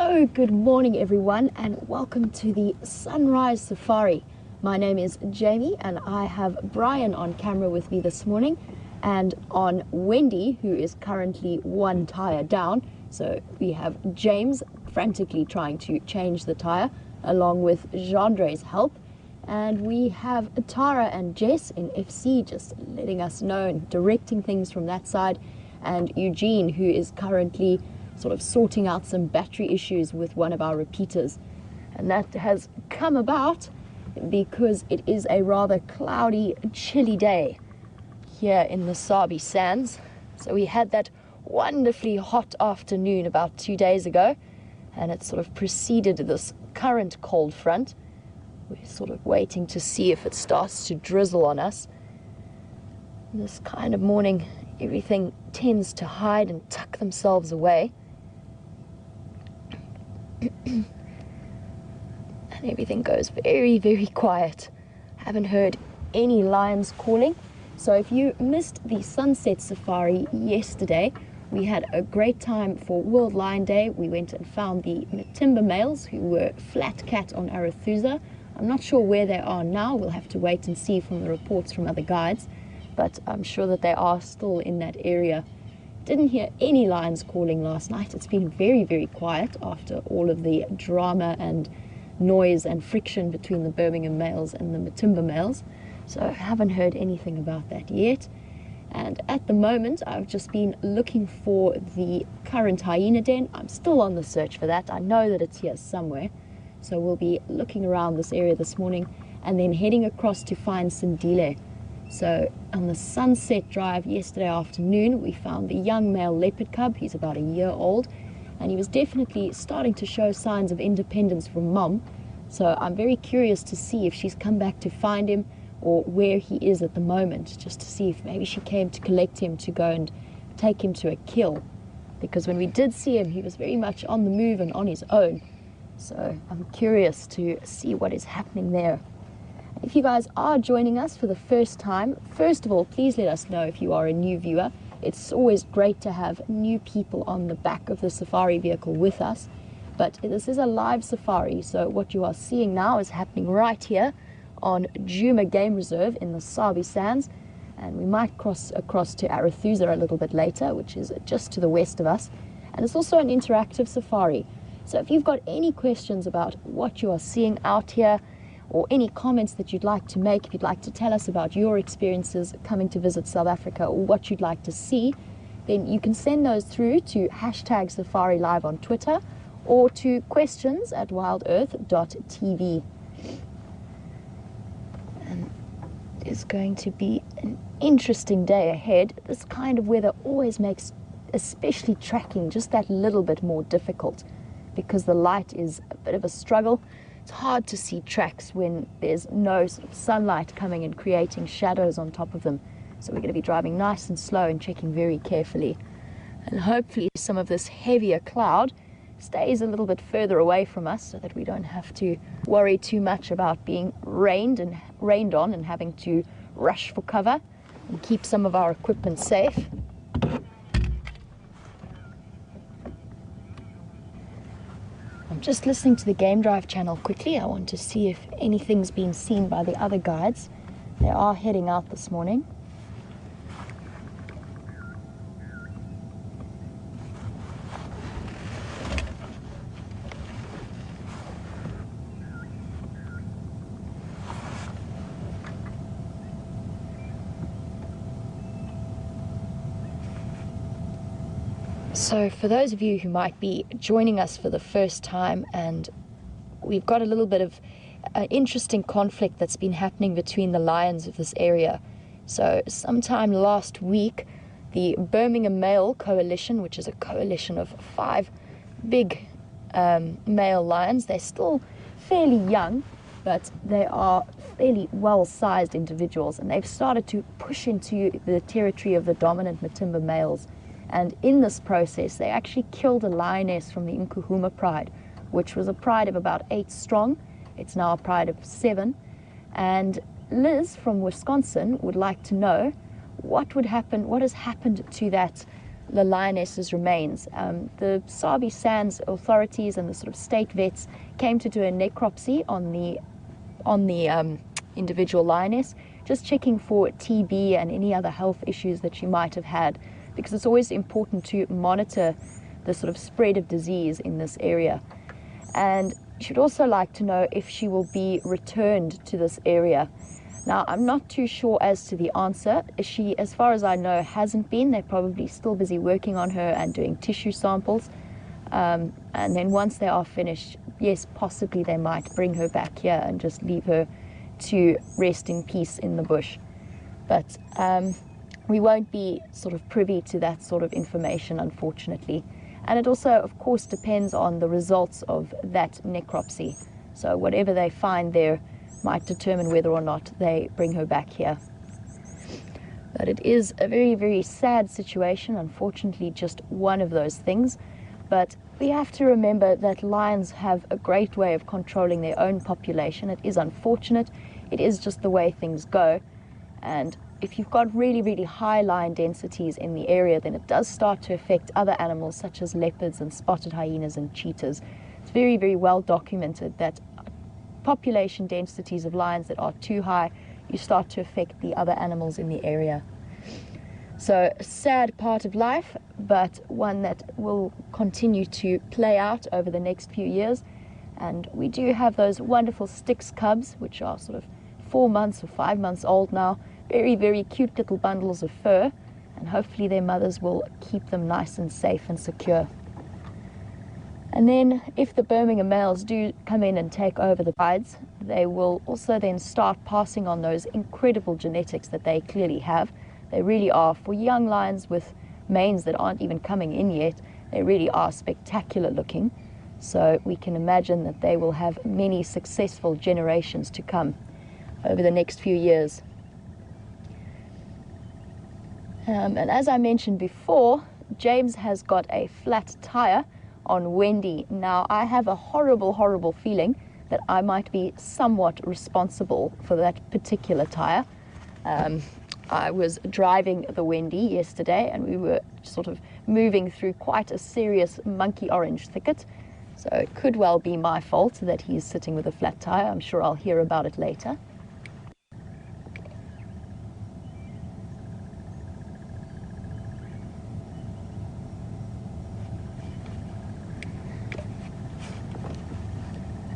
So good morning everyone, and welcome to the Sunrise Safari. My name is Jamie and I have Brian on camera with me this morning, and on Wendy, who is currently one tire down. So we have James frantically trying to change the tire along with Gendre's help, and we have Tara and Jess in FC just letting us know and directing things from that side, and Eugene, who is currently sort of sorting out some battery issues with one of our repeaters. And that has come about because it is a rather cloudy, chilly day here in the Sabi Sands. So we had that wonderfully hot afternoon about 2 days ago, and it sort of preceded this current cold front. We're sort of waiting to see if it starts to drizzle on us. This kind of morning, everything tends to hide and tuck themselves away. And everything goes very, very quiet. Haven't heard any lions calling. So if you missed the sunset safari yesterday, we had a great time for World Lion Day. We went and found the Matimba males who were flat cat on Arathusa. I'm not sure where they are now. We'll have to wait and see from the reports from other guides, but I'm sure that they are still in that area. Didn't hear any lions calling last night. It's been very, very quiet after all of the drama and noise and friction between the Birmingham males and the Matimba males. So I haven't heard anything about that yet. And at the moment, I've just been looking for the current hyena den. I'm still on the search for that. I know that it's here somewhere. So we'll be looking around this area this morning and then heading across to find Sindile. So on the sunset drive yesterday afternoon, we found the young male leopard cub. He's about a year old, and he was definitely starting to show signs of independence from mom. So I'm very curious to see if she's come back to find him or where he is at the moment, just to see if maybe she came to collect him to go and take him to a kill. Because when we did see him, he was very much on the move and on his own. So I'm curious to see what is happening there. If you guys are joining us for the first time, first of all, please let us know if you are a new viewer. It's always great to have new people on the back of the safari vehicle with us. But this is a live safari, so what you are seeing now is happening right here on Djuma Game Reserve in the Sabi Sands. And we might cross across to Arathusa a little bit later, which is just to the west of us. And it's also an interactive safari. So if you've got any questions about what you are seeing out here, or any comments that you'd like to make, if you'd like to tell us about your experiences coming to visit South Africa or what you'd like to see, then you can send those through to #SafariLive on Twitter or to questions@wildearth.tv. And it's going to be an interesting day ahead. This kind of weather always makes especially tracking just that little bit more difficult because the light is a bit of a struggle. It's hard to see tracks when there's no sort of sunlight coming and creating shadows on top of them. So we're going to be driving nice and slow and checking very carefully. And hopefully some of this heavier cloud stays a little bit further away from us so that we don't have to worry too much about being rained on and having to rush for cover and keep some of our equipment safe. I'm just listening to the Game Drive channel quickly. I want to see if anything's been seen by the other guides. They are heading out this morning. So for those of you who might be joining us for the first time, and we've got a little bit of an interesting conflict that's been happening between the lions of this area. So sometime last week, the Birmingham Male Coalition, which is a coalition of 5 big male lions, they're still fairly young, but they are fairly well-sized individuals, and they've started to push into the territory of the dominant Matimba males. And in this process, they actually killed a lioness from the Nkuhuma pride, which was a pride of about 8 strong. It's now a pride of 7. And Liz from Wisconsin would like to know what would happen, what has happened to that the lioness's remains. The Sabi Sands authorities and the sort of state vets came to do a necropsy on the individual lioness, just checking for TB and any other health issues that she might have had, because it's always important to monitor the sort of spread of disease in this area. And you should also like to know if she will be returned to this area. Now, I'm not too sure as to the answer. She, as far as I know, hasn't been. They're probably still busy working on her and doing tissue samples. And then once they are finished, yes, possibly they might bring her back here and just leave her to rest in peace in the bush. But we won't be sort of privy to that sort of information, unfortunately. And it also, of course, depends on the results of that necropsy. So whatever they find there might determine whether or not they bring her back here. But it is a very, very sad situation, unfortunately, just one of those things. But we have to remember that lions have a great way of controlling their own population. It is unfortunate. It is just the way things go. And if you've got really, really high lion densities in the area, then it does start to affect other animals such as leopards and spotted hyenas and cheetahs. It's very, very well documented that population densities of lions that are too high, you start to affect the other animals in the area. So a sad part of life, but one that will continue to play out over the next few years. And we do have those wonderful Styx cubs, which are sort of 4 months or 5 months old now. Very, very cute little bundles of fur, and hopefully their mothers will keep them nice and safe and secure. And then if the Birmingham males do come in and take over the brides, they will also then start passing on those incredible genetics that they clearly have. They really are, for young lions with manes that aren't even coming in yet, they really are spectacular looking. So we can imagine that they will have many successful generations to come over the next few years. And as I mentioned before, James has got a flat tire on Wendy. Now, I have a horrible, horrible feeling that I might be somewhat responsible for that particular tire. I was driving the Wendy yesterday, and we were sort of moving through quite a serious monkey orange thicket. So it could well be my fault that he's sitting with a flat tire. I'm sure I'll hear about it later.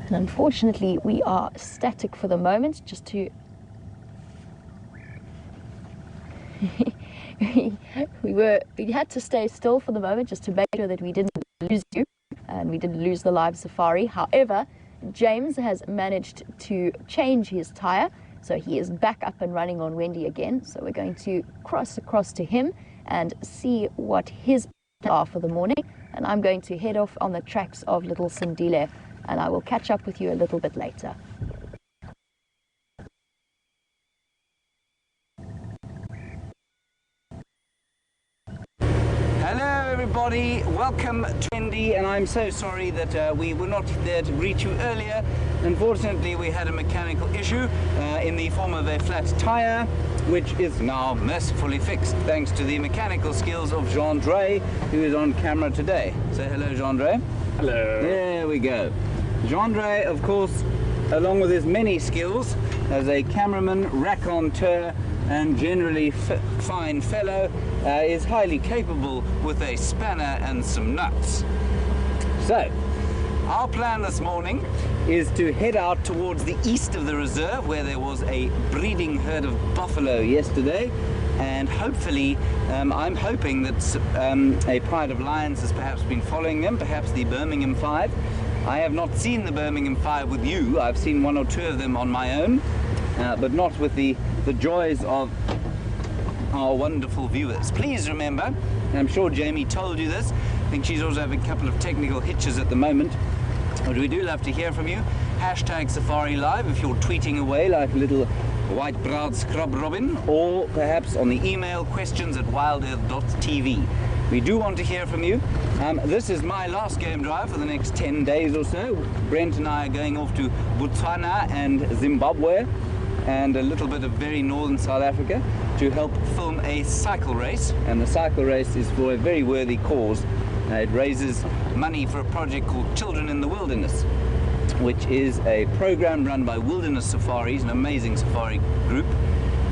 And unfortunately, we are static for the moment, just to we had to stay still for the moment just to make sure that we didn't lose you and we didn't lose the live safari. However, James has managed to change his tire, so he is back up and running on Wendy again. So we're going to cross across to him and see what his plans are for the morning, and I'm going to head off on the tracks of Little Sindile, and I will catch up with you a little bit later. Hello everybody, welcome to Wendy, and I'm so sorry that we were not there to greet you earlier. Unfortunately, we had a mechanical issue in the form of a flat tire, which is now mercifully fixed thanks to the mechanical skills of Jean-Dre, who is on camera today. Say hello, Jean-Dre. Hello. There we go. Jean-Dre, of course, along with his many skills as a cameraman, raconteur, and generally fine fellow, is highly capable with a spanner and some nuts. So, our plan this morning is to head out towards the east of the reserve, where there was a breeding herd of buffalo yesterday, and hopefully, I'm hoping that a pride of lions has perhaps been following them, perhaps the Birmingham 5. I have not seen the Birmingham 5 with you. I've seen 1 or 2 of them on my own, but not with the joys of our wonderful viewers. Please remember, and I'm sure Jamie told you this, I think she's also having a couple of technical hitches at the moment, but we do love to hear from you. Hashtag Safari Live if you're tweeting away like a little white-browed scrub robin, or perhaps on the email questions@wildearth.tv. We do want to hear from you. This is my last game drive for the next 10 days or so. Brent and I are going off to Botswana and Zimbabwe and a little bit of very northern South Africa to help film a cycle race, and the cycle race is for a very worthy cause. It raises money for a project called Children in the Wilderness, which is a program run by Wilderness Safaris, an amazing safari group,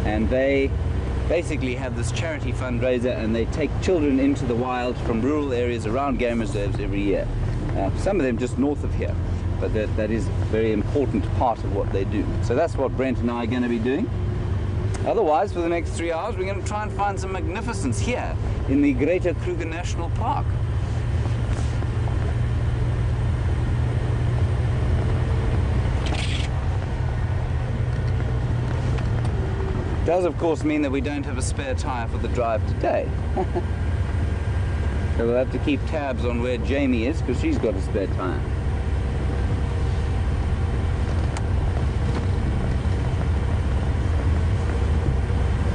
and they basically have this charity fundraiser, and they take children into the wild from rural areas around game reserves every year. Some of them just north of here, but that is a very important part of what they do. So that's what Brent and I are going to be doing. Otherwise, for the next 3 hours, we're going to try and find some magnificence here in the Greater Kruger National Park. It does, of course, mean that we don't have a spare tyre for the drive today. So we'll have to keep tabs on where Jamie is, because she's got a spare tyre.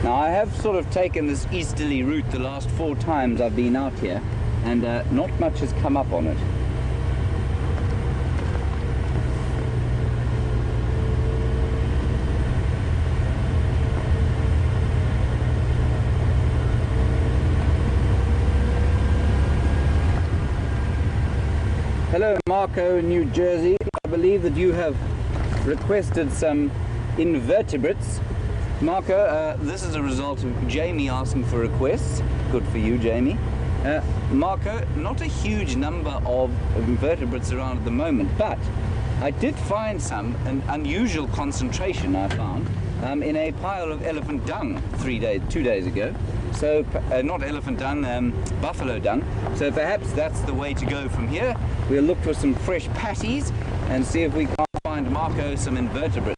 Now, I have sort of taken this easterly route the last 4 times I've been out here, and not much has come up on it. Hello, Marco, New Jersey. I believe that you have requested some invertebrates. Marco, this is a result of Jamie asking for requests. Good for you, Jamie. Marco, not a huge number of invertebrates around at the moment, but I did find some, an unusual concentration I found, in a pile of elephant dung 2 days ago. So, not elephant dung, buffalo dung. So perhaps that's the way to go from here. We'll look for some fresh patties and see if we can't find Marco some invertebrates.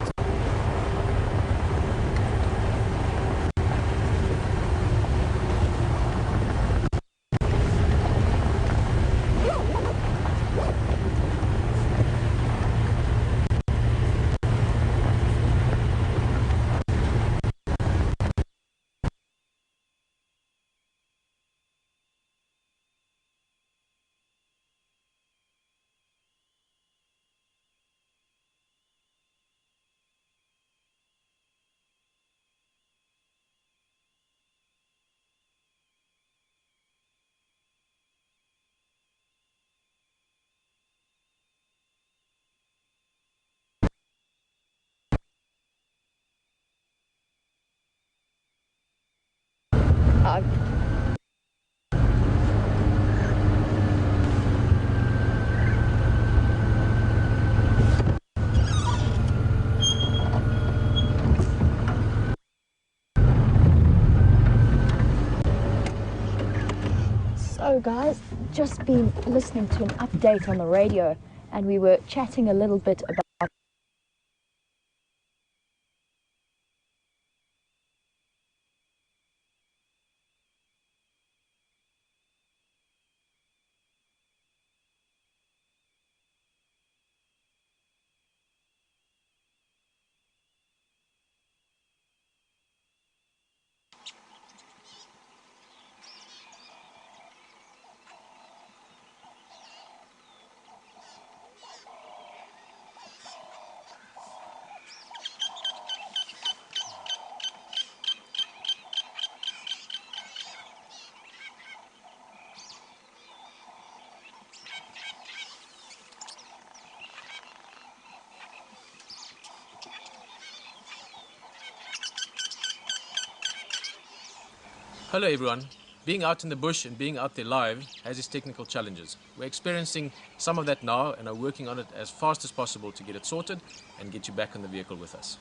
So guys, just been listening to an update on the radio, and we were chatting a little bit about Hello everyone. Being out in the bush and being out there live has its technical challenges. We're experiencing some of that now and are working on it as fast as possible to get it sorted and get you back on the vehicle with us.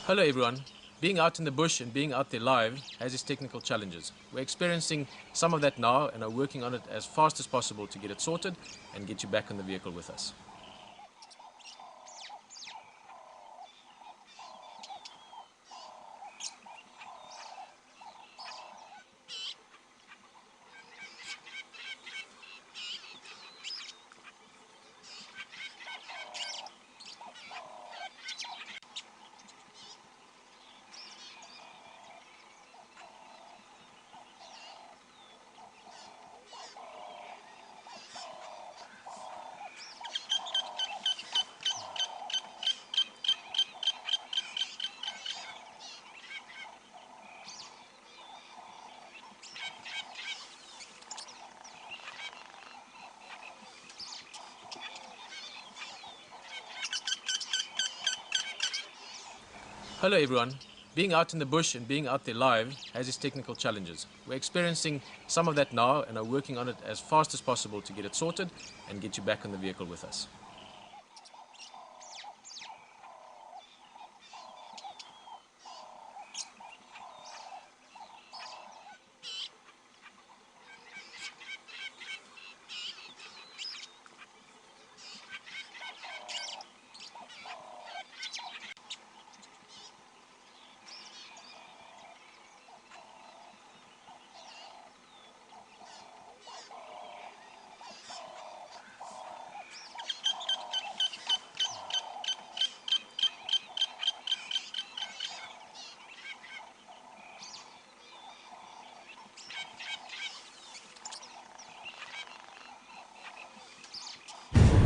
Hello everyone. Being out in the bush and being out there live has its technical challenges. We're experiencing some of that now and are working on it as fast as possible to get it sorted and get you back in the vehicle with us. Hello everyone. Being out in the bush and being out there live has its technical challenges. We're experiencing some of that now and are working on it as fast as possible to get it sorted and get you back in the vehicle with us.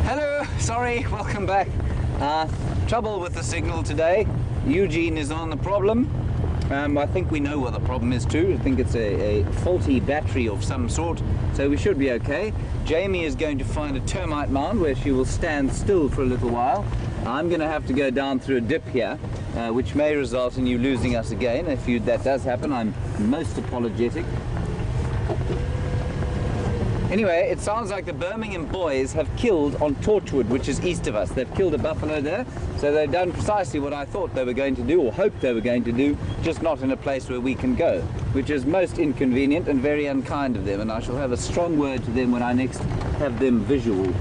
Hello, sorry, welcome back. Trouble with the signal today. Eugene is on the problem. I think we know what the problem is too. I think it's a faulty battery of some sort, so we should be okay. Jamie is going to find a termite mound where she will stand still for a little while. I'm going to have to go down through a dip here, which may result in you losing us again. If that does happen, I'm most apologetic. Anyway, it sounds like the Birmingham boys have killed on Torchwood, which is east of us. They've killed a buffalo there, so they've done precisely what I thought they were going to do, or hoped they were going to do, just not in a place where we can go, which is most inconvenient and very unkind of them, and I shall have a strong word to them when I next have them visual.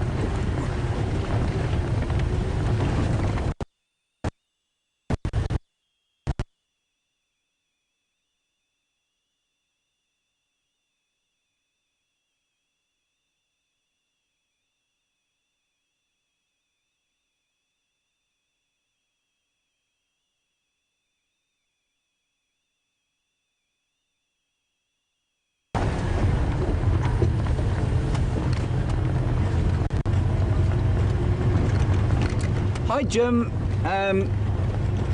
Hi Jim,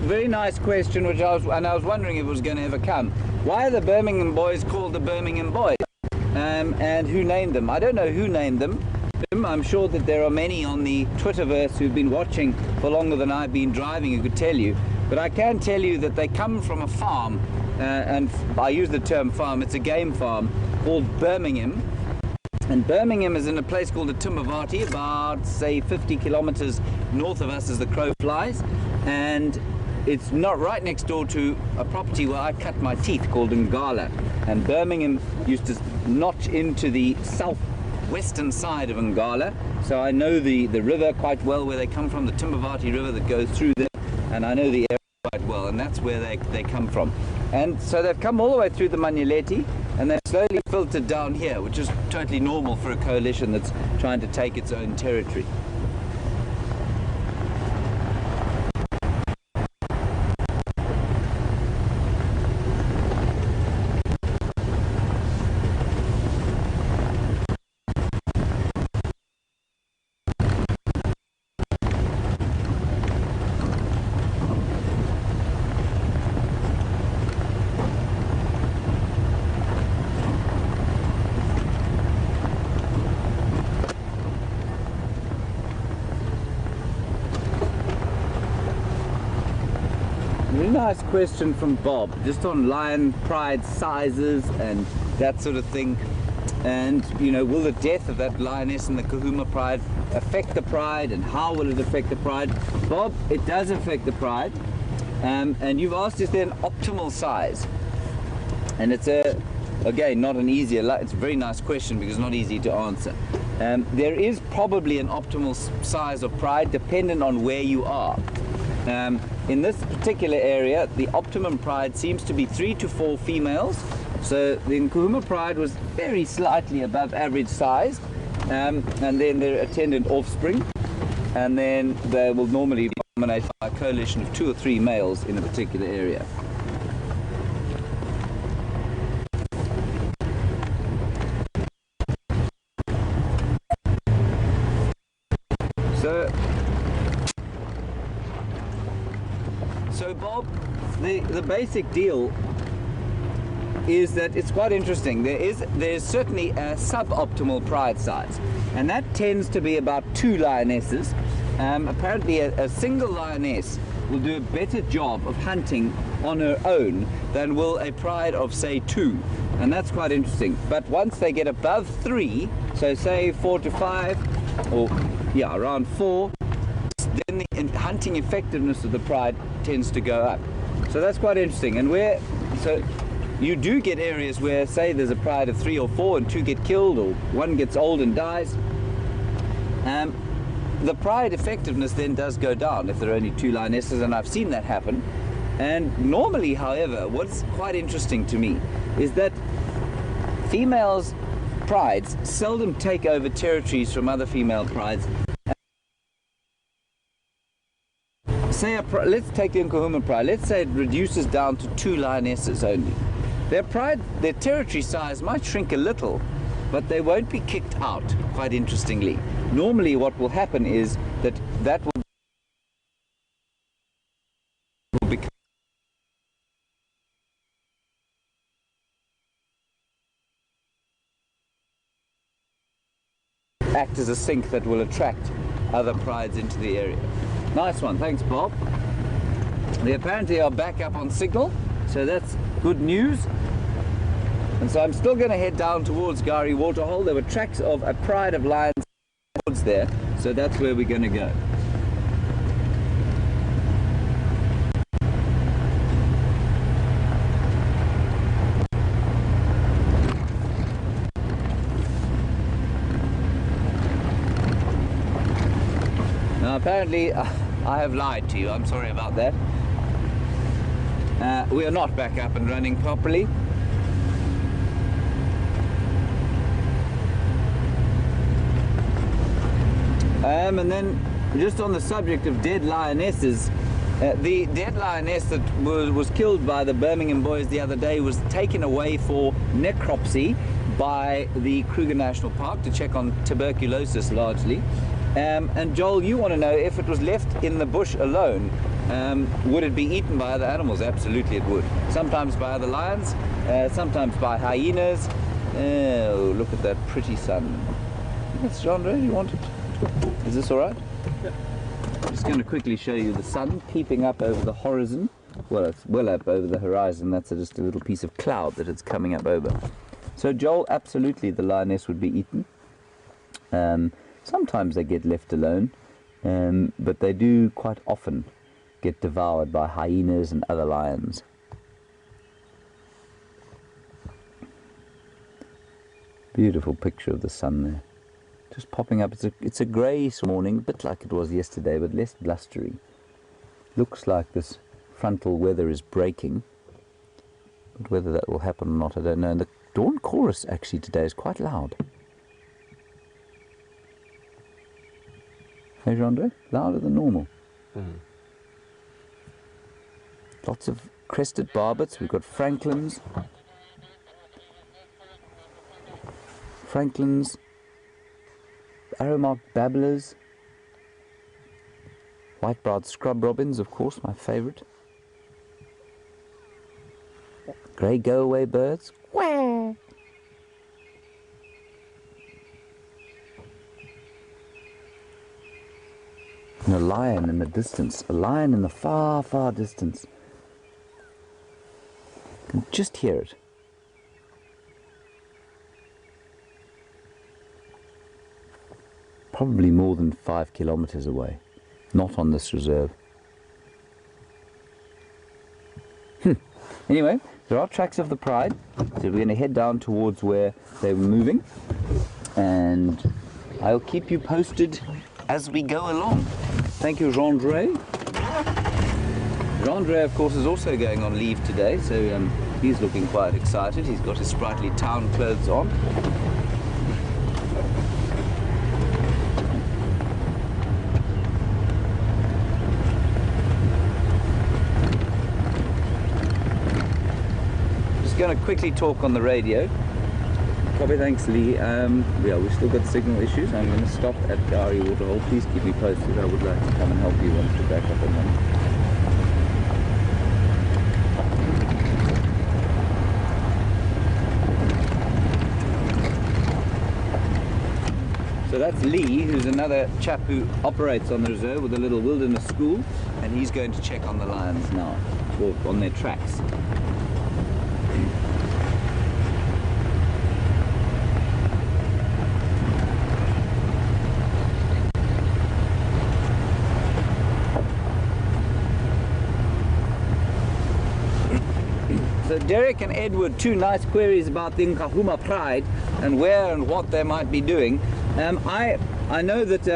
very nice question, which I was wondering if it was going to ever come. Why are the Birmingham boys called the Birmingham boys? And who named them? I don't know who named them. I'm sure that there are many on the Twitterverse who've been watching for longer than I've been driving who could tell you. But I can tell you that they come from a farm, and I use the term farm, it's a game farm called Birmingham. And Birmingham is in a place called the Timbavati, about, say, 50 kilometers north of us as the crow flies. And it's not right next door to a property where I cut my teeth called Ngala. And Birmingham used to notch into the southwestern side of Ngala. So I know the river quite well, where they come from, the Timbavati River that goes through there. And I know the area quite well, and that's where they come from. And so they've come all the way through the Manyeleti, and they've slowly filtered down here, which is totally normal for a coalition that's trying to take its own territory. Really nice question from Bob, just on lion pride sizes and that sort of thing. And, you know, will the death of that lioness in the Kahuma pride affect the pride, and how will it affect the pride? Bob, it does affect the pride. And you've asked, is there an optimal size? And it's again, not an easy, it's a very nice question because it's not easy to answer. There is probably an optimal size of pride dependent on where you are. In this particular area, the optimum pride seems to be 3 to 4 females. So the Nkuhuma pride was very slightly above average size, and then their attendant offspring, and then they will normally be dominated by a coalition of 2 or 3 males in a particular area. So Bob, the basic deal is that it's quite interesting. There's certainly a suboptimal pride size, and that tends to be about 2 lionesses. Apparently a single lioness will do a better job of hunting on her own than will a pride of, say, 2, and that's quite interesting. But once they get above 3, so say 4 to 5, or yeah, around 4, then the hunting effectiveness of the pride tends to go up. So that's quite interesting. And so you do get areas where, say, there's a pride of 3 or 4 and 2 get killed, or 1 gets old and dies. The pride effectiveness then does go down if there are only 2 lionesses, and I've seen that happen. And normally, however, what's quite interesting to me is that females' prides seldom take over territories from other female prides. Say let's take the Nkuhuma pride. Let's say it reduces down to 2 lionesses only. Their territory size might shrink a little, but they won't be kicked out, quite interestingly. Normally what will happen is that will become act as a sink that will attract other prides into the area. Nice one, thanks Bob. They apparently are back up on signal, so that's good news. And so I'm still going to head down towards Gari Waterhole. There were tracks of a pride of lions towards there, so that's where we're going to go. Now apparently I have lied to you, I'm sorry about that. We are not back up and running properly. And then just on the subject of dead lionesses, the dead lioness that was killed by the Birmingham boys the other day was taken away for necropsy by the Kruger National Park to check on tuberculosis largely. And Joel, you want to know, if it was left in the bush alone, would it be eaten by other animals? Absolutely it would. Sometimes by other lions, sometimes by hyenas. Oh, look at that pretty sun. That's Jean-Ray, you want it? Is this all right? Yeah. I'm just going to quickly show you the sun peeping up over the horizon. Well, it's well up over the horizon. That's just a little piece of cloud that it's coming up over. So Joel, absolutely the lioness would be eaten. Sometimes they get left alone, but they do quite often get devoured by hyenas and other lions. Beautiful picture of the sun there. Just popping up. It's a grey morning, a bit like it was yesterday, but less blustery. Looks like this frontal weather is breaking, but whether that will happen or not, I don't know. And the dawn chorus actually today is quite loud. Hey, Jean-Ray? Louder than normal. Lots of crested barbets. We've got Franklins, arrow-marked babblers, white-browed scrub robins, of course, my favourite. Grey go-away birds. Quack. And a lion in the distance, a lion in the far, far distance. You can just hear it. Probably more than 5 kilometers away, not on this reserve. Anyway, there are tracks of the pride, so we're going to head down towards where they were moving, and I'll keep you posted as we go along. Thank you, Jean-Dre. Jean-Dre, of course, is also going on leave today, so he's looking quite excited. He's got his sprightly town clothes on. Going to quickly talk on the radio. Copy, thanks Lee. Yeah, we've still got signal issues. I'm going to stop at Gari Waterhole. Please keep me posted. I would like to come and help you once we're back up and running. So that's Lee, who's another chap who operates on the reserve with a little wilderness school, and he's going to check on the lions now, or on their tracks. So Derek and Edward, two nice queries about the Nkahuma Pride and where and what they might be doing. I know that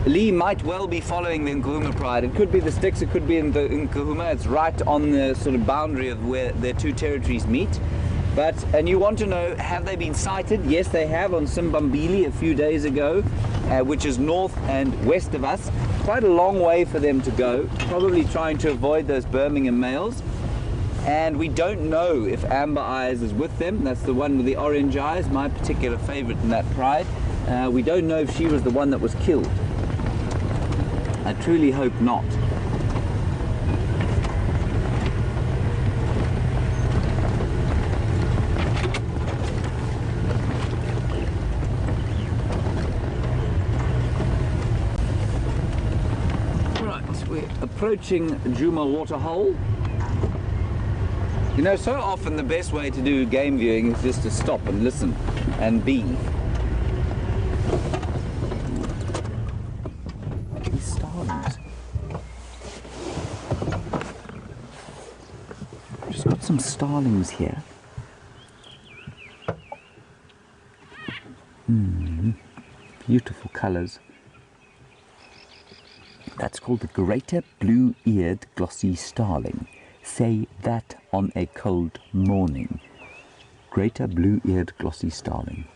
Lee might well be following the Nkahuma Pride. It could be the Sticks, it could be in the Nkahuma. It's right on the sort of boundary of where their two territories meet. And you want to know, have they been sighted? Yes, they have on Simbambili a few days ago, which is north and west of us. Quite a long way for them to go, probably trying to avoid those Birmingham males. And we don't know if Amber Eyes is with them. That's the one with the orange eyes, my particular favorite in that pride. We don't know if she was the one that was killed. I truly hope not. Right, we're approaching Juma Waterhole. You know, so often the best way to do game viewing is just to stop and listen and be. These starlings. Just got some starlings here. Beautiful colours. That's called the greater blue-eared glossy starling. Say that on a cold morning. Greater blue-eared glossy starling.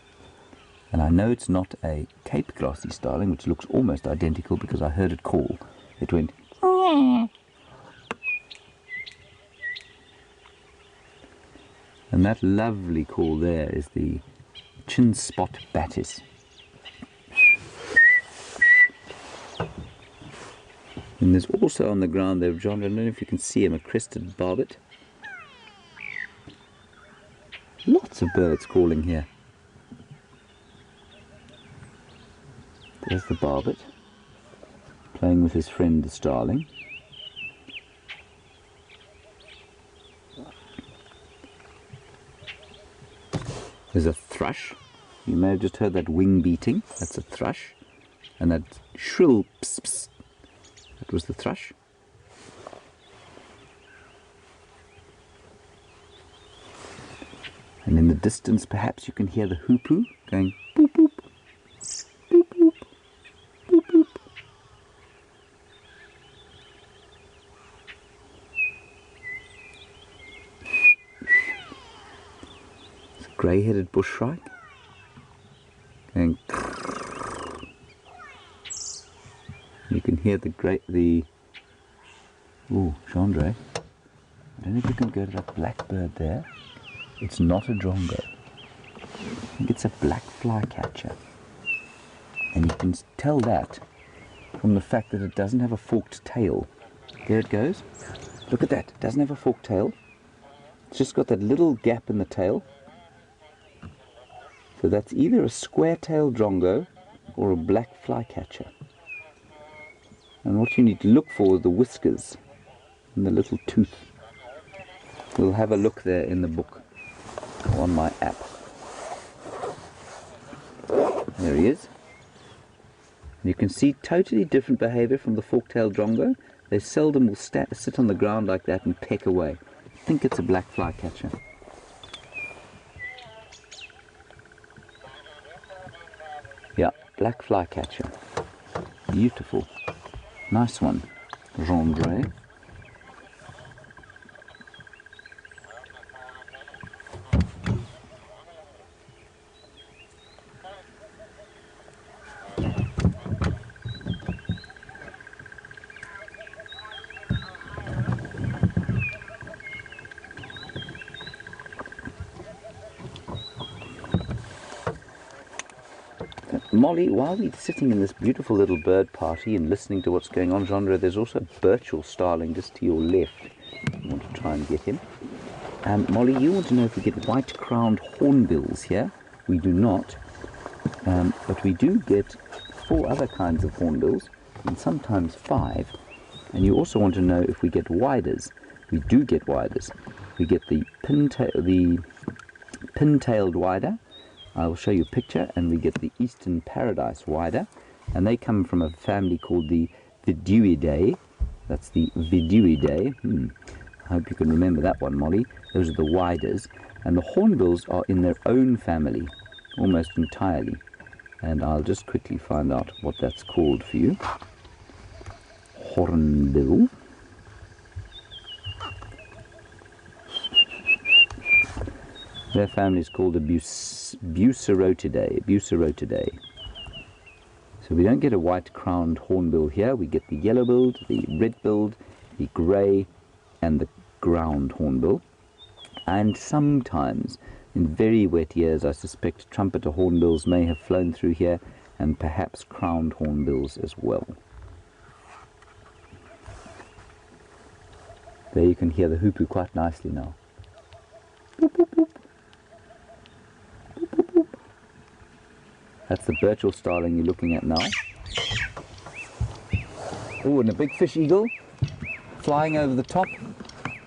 And I know it's not a Cape glossy starling, which looks almost identical because I heard it call. It went... And that lovely call there is the chin spot batis. And there's also on the ground there, John, I don't know if you can see him, a crested barbet. Lots of birds calling here. There's the barbet, playing with his friend the starling. There's a thrush. You may have just heard that wing beating. That's a thrush. And that shrill pss pss. That was the thrush. And in the distance, perhaps you can hear the hoopoe going boop boop, boop boop, boop boop. It's a grey-headed bushshrike going. You can hear ooh, Chandra. I don't know if you can go to that blackbird there. It's not a drongo. I think it's a black flycatcher. And you can tell that from the fact that it doesn't have a forked tail. There it goes. Look at that. It doesn't have a forked tail. It's just got that little gap in the tail. So that's either a square-tailed drongo or a black flycatcher. And what you need to look for are the whiskers and the little tooth. We'll have a look there in the book on my app. There he is. And you can see totally different behavior from the fork-tailed drongo. They seldom will sit on the ground like that and peck away. I think it's a black flycatcher. Yeah, black flycatcher. Beautiful. Nice one, Gendre. Molly, while we're sitting in this beautiful little bird party and listening to what's going on, Gendre, there's also a Birchall starling just to your left. You want to try and get him. Molly, you want to know if we get white-crowned hornbills here? We do not, but we do get 4 other kinds of hornbills, and sometimes 5. And you also want to know if we get widers. We do get widers. We get the pin-tailed wider. I will show you a picture, and we get the Eastern Paradise wider, and they come from a family called the Viduidae. That's the Viduidae. I hope you can remember that one, Molly. Those are the widers, and the hornbills are in their own family, almost entirely. And I'll just quickly find out what that's called for you. Hornbill. Their family is called the Bucerotidae. So we don't get a white-crowned hornbill here. We get the yellow-billed, the red-billed, the grey, and the ground hornbill. And sometimes, in very wet years, I suspect trumpeter hornbills may have flown through here, and perhaps crowned hornbills as well. There you can hear the hoopoo quite nicely now. Boop, boop, boop. That's the Birchall starling you're looking at now. Oh, and a big fish eagle flying over the top,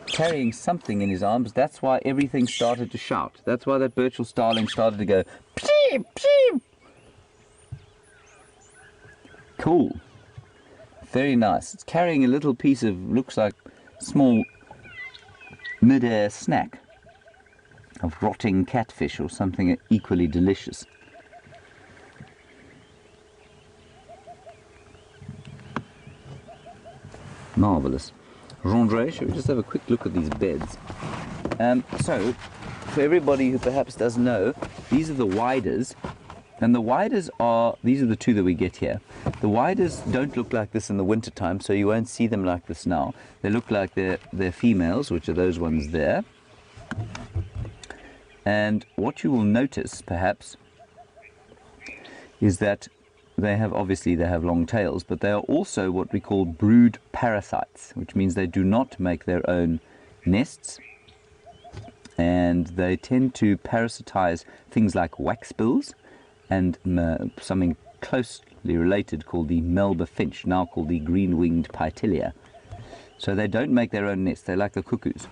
carrying something in his arms. That's why everything started to shout. That's why that Birchall starling started to go, pshee, pshee. Cool. Very nice. It's carrying a little piece of, looks like small mid-air snack of rotting catfish or something equally delicious. Marvellous. Gendre, shall we just have a quick look at these beds? So, for everybody who perhaps doesn't know, these are the widers, and the widers are, these are the 2 that we get here. The widers don't look like this in the winter time, so you won't see them like this now. They look like they're females, which are those ones there. And what you will notice, perhaps, is that they have long tails, but they are also what we call brood parasites, which means they do not make their own nests, and they tend to parasitize things like waxbills and something closely related called the Melba finch, now called the green-winged Pytilia. So they don't make their own nests. They're like the cuckoos,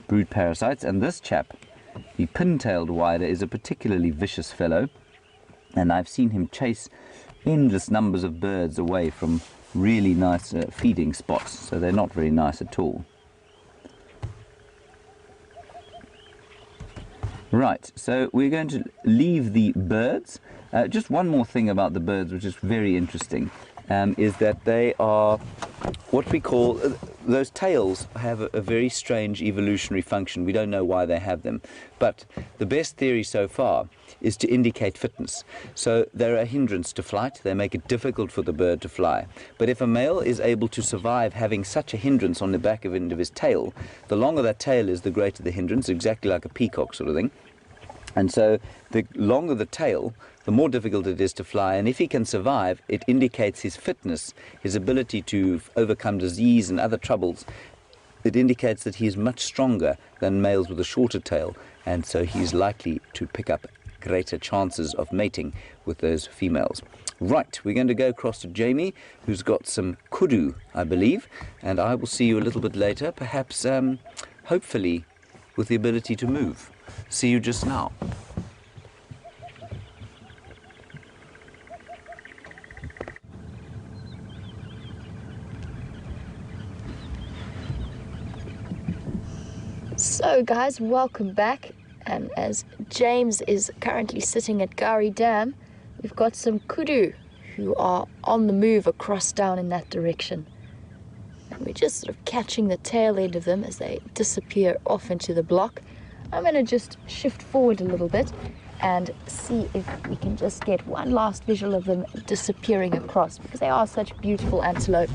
brood parasites. And this chap, the pin-tailed wider, is a particularly vicious fellow, and I've seen him chase endless numbers of birds away from really nice feeding spots, so they're not very nice at all. Right, so we're going to leave the birds. Just one more thing about the birds, which is very interesting, is that they are what we call, those tails have a very strange evolutionary function. We don't know why they have them, but the best theory so far is to indicate fitness. So they're a hindrance to flight. They make it difficult for the bird to fly. But if a male is able to survive having such a hindrance on the back end of his tail, the longer that tail is, the greater the hindrance, exactly like a peacock sort of thing. And so the longer the tail, the more difficult it is to fly. And if he can survive, it indicates his fitness, his ability to overcome disease and other troubles. It indicates that he is much stronger than males with a shorter tail, and so he's likely to pick up greater chances of mating with those females. Right, we're going to go across to Jamie, who's got some kudu, I believe, and I will see you a little bit later, perhaps, hopefully, with the ability to move. See you just now. So guys, welcome back. And as James is currently sitting at Gowrie Dam, we've got some kudu who are on the move across down in that direction. And we're just sort of catching the tail end of them as they disappear off into the block. I'm going to just shift forward a little bit and see if we can just get one last visual of them disappearing across, because they are such beautiful antelope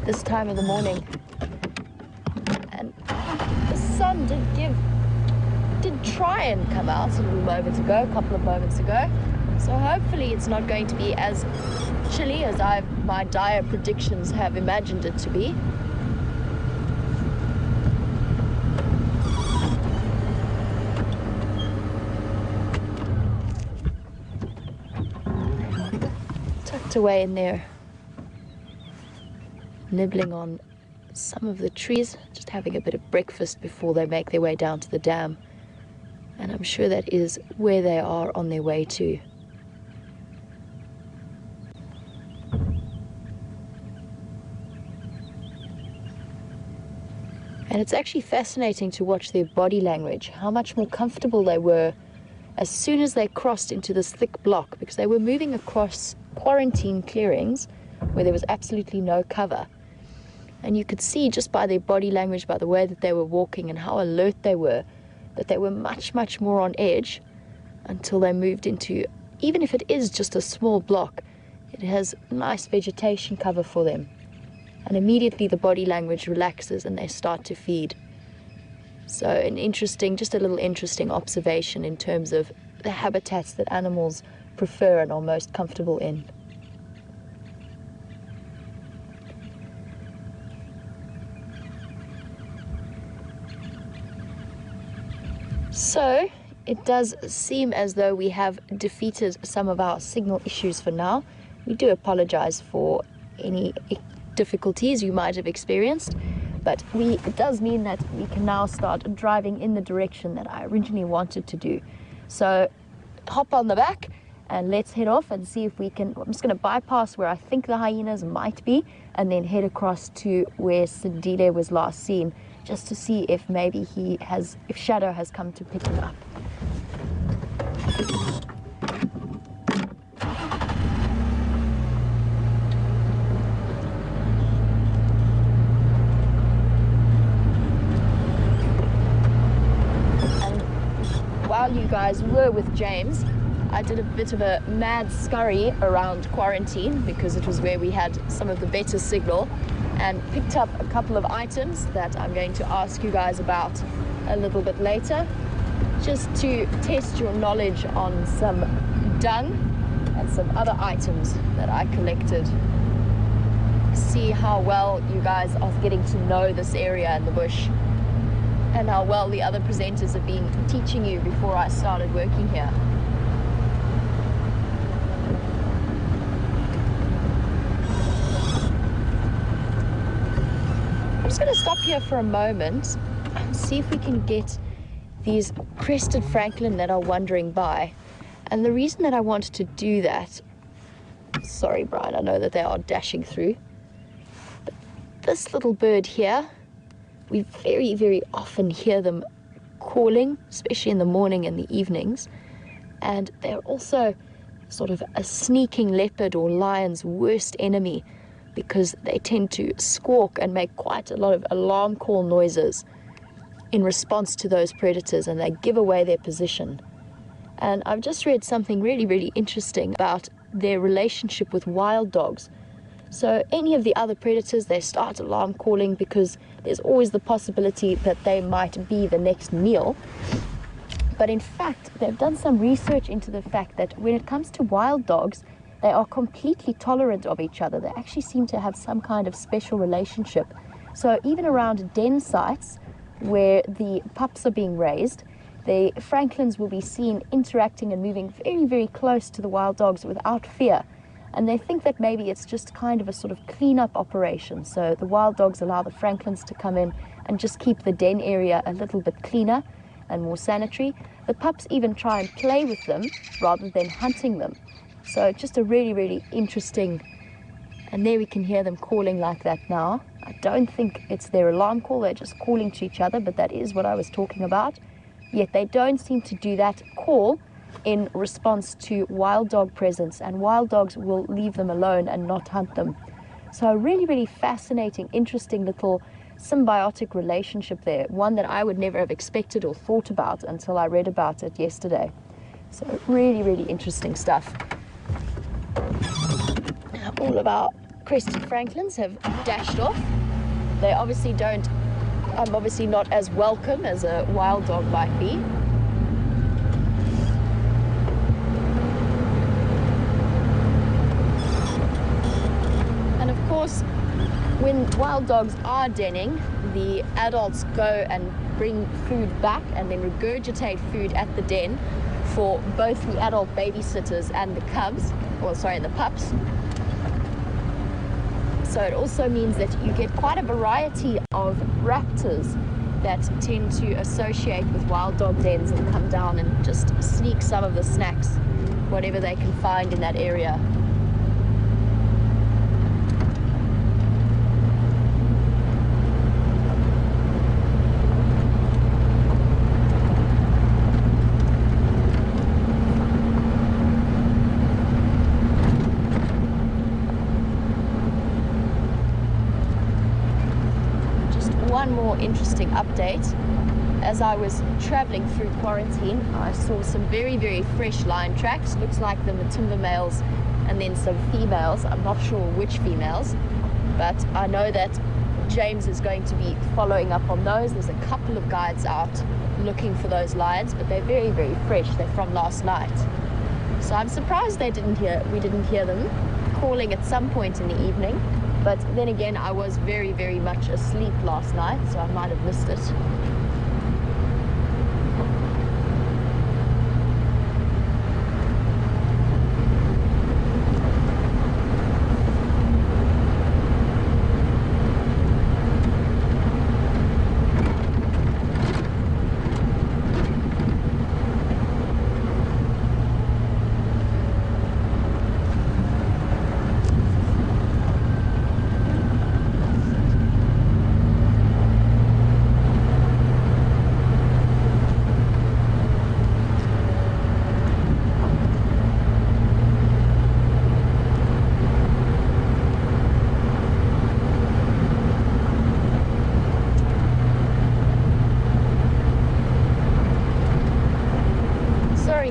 this time of the morning. And the sun did try and come out a little moment ago, a couple of moments ago. So hopefully it's not going to be as chilly as my dire predictions have imagined it to be. Tucked away in there, nibbling on some of the trees, just having a bit of breakfast before they make their way down to the dam. And I'm sure that is where they are on their way to. And it's actually fascinating to watch their body language, how much more comfortable they were as soon as they crossed into this thick block, because they were moving across quarantine clearings where there was absolutely no cover. And you could see just by their body language, by the way that they were walking and how alert they were, that they were much, much more on edge until they moved into, even if it is just a small block, it has nice vegetation cover for them. And immediately the body language relaxes and they start to feed. So just a little interesting observation in terms of the habitats that animals prefer and are most comfortable in. So it does seem as though we have defeated some of our signal issues for now. We do apologize for any difficulties you might have experienced, but it does mean that we can now start driving in the direction that I originally wanted to do. So hop on the back and let's head off and see if we can. I'm just going to bypass where I think the hyenas might be and then head across to where Sindile was last seen, just to see if maybe if Shadow has come to pick him up. While you guys were with James, I did a bit of a mad scurry around quarantine because it was where we had some of the better signal, and picked up a couple of items that I'm going to ask you guys about a little bit later, just to test your knowledge on some dung and some other items that I collected. See how well you guys are getting to know this area in the bush, and how well the other presenters have been teaching you before I started working here. I'm just going to stop here for a moment and see if we can get these crested francolin that are wandering by. And the reason that I wanted to do that, sorry Brian, I know that they are dashing through, but this little bird here, we very, very often hear them calling, especially in the morning and the evenings. And they're also sort of a sneaking leopard or lion's worst enemy, because they tend to squawk and make quite a lot of alarm call noises in response to those predators, and they give away their position. And I've just read something really, really interesting about their relationship with wild dogs. So any of the other predators, they start alarm calling because there's always the possibility that they might be the next meal. But in fact, they've done some research into the fact that when it comes to wild dogs, they are completely tolerant of each other. They actually seem to have some kind of special relationship. So even around den sites where the pups are being raised, the francolins will be seen interacting and moving very, very close to the wild dogs without fear. And they think that maybe it's just kind of a sort of cleanup operation. So the wild dogs allow the francolins to come in and just keep the den area a little bit cleaner and more sanitary. The pups even try and play with them rather than hunting them. So just a really, really interesting And there we can hear them calling like that now. I don't think it's their alarm call, they're just calling to each other, but that is what I was talking about. Yet they don't seem to do that call in response to wild dog presence, and wild dogs will leave them alone and not hunt them. So a really, really fascinating, interesting little symbiotic relationship there, one that I would never have expected or thought about until I read about it yesterday. So really, really interesting stuff. All of our crested francolins have dashed off. They obviously don't, I'm obviously not as welcome as a wild dog might be. And of course, when wild dogs are denning, the adults go and bring food back and then regurgitate food at the den for both the adult babysitters and the cubs, or sorry, the pups. So it also means that you get quite a variety of raptors that tend to associate with wild dog dens and come down and just sneak some of the snacks, whatever they can find in that area. One more interesting update. As I was traveling through quarantine, I saw some very, very fresh lion tracks. Looks like the Matimba males and then some females. I'm not sure which females, but I know that James is going to be following up on those. There's a couple of guides out looking for those lions, but they're very, very fresh. They're from last night. So I'm surprised we didn't hear them calling at some point in the evening. But then again, I was very, very much asleep last night, so I might have missed it.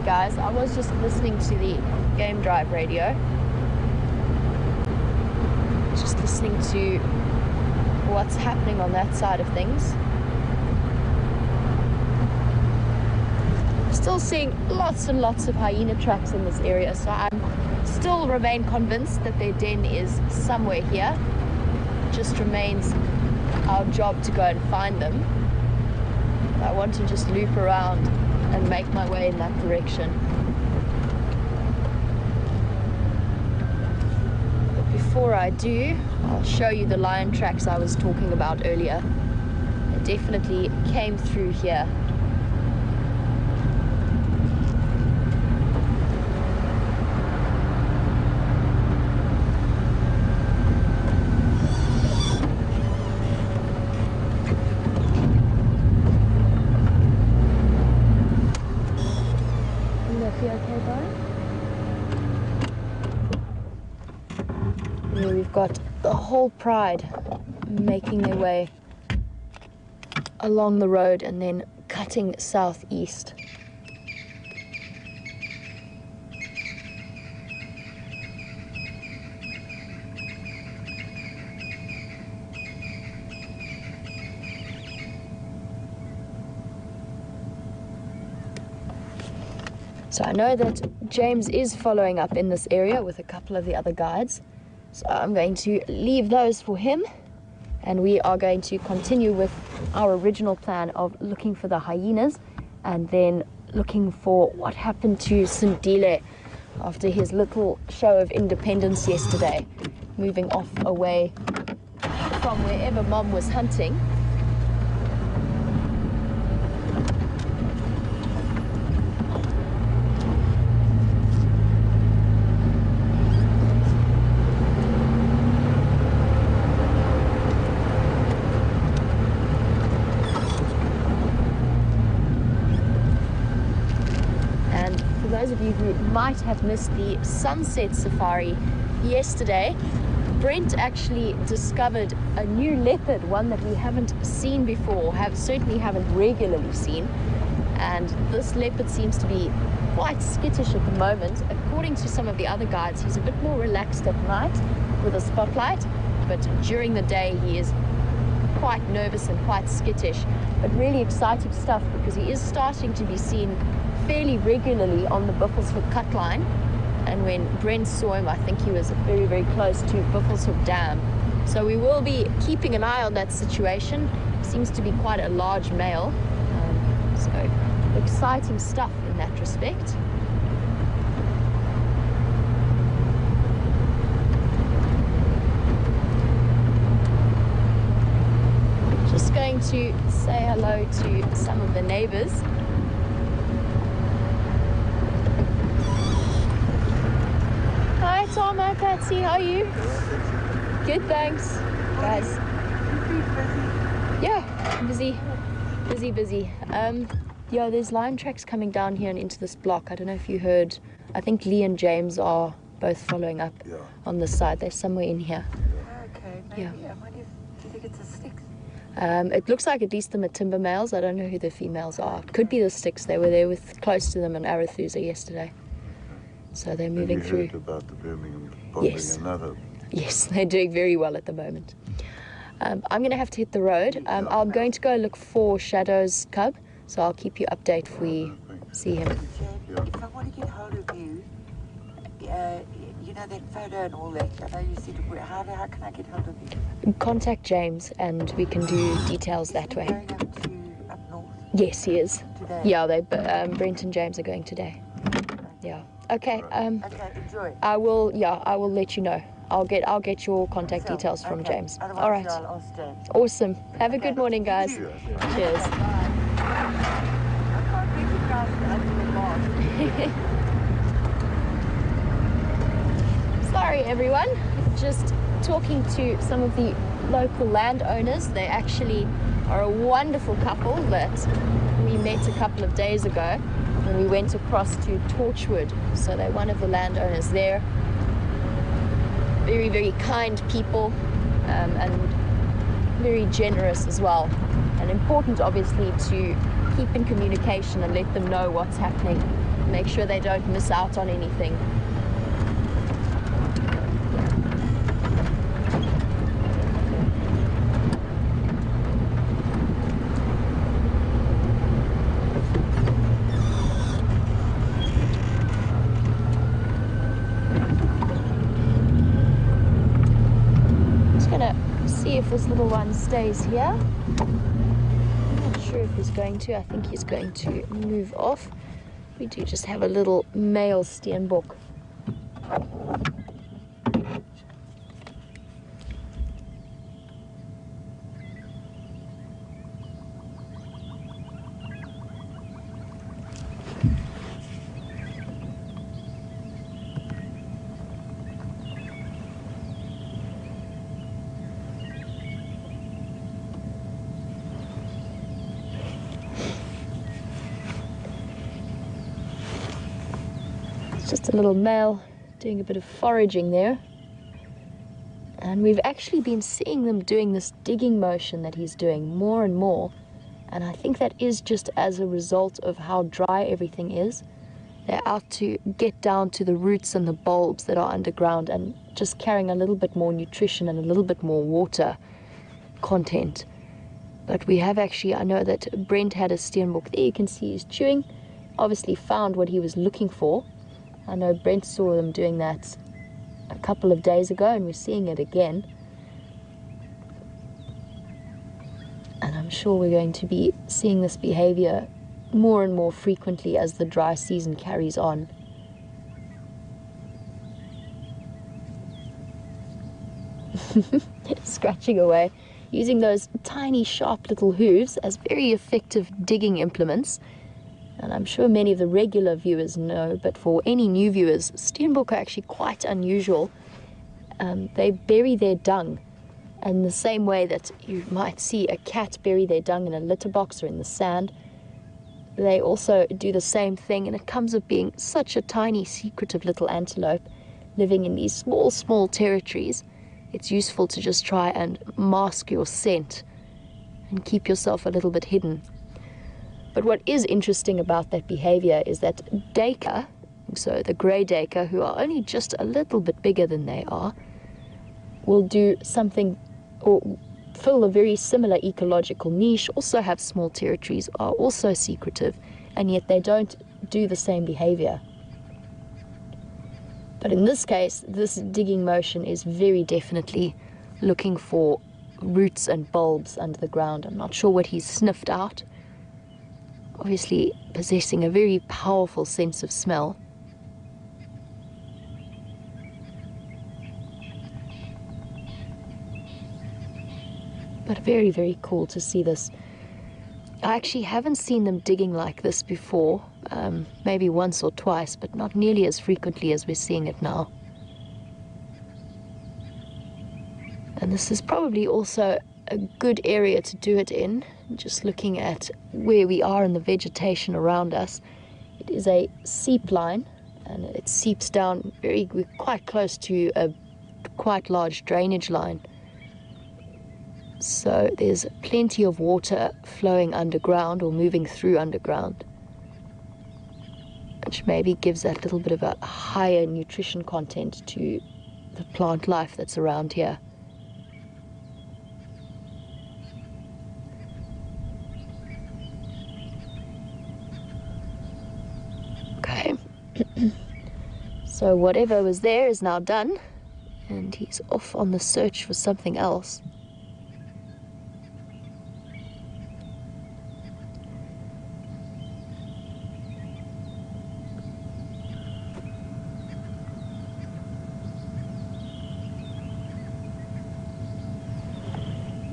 Guys, I was just listening to the Game Drive radio, just listening to what's happening on that side of things. Still seeing lots and lots of hyena tracks in this area, so I still remain convinced that their den is somewhere here. It just remains our job to go and find them. I want to just loop around and make my way in that direction. But before I do, I'll show you the lion tracks I was talking about earlier. They definitely came through here. Here we've got the whole pride making their way along the road and then cutting southeast. So I know that James is following up in this area with a couple of the other guides. So I'm going to leave those for him, and we are going to continue with our original plan of looking for the hyenas and then looking for what happened to Sindile after his little show of independence yesterday, moving off away from wherever Mom was hunting. you who might have missed the sunset safari yesterday, Brent actually discovered a new leopard, one that we haven't seen before, certainly haven't regularly seen. And this leopard seems to be quite skittish at the moment. According to some of the other guides, he's a bit more relaxed at night with a spotlight, but during the day he is quite nervous and quite skittish. But really exciting stuff, because he is starting to be seen fairly regularly on the Buffelshoek cut line. And when Brent saw him, I think he was very, very close to Buffelshoek Dam. So we will be keeping an eye on that situation. Seems to be quite a large male. So exciting stuff in that respect. Just going to say hello to some of the neighbors. Hi Tom, hi Patsy, how are you? Good, thanks. Guys. Yeah, busy. Yeah, there's lion tracks coming down here and into this block. I don't know if you heard. I think Lee and James are both following up on this side. They're somewhere in here. Okay, maybe. Yeah. I wonder do you think it's a sticks? It looks like at least the Matimba males. I don't know who the females are. Could be the sticks. They were there with close to them in Arathusa yesterday. So they're moving Have you through. heard about the Birmingham spotting Yes. another? Yes, they're doing very well at the moment. I'm going to have to hit the road. I'm going to go look for Shadow's cub, so I'll keep you updated if we see him. Jane, if I want to get hold of you, you know that photo and all that, I know you said, how can I get hold of you? Contact James and we can do details that way. Going up north Yes, he is. today? Yeah, Brent and James are going today. Yeah. Okay. Okay, enjoy. I will let you know. I'll get your contact details from Okay. James. Otherwise, All right. I'll stay. Awesome. Have a good morning, guys. Cheers. Cheers. I can't recognize the under the mask. Sorry, everyone. Just talking to some of the local landowners. They actually are a wonderful couple that we met a couple of days ago when we went across to Torchwood. So they're one of the landowners there. Very, very kind people, and very generous as well. And important, obviously, to keep in communication and let them know what's happening. Make sure they don't miss out on anything. See if this little one stays here. I'm not sure if he's going to. I think he's going to move off. We do just have a little male steenbok. Just a little male doing a bit of foraging there. And we've actually been seeing them doing this digging motion that he's doing more and more. And I think that is just as a result of how dry everything is. They're out to get down to the roots and the bulbs that are underground and just carrying a little bit more nutrition and a little bit more water content. But we have actually, I know that Brent had a steenbok there. You can see he's chewing. Obviously found what he was looking for. I know Brent saw them doing that a couple of days ago, and we're seeing it again. And I'm sure we're going to be seeing this behavior more and more frequently as the dry season carries on. Scratching away, using those tiny sharp little hooves as very effective digging implements. And I'm sure many of the regular viewers know, but for any new viewers, steenbok are actually quite unusual. They bury their dung in the same way that you might see a cat bury their dung in a litter box or in the sand. they also do the same thing, and it comes of being such a tiny, secretive little antelope living in these small, small territories. It's useful to just try and mask your scent and keep yourself a little bit hidden. But what is interesting about that behavior is that duiker, so the grey duiker, who are only just a little bit bigger than they are, will do something or fill a very similar ecological niche, also have small territories, are also secretive, and yet they don't do the same behavior. But in this case, this digging motion is very definitely looking for roots and bulbs under the ground. I'm not sure what he's sniffed out. Obviously possessing a very powerful sense of smell. But very, very cool to see this. I actually haven't seen them digging like this before, maybe once or twice, but not nearly as frequently as we're seeing it now. And this is probably also a good area to do it in. Just looking at where we are in the vegetation around us, it is a seep line, and it seeps down we're quite close to a quite large drainage line. So there's plenty of water flowing underground or moving through underground, which maybe gives that little bit of a higher nutrition content to the plant life that's around here. Okay, so whatever was there is now done, and he's off on the search for something else.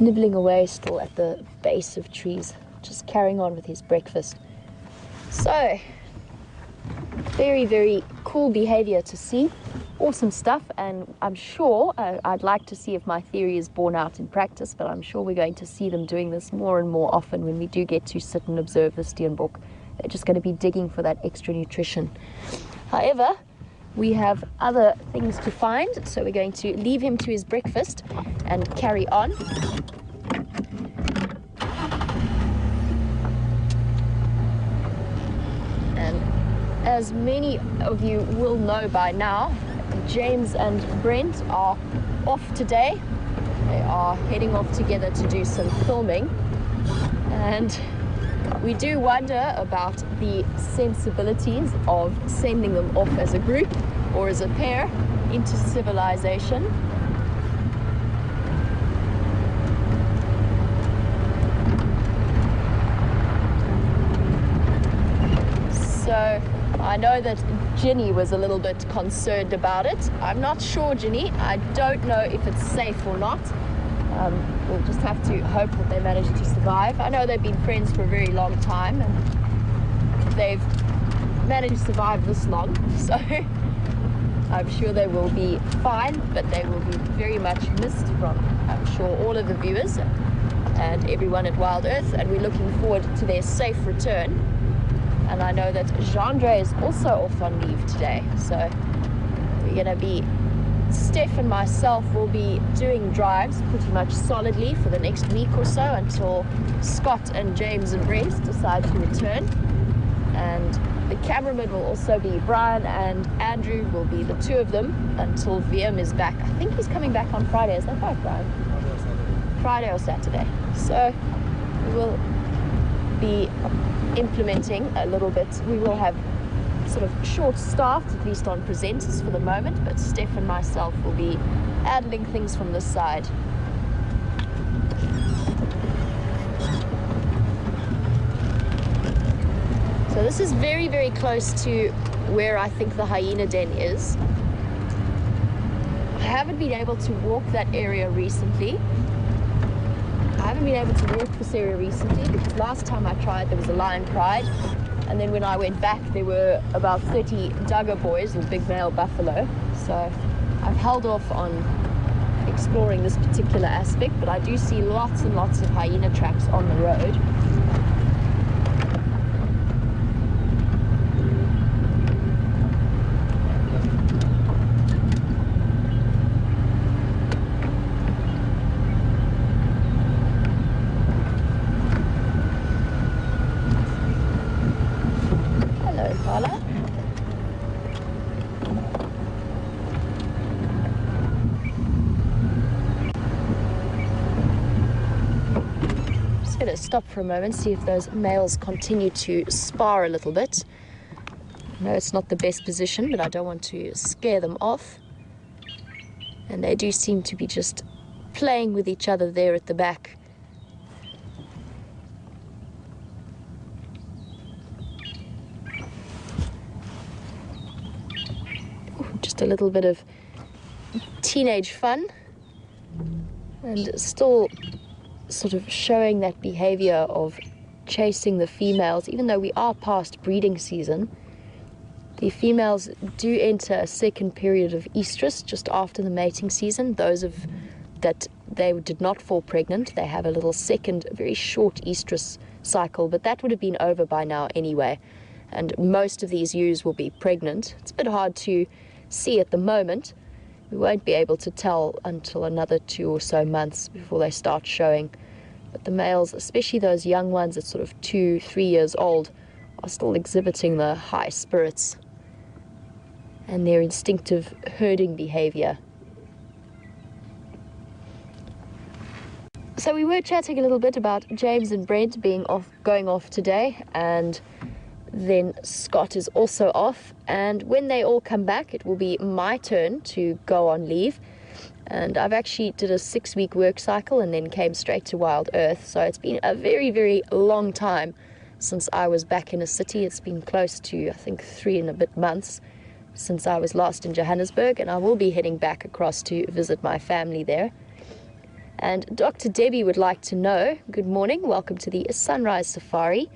Nibbling away still at the base of trees, just carrying on with his breakfast. So, very, very cool behavior to see. Awesome stuff, and I'm sure, I'd like to see if my theory is borne out in practice, but I'm sure we're going to see them doing this more and more often when we do get to sit and observe the steenbok. They're just going to be digging for that extra nutrition. However, we have other things to find, so we're going to leave him to his breakfast and carry on. And as many of you will know by now, James and Brent are off today. They are heading off together to do some filming, and we do wonder about the sensibilities of sending them off as a group or as a pair into civilization. So I know that Ginny was a little bit concerned about it. I'm not sure, Ginny. I don't know if it's safe or not. We'll just have to hope that they manage to survive. I know they've been friends for a very long time, and they've managed to survive this long, so I'm sure they will be fine, but they will be very much missed from, I'm sure, all of the viewers and everyone at WildEarth, and we're looking forward to their safe return. And I know that Jeandre is also off on leave today, so we're going to be, Steph and myself will be doing drives pretty much solidly for the next week or so until Scott and James and Brent decide to return. And the cameraman will also be Brian, and Andrew will be the two of them until VM is back. I think he's coming back on Friday, is that right, Brian? Friday or Saturday. So we will be implementing a little bit. We will have sort of short-staffed, at least on presenters for the moment, but Steph and myself will be handling things from this side. So this is very, very close to where I think the hyena den is. I haven't been able to walk that area recently. I haven't been able to walk this area recently because last time I tried there was a lion pride, and then when I went back there were about 30 Duggar boys or big male buffalo. So I've held off on exploring this particular aspect, but I do see lots and lots of hyena tracks on the road. stop for a moment, see if those males continue to spar a little bit. No, it's not the best position, but I don't want to scare them off. And they do seem to be just playing with each other there at the back. Ooh, just a little bit of teenage fun, and still sort of showing that behavior of chasing the females. Even though we are past breeding season, the females do enter a second period of estrus just after the mating season. Those of that they did not fall pregnant, they have a little second, very short estrus cycle, but that would have been over by now anyway, and most of these ewes will be pregnant. It's a bit hard to see at the moment. We won't be able to tell until another 2 or so months before they start showing. But the males, especially those young ones at sort of 2-3 years old, are still exhibiting the high spirits and their instinctive herding behavior. So we were chatting a little bit about James and Brent going off today, and then Scott is also off, and when they all come back it will be my turn to go on leave. And I've actually did a 6-week work cycle and then came straight to WildEarth, so it's been a very, very long time since I was back in a city. It's been close to, I think, 3 and a bit months since I was last in Johannesburg, and I will be heading back across to visit my family there. And Dr. Debbie would like to know, good morning, welcome to the Sunrise Safari.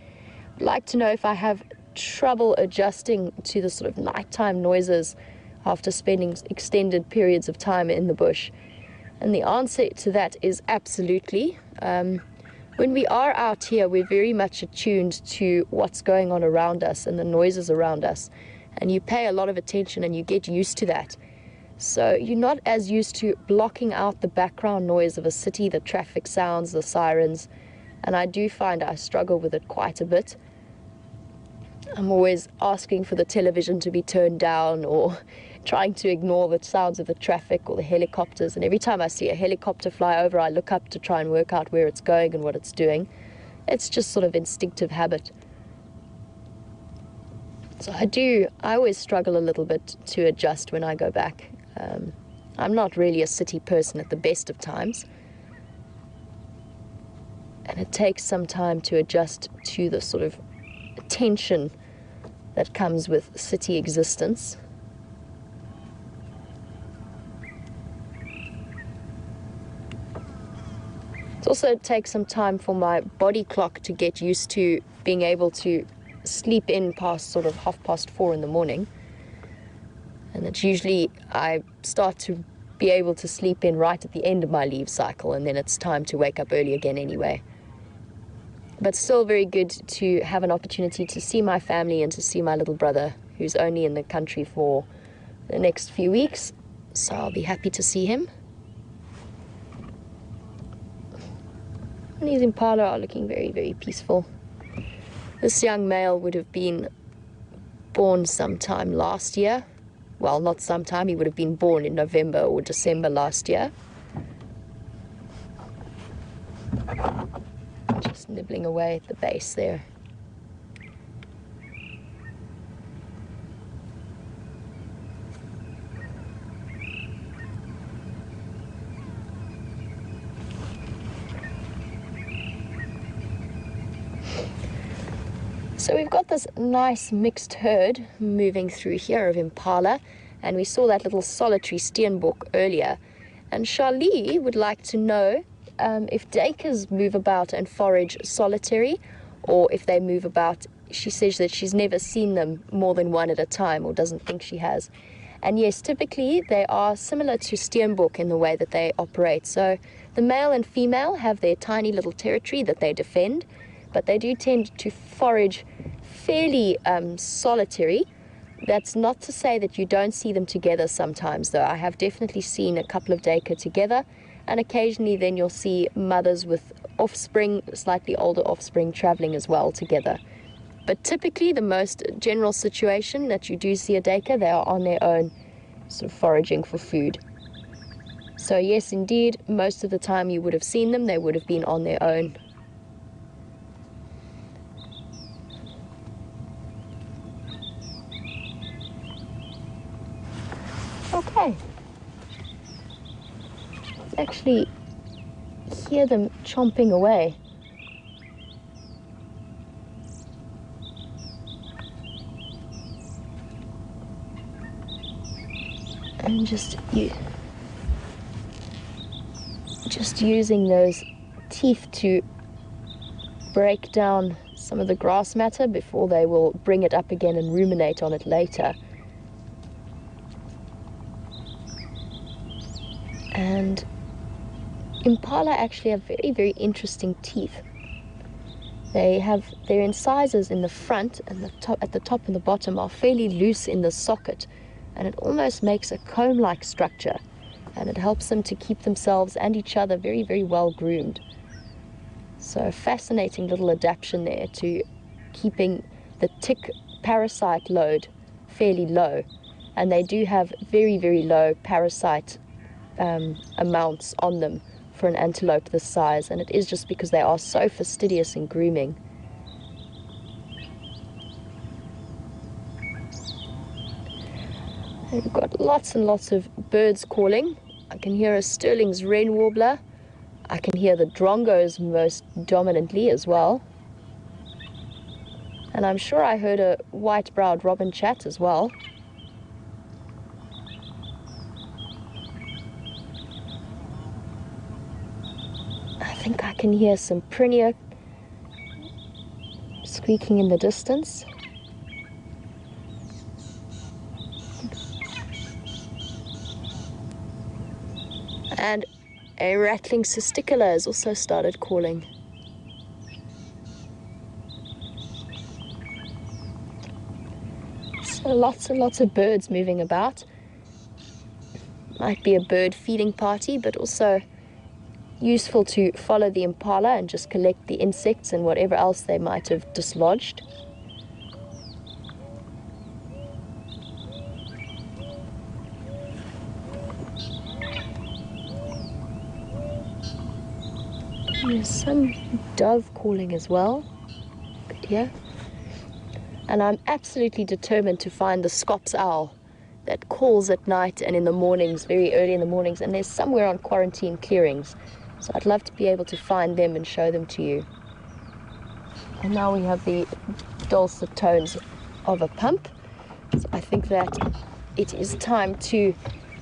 I'd like to know if I have trouble adjusting to the sort of nighttime noises after spending extended periods of time in the bush. And the answer to that is absolutely. When we are out here, we're very much attuned to what's going on around us and the noises around us. And you pay a lot of attention and you get used to that. So you're not as used to blocking out the background noise of a city, the traffic sounds, the sirens. And I do find I struggle with it quite a bit. I'm always asking for the television to be turned down or trying to ignore the sounds of the traffic or the helicopters. And every time I see a helicopter fly over, I look up to try and work out where it's going and what it's doing. It's just sort of instinctive habit. So I always struggle a little bit to adjust when I go back. I'm not really a city person at the best of times. And it takes some time to adjust to the sort of tension that comes with city existence. It also takes some time for my body clock to get used to being able to sleep in past sort of 4:30 in the morning. And it's usually I start to be able to sleep in right at the end of my leave cycle, and then it's time to wake up early again anyway. But still very good to have an opportunity to see my family and to see my little brother, who's only in the country for the next few weeks. So I'll be happy to see him. And these impala are looking very, very peaceful. This young male would have been born sometime last year. Well, not sometime, he would have been born in November or December last year. Just nibbling away at the base there. So we've got this nice mixed herd moving through here of impala, and we saw that little solitary steenbok earlier. And Charlie would like to know if duikers move about and forage solitary, or if they move about. She says that she's never seen them more than one at a time, or doesn't think she has. And yes, typically they are similar to steenbok in the way that they operate. So the male and female have their tiny little territory that they defend, but they do tend to forage fairly solitary. That's not to say that you don't see them together sometimes, though. I have definitely seen a couple of duiker together, and occasionally then you'll see mothers with offspring, slightly older offspring, traveling as well together. But typically the most general situation that you do see a duiker, they are on their own, sort of foraging for food. So yes, indeed, most of the time you would have seen them, they would have been on their own. Let's actually hear them chomping away. And just using those teeth to break down some of the grass matter before they will bring it up again and ruminate on it later. And impala actually have very, very interesting teeth. Their incisors in the front and at the top and the bottom are fairly loose in the socket, and it almost makes a comb-like structure, and it helps them to keep themselves and each other very, very well groomed. So a fascinating little adaptation there to keeping the tick parasite load fairly low, and they do have very, very low parasite amounts on them for an antelope this size, and it is just because they are so fastidious in grooming. And we've got lots and lots of birds calling. I can hear a Sterling's wren warbler. I can hear the drongos most dominantly as well. And I'm sure I heard a white-browed robin chat as well. I think I can hear some prinia squeaking in the distance. And a rattling cisticola has also started calling. So lots and lots of birds moving about. Might be a bird feeding party, but also useful to follow the impala and just collect the insects and whatever else they might have dislodged. There's some dove calling as well. Good here. And I'm absolutely determined to find the Scops owl that calls at night and in the mornings, very early in the mornings, and they're somewhere on quarantine clearings. So I'd love to be able to find them and show them to you. And now we have the dulcet tones of a pump. So I think that it is time to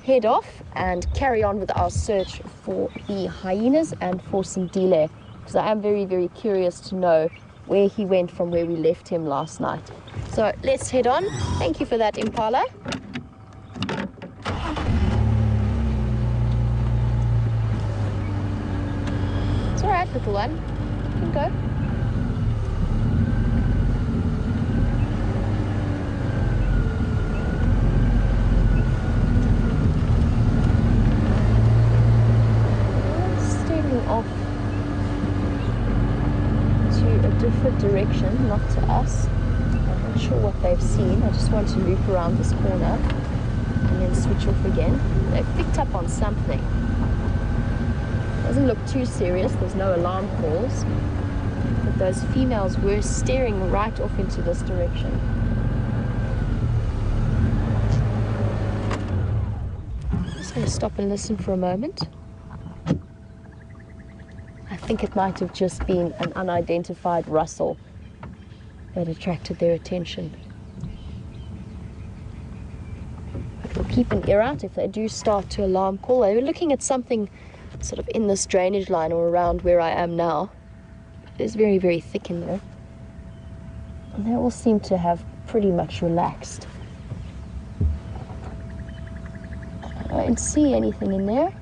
head off and carry on with our search for the hyenas and for some delay, because I am very, very curious to know where he went from where we left him last night. So let's head on. Thank you for that, impala. It's all right, little one. You can go. Off to a different direction, not to us. I'm not sure what they've seen. I just want to loop around this corner and then switch off again. They've picked up on something. Doesn't look too serious, there's no alarm calls, but those females were staring right off into this direction. I'm just going to stop and listen for a moment. I think it might have just been an unidentified rustle that attracted their attention. But we'll keep an ear out if they do start to alarm call. They were looking at something sort of in this drainage line or around where I am now. It is very, very thick in there. And they all seem to have pretty much relaxed. I don't see anything in there.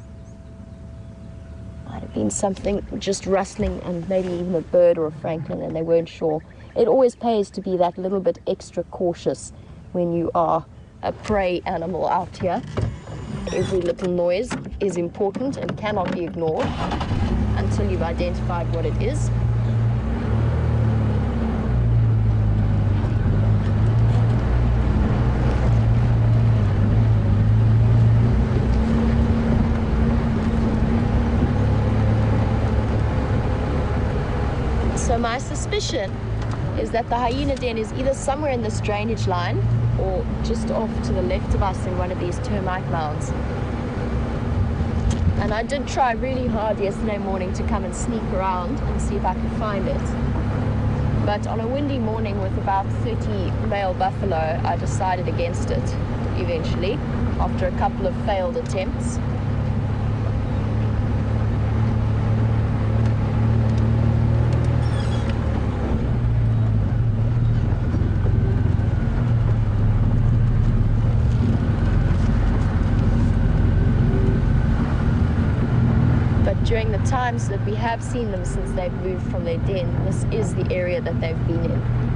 Might have been something just rustling and maybe even a bird or a francolin, and they weren't sure. It always pays to be that little bit extra cautious when you are a prey animal out here. Every little noise is important and cannot be ignored until you've identified what it is. So my suspicion is that the hyena den is either somewhere in this drainage line or just off to the left of us in one of these termite mounds. And I did try really hard yesterday morning to come and sneak around and see if I could find it. But on a windy morning with about 30 male buffalo, I decided against it eventually, after a couple of failed attempts. During the times that we have seen them since they've moved from their den, this is the area that they've been in.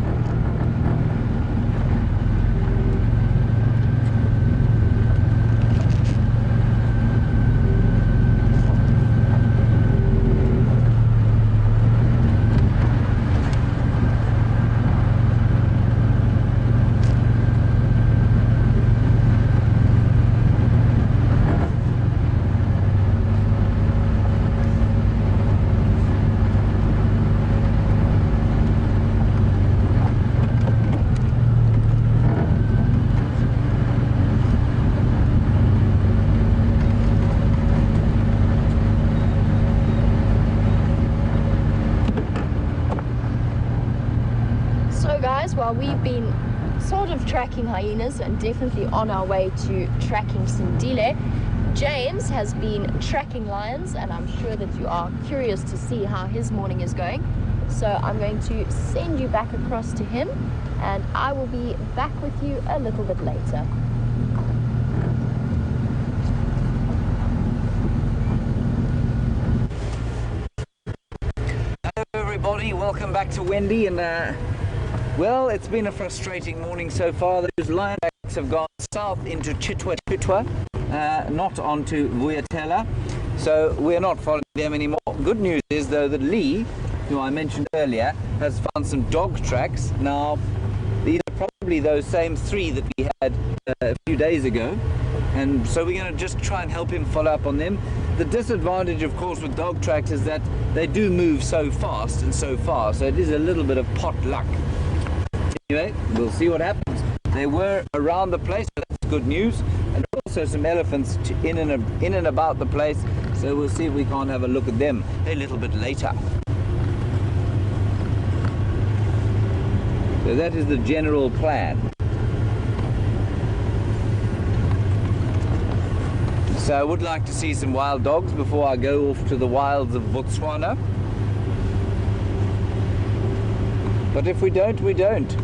While we've been sort of tracking hyenas and definitely on our way to tracking Sindile, James has been tracking lions, and I'm sure that you are curious to see how his morning is going. So I'm going to send you back across to him, and I will be back with you a little bit later. Hello everybody, welcome back to Wendy, and well, it's been a frustrating morning so far. Those lion tracks have gone south into Chitwa, not onto Vuyatela, so we're not following them anymore. Good news is though that Lee, who I mentioned earlier, has found some dog tracks. Now these are probably those same 3 that we had a few days ago, and so we're going to just try and help him follow up on them. The disadvantage of course with dog tracks is that they do move so fast and so far, so it is a little bit of pot luck. Anyway, we'll see what happens. They were around the place, so that's good news, and also some elephants in and about the place, so we'll see if we can't have a look at them a little bit later. So that is the general plan. So I would like to see some wild dogs before I go off to the wilds of Botswana. But if we don't, we don't.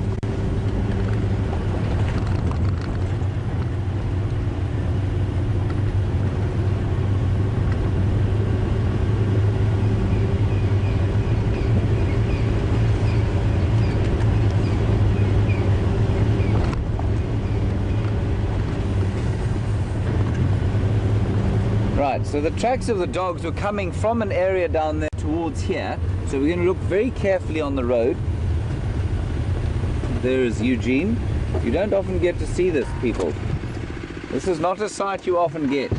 Right, so the tracks of the dogs were coming from an area down there towards here, so we're going to look very carefully on the road. There is Eugene. You don't often get to see this, people. This is not a sight you often get.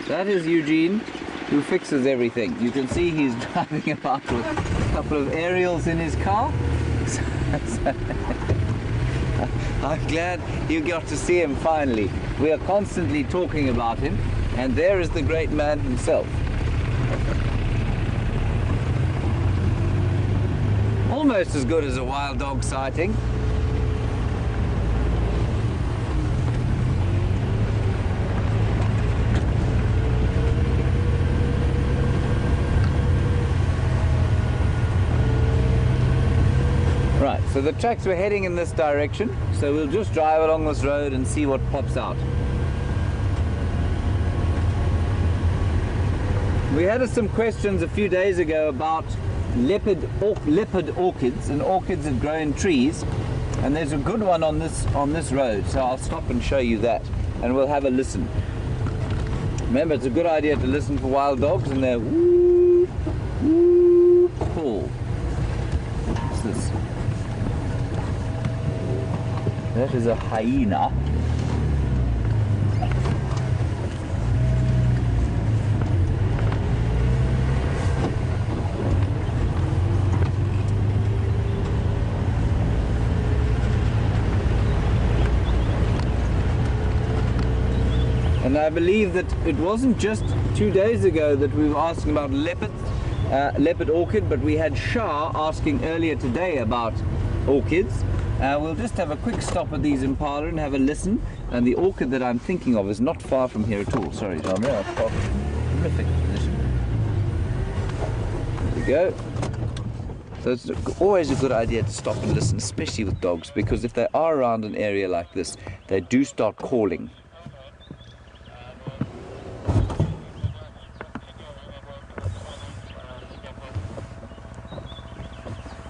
That is Eugene, who fixes everything. You can see he's driving about with a couple of aerials in his car. I'm glad you got to see him finally. We are constantly talking about him, and there is the great man himself. Almost as good as a wild dog sighting. Right, so the tracks were heading in this direction, so we'll just drive along this road and see what pops out. We had some questions a few days ago about leopard orchids and orchids that grow in trees, and there's a good one on this road, so I'll stop and show you that, and we'll have a listen. Remember, it's a good idea to listen for wild dogs, and they're woo, woo, call. What's this? That is a hyena. And I believe that it wasn't just 2 days ago that we were asking about leopard orchid, but we had Shah asking earlier today about orchids. We'll just have a quick stop at these Impala and have a listen. And the orchid that I'm thinking of is not far from here at all. Sorry, John, I've got a terrific position. There we go. So it's always a good idea to stop and listen, especially with dogs, because if they are around an area like this, they do start calling.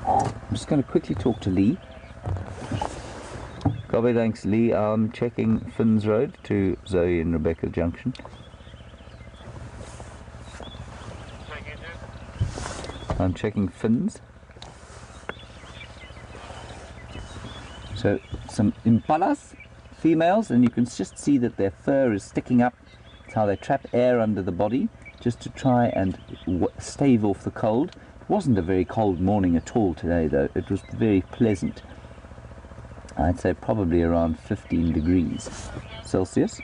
I'm just going to quickly talk to Lee. Copy, thanks Lee. I'm checking Finn's Road to Zoe and Rebecca Junction. I'm checking Finn's. So some Impalas, females, and you can just see that their fur is sticking up. It's how they trap air under the body just to try and stave off the cold. It wasn't a very cold morning at all today though. It was very pleasant. I'd say probably around 15 degrees Celsius.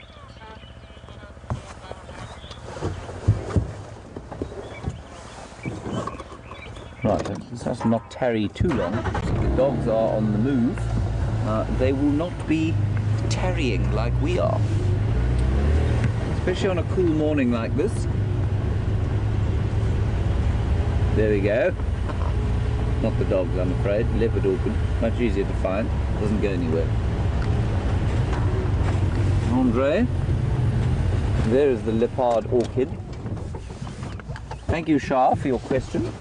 Right, this has to not tarry too long. The dogs are on the move. They will not be tarrying like we are. Especially on a cool morning like this. There we go. Not the dogs, I'm afraid. Leopard orchid. Much easier to find. Doesn't go anywhere. Andre. There is the leopard orchid. Thank you, Shah, for your question.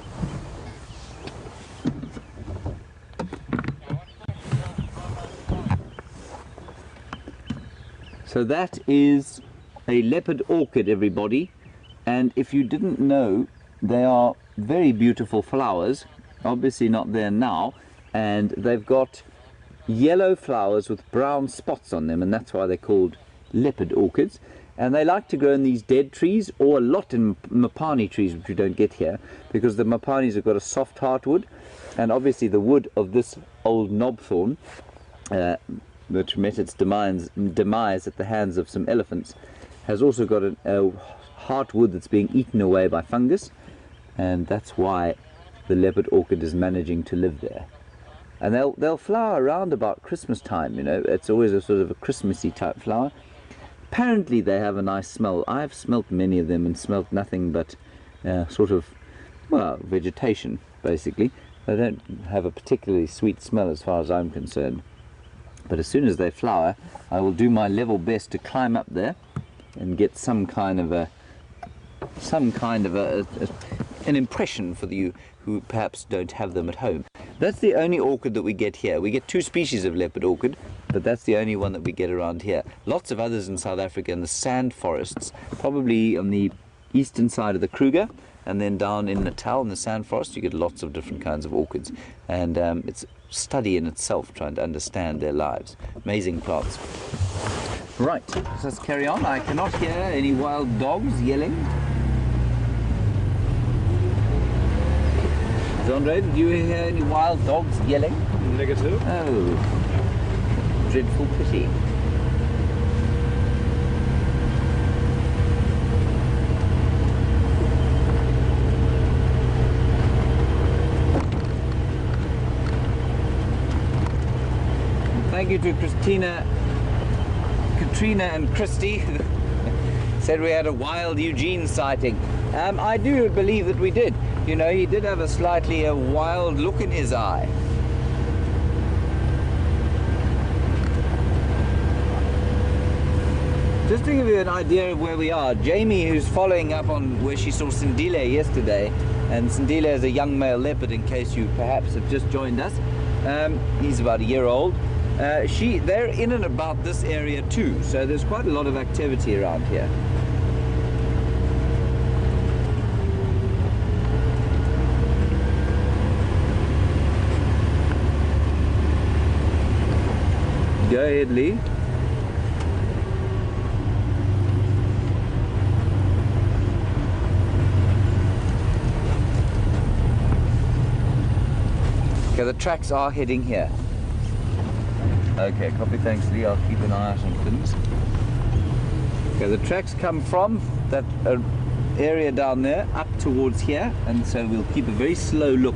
So that is a leopard orchid, everybody, and if you didn't know, they are very beautiful flowers, obviously not there now, and they've got yellow flowers with brown spots on them, and that's why they're called leopard orchids. And they like to grow in these dead trees, or a lot in mapani trees, which you don't get here, because the mapanis have got a soft heartwood, and obviously the wood of this old knobthorn, which met its demise at the hands of some elephants, has also got a heartwood that's being eaten away by fungus, and that's why the leopard orchid is managing to live there. And they'll flower around about Christmas time, you know. It's always a sort of a Christmassy type flower. Apparently they have a nice smell. I've smelt many of them and smelt nothing but sort of, well, vegetation basically. They don't have a particularly sweet smell as far as I'm concerned. But as soon as they flower, I will do my level best to climb up there and get some kind of an impression for you who perhaps don't have them at home. That's the only orchid that we get here. We get 2 species of leopard orchid, but that's the only one that we get around here. Lots of others in South Africa in the sand forests, probably on the eastern side of the Kruger, and then down in Natal in the sand forest you get lots of different kinds of orchids, and it's a study in itself trying to understand their lives. Amazing plants. Right, let's carry on. I cannot hear any wild dogs yelling. Andre, did you hear any wild dogs yelling? Negative. Oh, dreadful pity. Thank you to Katrina and Christy, who said we had a wild Eugene sighting. I do believe that we did. You know, he did have a slightly wild look in his eye. Just to give you an idea of where we are, Jamie, who's following up on where she saw Sindile yesterday, and Sindile is a young male leopard in case you perhaps have just joined us. He's about a year old. They're in and about this area too, so there's quite a lot of activity around here. Go ahead, Lee. Okay, the tracks are heading here. Okay, copy, thanks Lee. I'll keep an eye out on things. Okay, the tracks come from that area down there up towards here, and so we'll keep a very slow look.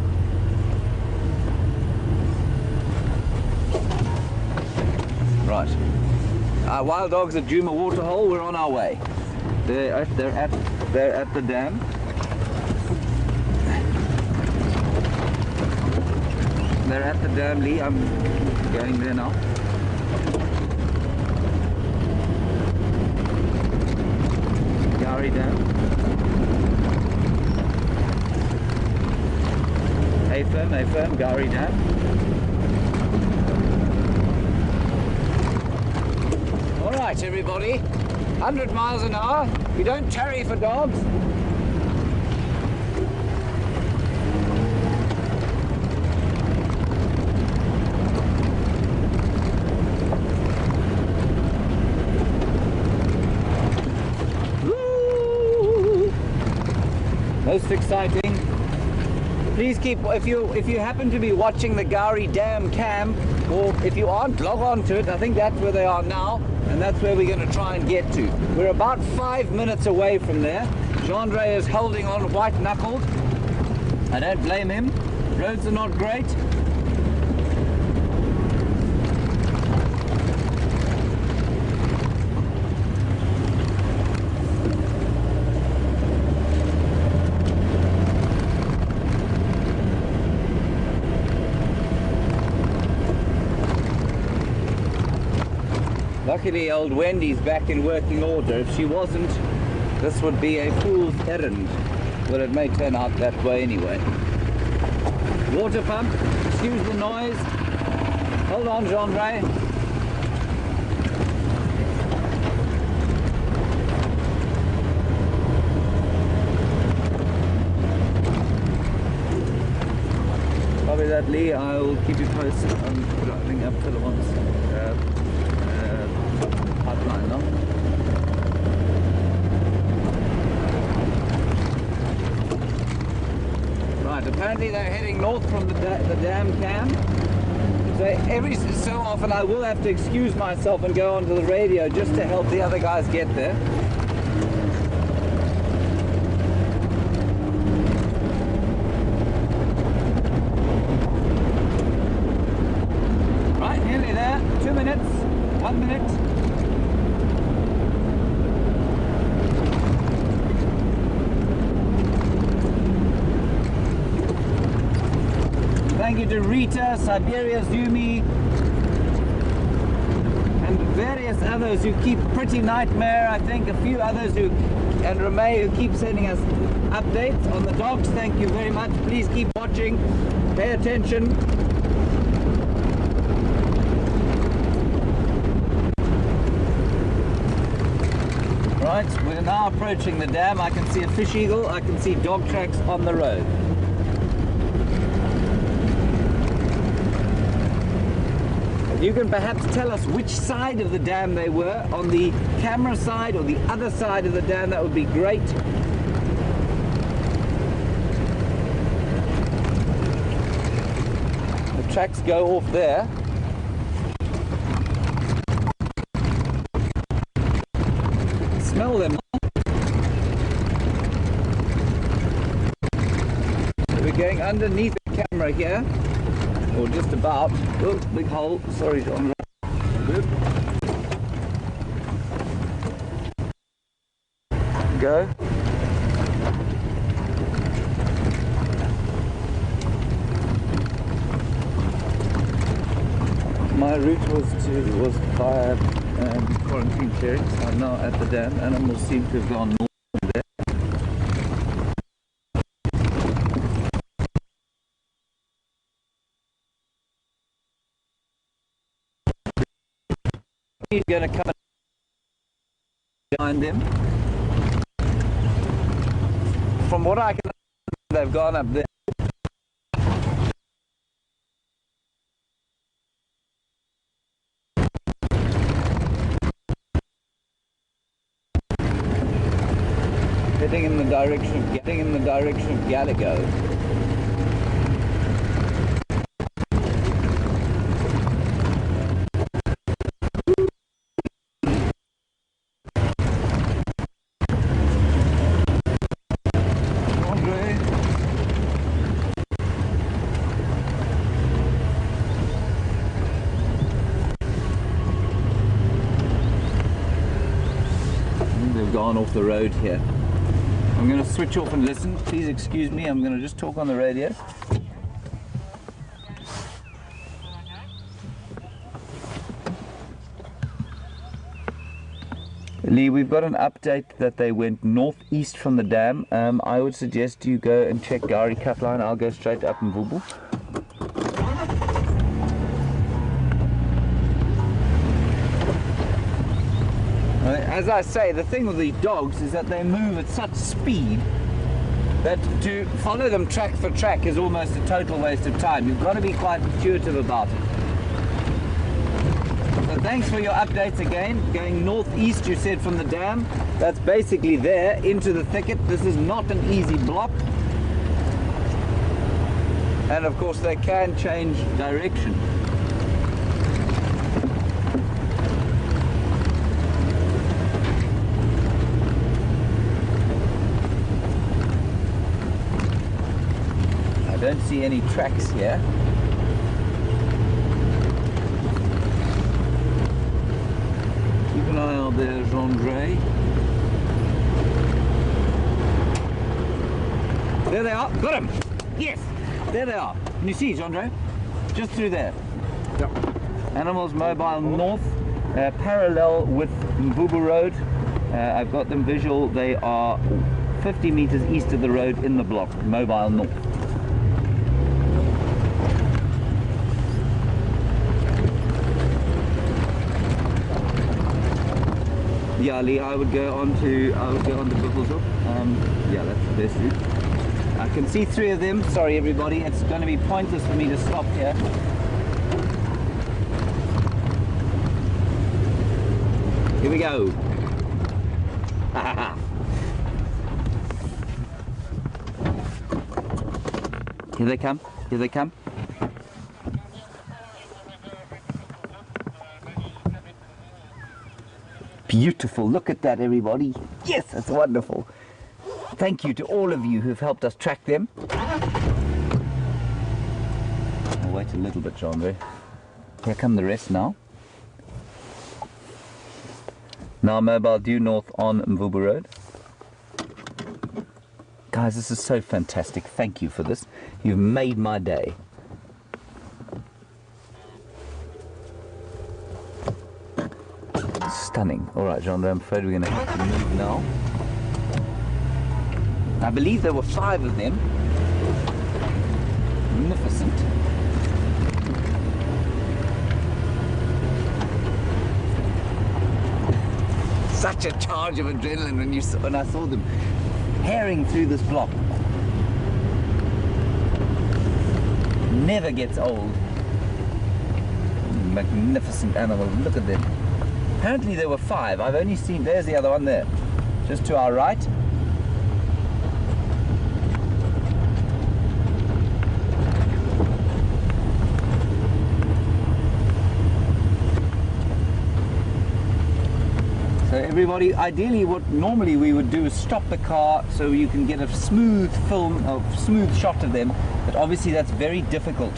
Right. Our wild dogs at Juma Waterhole, we're on our way. They're at the dam. They're at the dam, Lee. I'm going there now. Gari Dam. Hey firm, Gari Dam. All right, everybody. 100 miles an hour. We don't tarry for dogs. Most exciting. Please keep, if you happen to be watching the Gari Dam cam, or if you aren't, log on to it. I think that's where they are now, and that's where we're going to try and get to. We're about 5 minutes away from there. Jean-Dre is holding on white-knuckled. I don't blame him. Roads are not great. Luckily, old Wendy's back in working order. If she wasn't, this would be a fool's errand. Well, it may turn out that way anyway. Water pump, excuse the noise. Hold on, Jean-Dre. Copy that, Lee. I'll keep you posted. I'm driving up to the ones. Pipeline now. Right, apparently they're heading north from the dam cam. So every so often I will have to excuse myself and go onto the radio just to help the other guys get there. Right, nearly there. 2 minutes. 1 minute. Thank you to Rita, Siberia Zumi, and various others who keep Pretty Nightmare, I think a few others who, and Ramey, who keep sending us updates on the dogs. Thank you very much. Please keep watching, pay attention. Right, we're now approaching the dam. I can see a fish eagle, I can see dog tracks on the road. You can perhaps tell us which side of the dam they were, on the camera side or the other side of the dam. That would be great. The tracks go off there. Smell them. We're going underneath the camera here. Or just about. Oh, big hole. Sorry, John. Good. Go. My route was via quarantine clearance. I'm now at the dam. Animals seem to have gone north. He's going to come behind them. From what I can understand, they've gone up there. Heading in the direction of Gallagher. on off the road here. I'm going to switch off and listen. Please excuse me, I'm going to just talk on the radio. Lee, we've got an update that they went northeast from the dam. I would suggest you go and check Gari Cutline. I'll go straight up Mvubu. As I say, the thing with these dogs is that they move at such speed that to follow them track for track is almost a total waste of time. You've got to be quite intuitive about it. So thanks for your updates again. Going northeast, you said, from the dam. That's basically there into the thicket. This is not an easy block. And of course they can change direction. I don't see any tracks here. Keep an eye out there, Jean-Dre. There they are. Got them. Yes. There they are. Can you see, Jean-Dre? Just through there. Yep. Animals mobile north, parallel with Mvubu Road. I've got them visual. They are 50 meters east of the road in the block, mobile north. Yeah, Lee, I would go on to Buffelshoek. Yeah, that's the best route. I can see 3 of them. Sorry, everybody. It's going to be pointless for me to stop here. Here we go. Here they come. Here they come. Beautiful. Look at that, everybody. Yes, that's wonderful. Thank you to all of you who've helped us track them. I'll wait a little bit, Jean-Dre. Here come the rest now. Now mobile due north on Mvubu Road. Guys, this is so fantastic. Thank you for this. You've made my day. Stunning. Alright, Jean-Dre, I'm afraid we're going to have to move now. I believe there were 5 of them. Magnificent. Such a charge of adrenaline when I saw them herring through this block. Never gets old. Magnificent animals. Look at them. Apparently there were 5. I've only seen, there's the other one there, just to our right. So everybody, ideally what normally we would do is stop the car so you can get a smooth film, a smooth shot of them, but obviously that's very difficult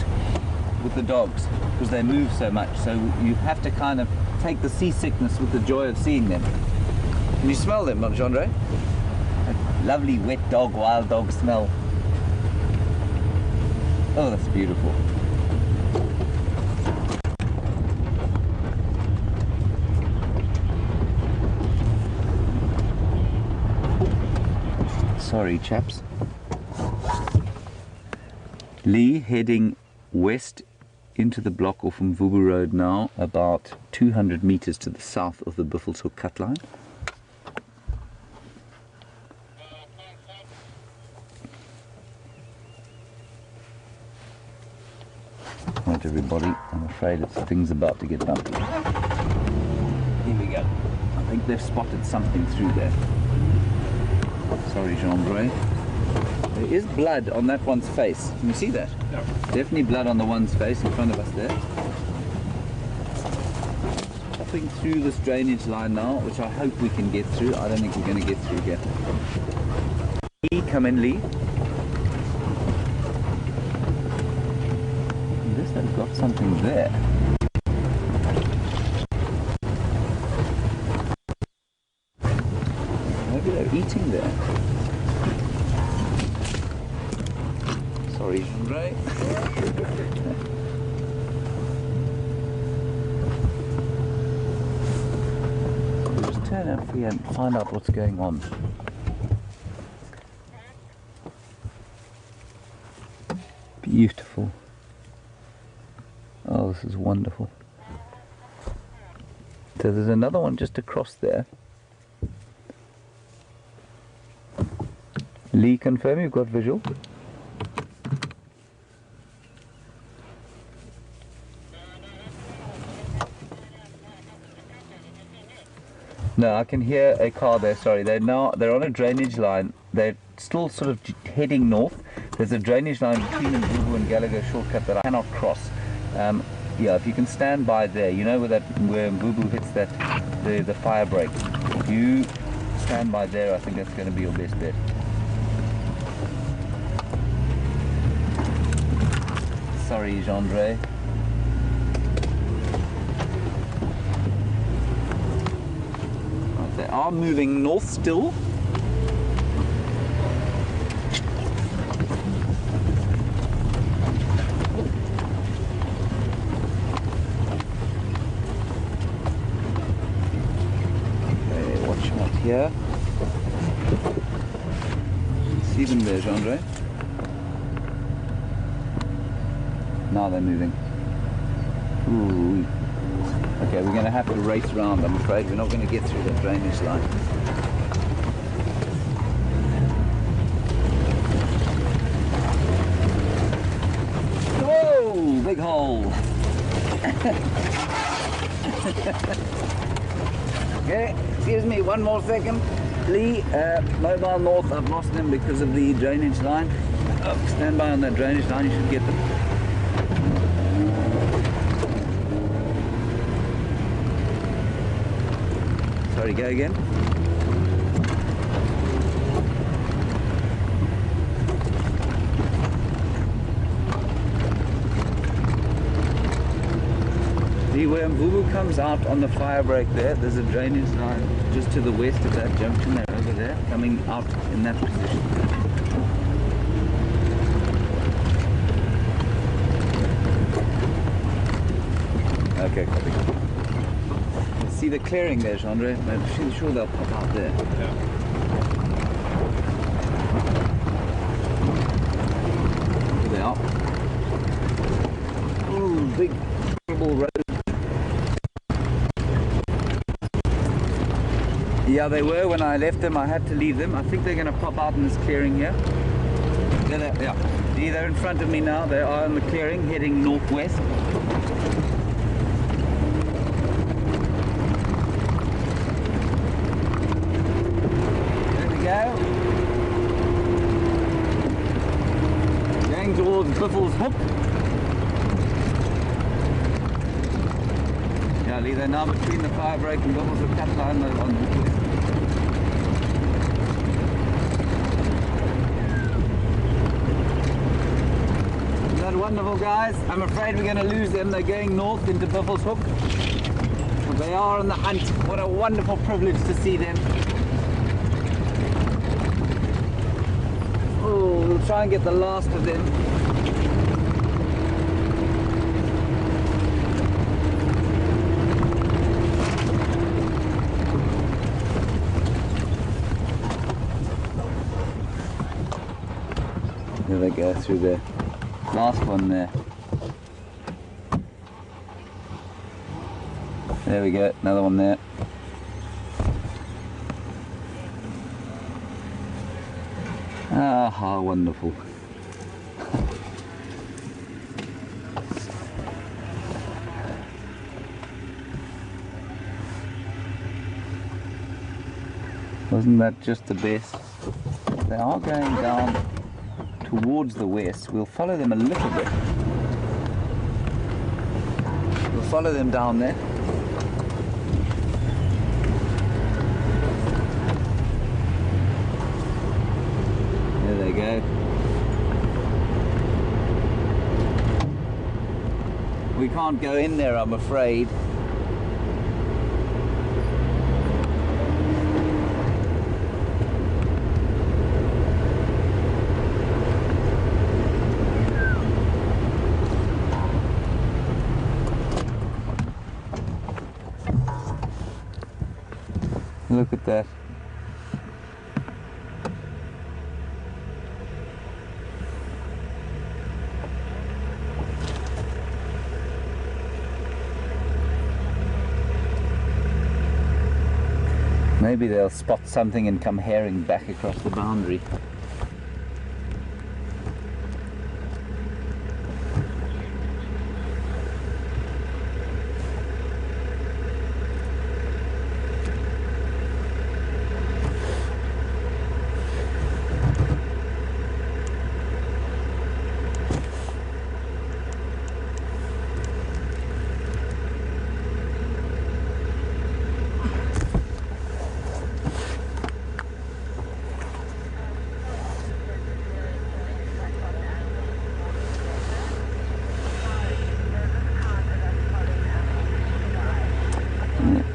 with the dogs because they move so much, so you have to kind of take the seasickness with the joy of seeing them. Can you smell them, Jean-Dre? That lovely wet dog, wild dog smell. Oh, that's beautiful. Sorry, chaps. Lee heading west into the block off Mvubu Road now, about 200 meters to the south of the Buffelshoek cut line. Right, everybody, I'm afraid things about to get bumpy. Here we go. I think they've spotted something through there. Sorry, Jean-Dre. There is blood on that one's face. Can you see that? No. Definitely blood on the one's face in front of us there. Popping through this drainage line now, which I hope we can get through. I don't think we're going to get through here. Lee, come in, Lee. This has got something there. Sorry, Andre. Just turn up here and find out what's going on. Beautiful. Oh, this is wonderful. So there's another one just across there. Lee, confirm you've got visual? No, I can hear a car there, sorry. They're on a drainage line. They're still sort of heading north. There's a drainage line between the Mbubu and Gallagher shortcut that I cannot cross. Yeah, if you can stand by there, you know where Mbubu hits the fire break. If you stand by there, I think that's going to be your best bet. Sorry, Jean-Andre. Right, they are moving north still. Okay, watch out here. See them there, Jean-Andre? Now they're moving. Ooh. Okay, we're going to have to race around, I'm afraid. We're not going to get through that drainage line. Whoa! Big hole! Okay, excuse me, one more second. Lee, mobile north, I've lost them because of the drainage line. Oh, stand by on that drainage line, you should get them. Sorry, go again. See where Mbubu comes out on the fire break there, there's a drainage line just to the west of that junction there, over there, coming out in that position. Okay, copy. See the clearing there, Chandra? I'm sure they'll pop out there. Yeah. Here they are. Ooh, big terrible road. Yeah, they were when I left them. I had to leave them. I think they're going to pop out in this clearing here. There, yeah. See, they're in front of me now. They are in the clearing, heading northwest. Going towards Biffle's Hook. Yeah, Lee, they're now between the fire break and Biffle's Hook cut line on the Hook. Isn't that wonderful, guys? I'm afraid we're going to lose them. They're going north into Biffle's Hook. But they are on the hunt. What a wonderful privilege to see them. We'll try and get the last of them. There they go through there. Last one there. There we go, another one there. Ah, how wonderful. Wasn't that just the best? They are going down towards the west. We'll follow them a little bit. We'll follow them down there. There they go. We can't go in there, I'm afraid. Look at that. Maybe they'll spot something and come herring back across the boundary.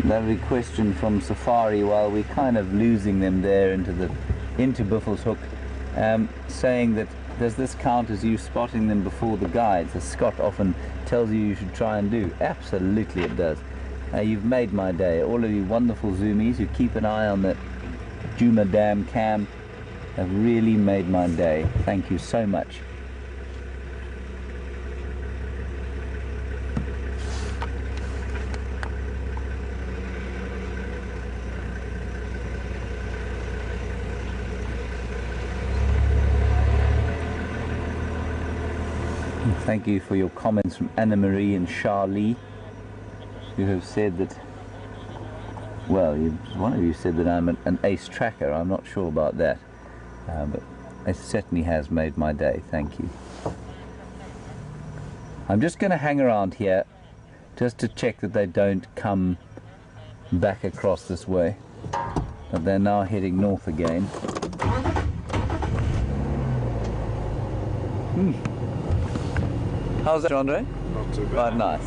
Lovely question from Safari while we're kind of losing them there into Buffel's Hook, saying that does this count as you spotting them before the guides, as Scott often tells you should try and do? Absolutely it does. You've made my day. All of you wonderful zoomies who keep an eye on the Juma Dam cam have really made my day. Thank you so much. Thank you for your comments from Anna Marie and Charlie, who have said that, well, one of you said that I'm an ace tracker. I'm not sure about that, but it certainly has made my day. Thank you. I'm just going to hang around here just to check that they don't come back across this way, but they're now heading north again. How's that, Andre? Not too bad. Quite nice.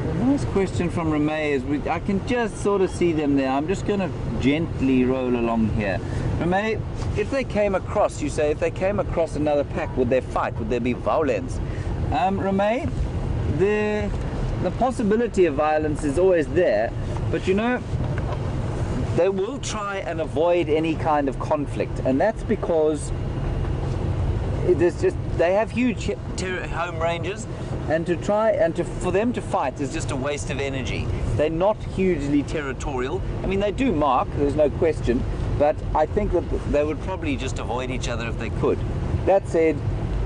The nice question from Ramey is, I can just sort of see them there. I'm just going to gently roll along here. Ramey, if they came across, you say, if they came across another pack, would they fight? Would there be violence? Ramey, the possibility of violence is always there, but you know, they will try and avoid any kind of conflict, and that's because they have huge home ranges, and for them to fight is just a waste of energy. They're not hugely territorial. I mean, they do mark, there's no question, but I think that they would probably just avoid each other if they could. That said,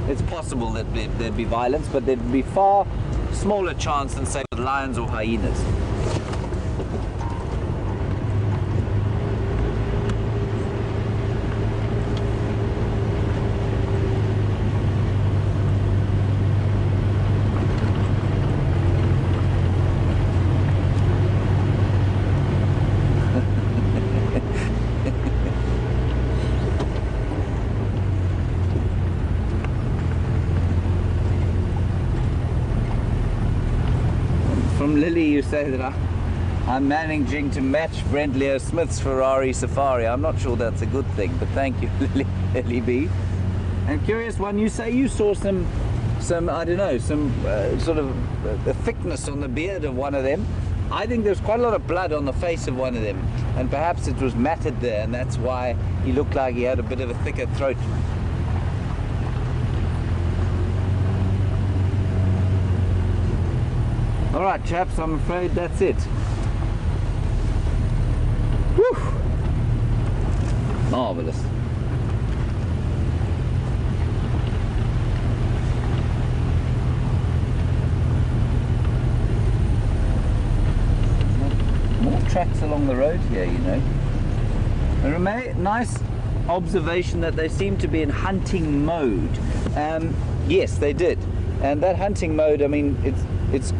it's possible that there'd be violence, but there'd be far smaller chance than, say, with lions or hyenas. Lily, you say that I'm managing to match Brent Leo Smith's Ferrari Safari. I'm not sure that's a good thing, but thank you, Lily B. And curious one, you say you saw some I don't know, some sort of a thickness on the beard of one of them. I think there's quite a lot of blood on the face of one of them, and perhaps it was matted there, and that's why he looked like he had a bit of a thicker throat. Alright chaps, I'm afraid that's it. Whew. Marvellous. More tracks along the road here, you know. And nice observation that they seem to be in hunting mode. Yes, they did. And that hunting mode, I mean, it's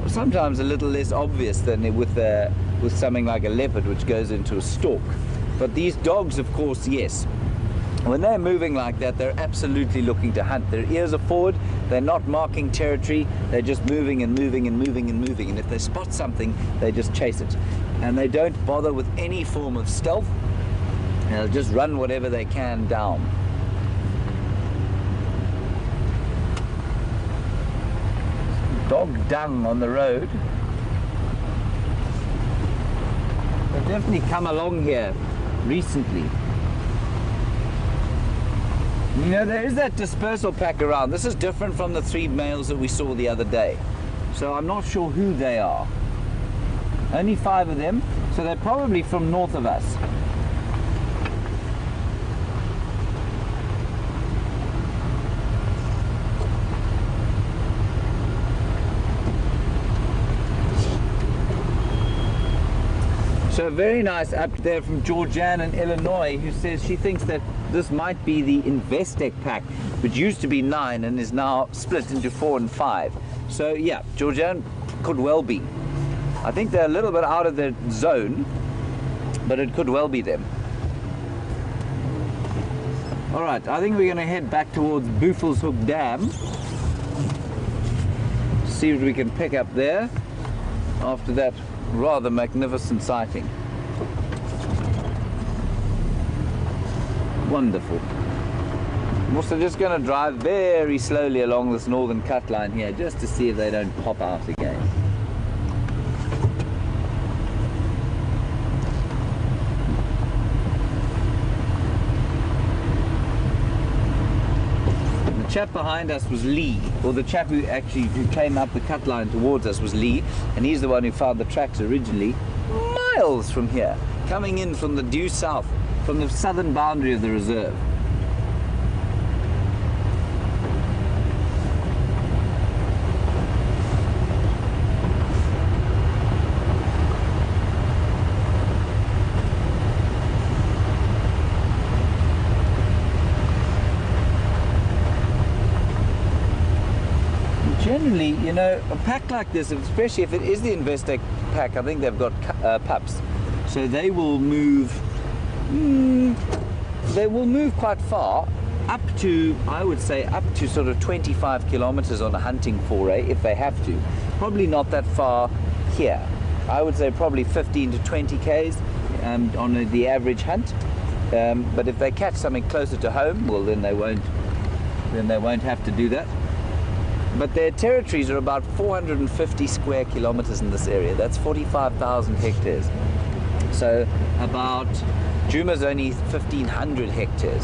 sometimes a little less obvious than with something like a leopard, which goes into a stalk. But these dogs, of course, yes. When they're moving like that, they're absolutely looking to hunt. Their ears are forward, they're not marking territory, they're just moving and moving and moving and moving. And if they spot something, they just chase it. And they don't bother with any form of stealth. They'll just run whatever they can down. Dog dung on the road. They've definitely come along here recently. You know, there is that dispersal pack around. This is different from the 3 males that we saw the other day. So I'm not sure who they are. Only 5 of them, so they're probably from north of us. So very nice up there from Georgianne in Illinois, who says she thinks that this might be the Investec pack, which used to be 9 and is now split into 4 and 5. So yeah, Georgianne could well be. I think they're a little bit out of the zone, but it could well be them. All right, I think we're going to head back towards Buffelshoek Dam. See what we can pick up there after that rather magnificent sighting. Wonderful. I'm also just going to drive very slowly along this northern cut line here just to see if they don't pop out again. The chap behind us was Lee, or the chap who came up the cut line towards us was Lee, and he's the one who found the tracks originally miles from here, coming in from the due south, from the southern boundary of the reserve. Generally, you know, a pack like this, especially if it is the Investec pack, I think they've got pups, so they will move. They will move quite far, up to, I would say, up to sort of 25 kilometers on a hunting foray if they have to. Probably not that far here. I would say probably 15 to 20 k's on the average hunt. But if they catch something closer to home, well, then they won't have to do that. But their territories are about 450 square kilometers in this area. That's 45,000 hectares. So about, Djuma's only 1,500 hectares.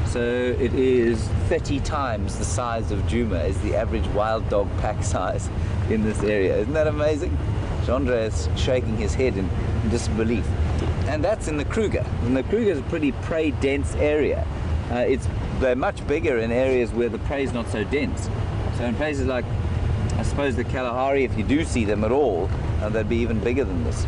So it is 30 times the size of Djuma is the average wild dog pack size in this area. Isn't that amazing? Jandre is shaking his head in disbelief. And that's in the Kruger. And the Kruger is a pretty prey-dense area. They're much bigger in areas where the prey is not so dense. So in places like, I suppose, the Kalahari, if you do see them at all, they'd be even bigger than this.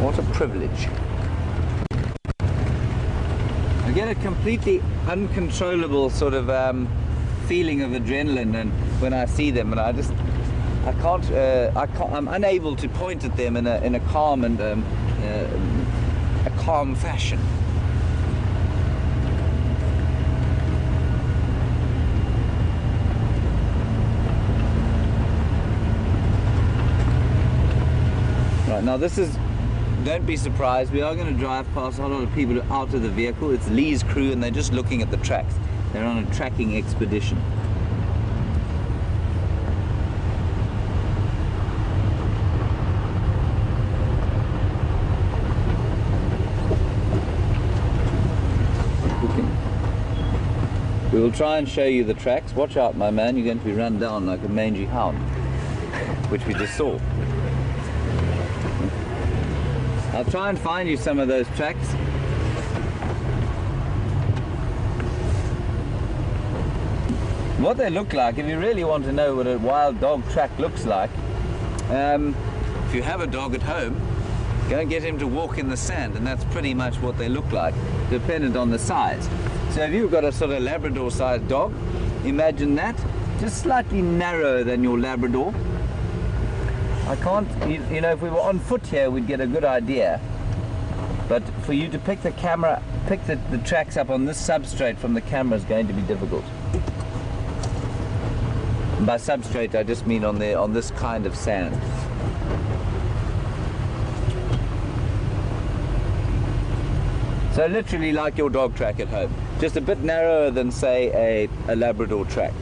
What a privilege. I get a completely uncontrollable sort of feeling of adrenaline and when I see them, and I'm unable to point at them in a calm and calm fashion. Right, now this is, don't be surprised, we are going to drive past a lot of people out of the vehicle. It's Lee's crew and they're just looking at the tracks. They're on a tracking expedition. We will try and show you the tracks. Watch out, my man, you're going to be run down like a mangy hound, which we just saw. I'll try and find you some of those tracks. What they look like, if you really want to know what a wild dog track looks like, if you have a dog at home, go and get him to walk in the sand, and that's pretty much what they look like, dependent on the size. So if you've got a sort of Labrador-sized dog, imagine that, just slightly narrower than your Labrador. I can't, you know, if we were on foot here, we'd get a good idea. But for you to pick the camera, pick the tracks up on this substrate from the camera is going to be difficult. By substrate, I just mean on this kind of sand. So literally like your dog track at home, just a bit narrower than, say, a Labrador track.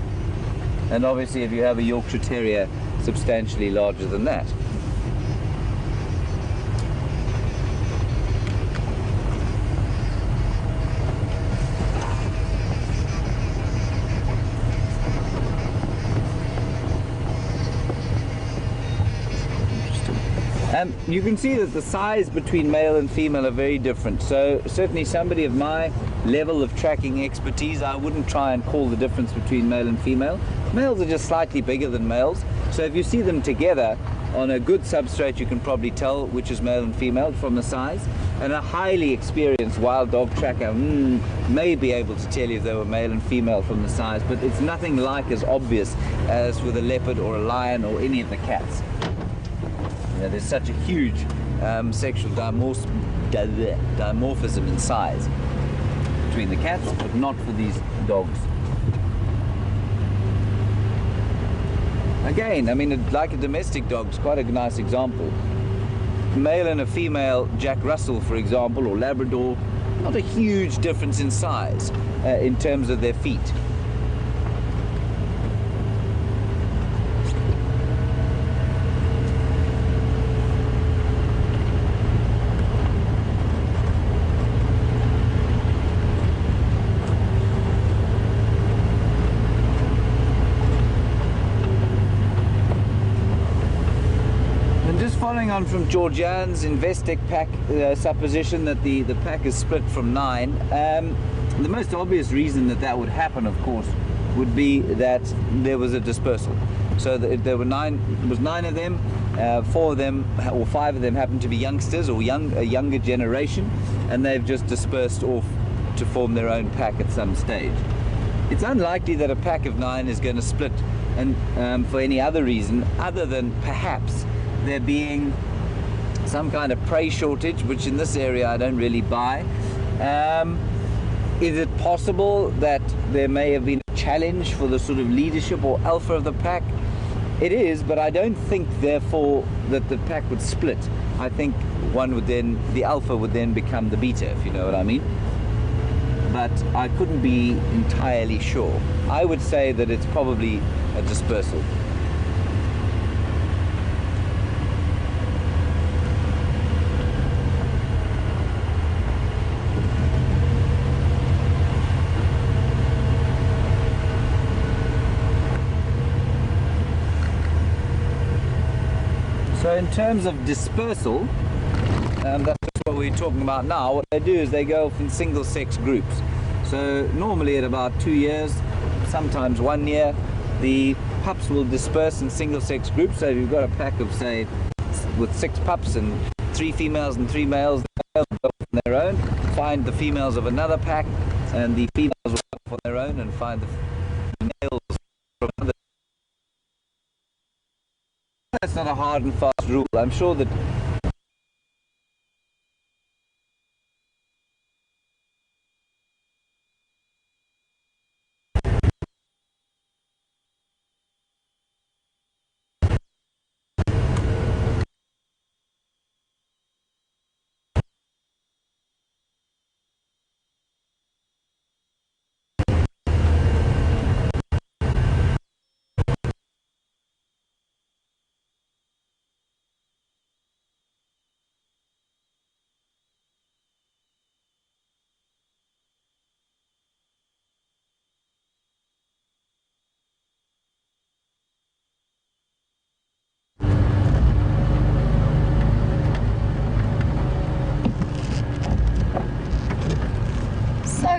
And obviously if you have a Yorkshire Terrier, substantially larger than that. You can see that the size between male and female are very different. So certainly somebody of my level of tracking expertise, I wouldn't try and call the difference between male and female. Males are just slightly bigger than males. So if you see them together on a good substrate, you can probably tell which is male and female from the size. And a highly experienced wild dog tracker may be able to tell you if they were male and female from the size, but it's nothing like as obvious as with a leopard or a lion or any of the cats. You know, there's such a huge sexual dimorphism in size between the cats, but not for these dogs. Again, I mean, like a domestic dog, it's quite a nice example. Male and a female Jack Russell, for example, or Labrador, not a huge difference in size in terms of their feet. Following on from Georgianne's Investec pack supposition that the pack is split from 9, the most obvious reason that would happen, of course, would be that there was a dispersal. So there were 9, it was 9 of them, 4 of them or 5 of them happened to be youngsters or a younger generation, and they've just dispersed off to form their own pack at some stage. It's unlikely that a pack of 9 is going to split and for any other reason other than perhaps there being some kind of prey shortage, which in this area I don't really buy. Is it possible that there may have been a challenge for the sort of leadership or alpha of the pack? It is, but I don't think therefore that the pack would split. I think the alpha would then become the beta, if you know what I mean. But I couldn't be entirely sure. I would say that it's probably a dispersal. So in terms of dispersal, that's just what we're talking about now. What they do is they go off in single-sex groups. So normally at about 2 years, sometimes 1 year, the pups will disperse in single-sex groups. So if you've got a pack of, say, with 6 pups and 3 females and 3 males, they'll go on their own, find the females of another pack, and the females will go on their own and find the males from another. That's not a hard and fast rule. I'm sure that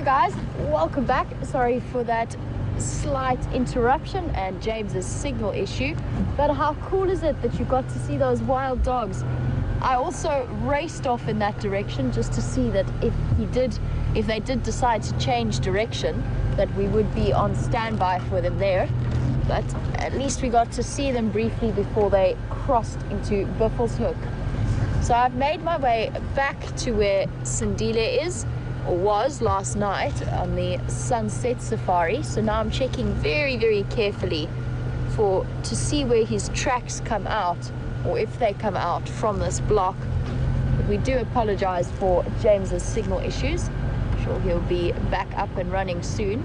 guys, welcome back. Sorry for that slight interruption and James's signal issue, but how cool is it that you got to see those wild dogs? I also raced off in that direction just to see that if they did decide to change direction, that we would be on standby for them there. But at least we got to see them briefly before they crossed into Buffelshoek. So I've made my way back to where Sandile is, or was last night on the sunset safari. So now I'm checking very, very carefully to see where his tracks come out, or if they come out from this block. But we do apologize for James's signal issues. I'm sure he'll be back up and running soon.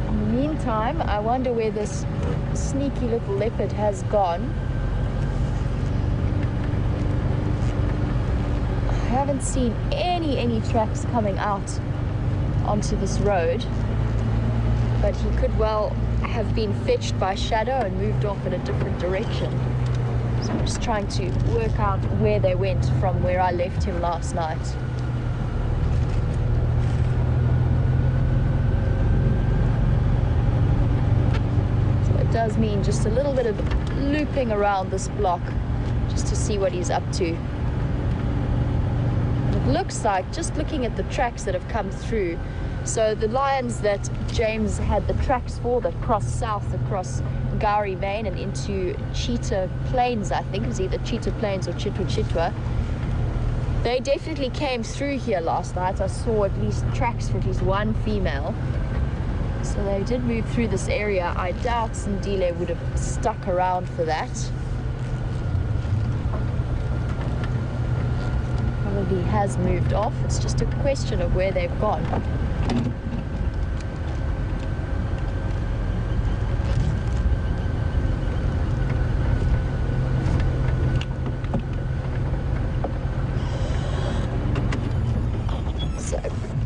In the meantime, I wonder where this sneaky little leopard has gone. I haven't seen any tracks coming out onto this road, but he could well have been fetched by Shadow and moved off in a different direction. So I'm just trying to work out where they went from where I left him last night. So it does mean just a little bit of looping around this block just to see what he's up to. It looks like, just looking at the tracks that have come through, so the lions that James had the tracks for that cross south across Gowrie Vein and into Cheetah Plains, I think it was either Cheetah Plains or Chitwa, they definitely came through here last night. I saw at least tracks for at least one female, so they did move through this area. I doubt Sindile would have stuck around for that. Probably has moved off. It's just a question of where they've gone.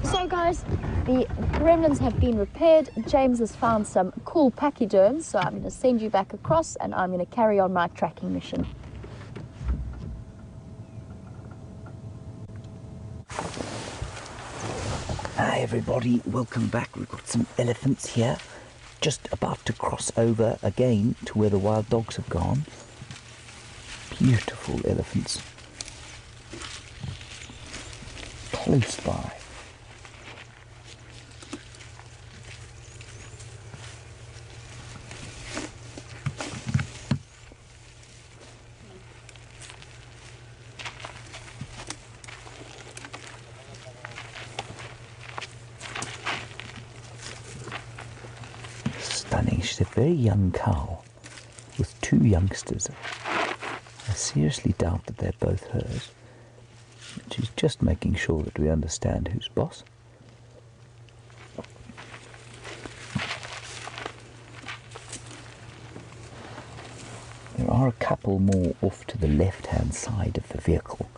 So guys, the gremlins have been repaired. James has found some cool pachyderms, so I'm going to send you back across and I'm going to carry on my tracking mission. Hi everybody, welcome back. We've got some elephants here, just about to cross over again to where the wild dogs have gone. Beautiful elephants. Close by. Stunning. She's a very young cow with two youngsters. I seriously doubt that they're both hers. She's just making sure that we understand who's boss. There are a couple more off to the left-hand side of the vehicle,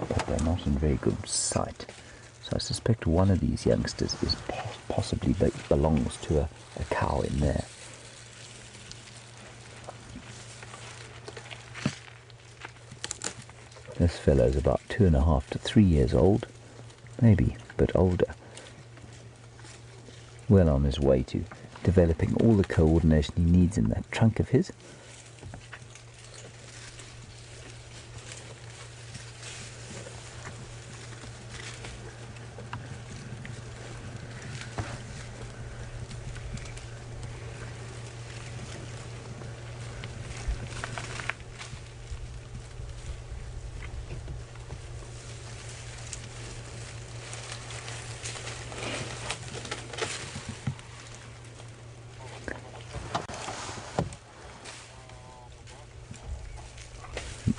but they're not in very good sight. So I suspect one of these youngsters is possibly belongs to a cow in there. This fellow's about 2.5 to 3 years old, maybe a bit older. Well on his way to developing all the coordination he needs in that trunk of his.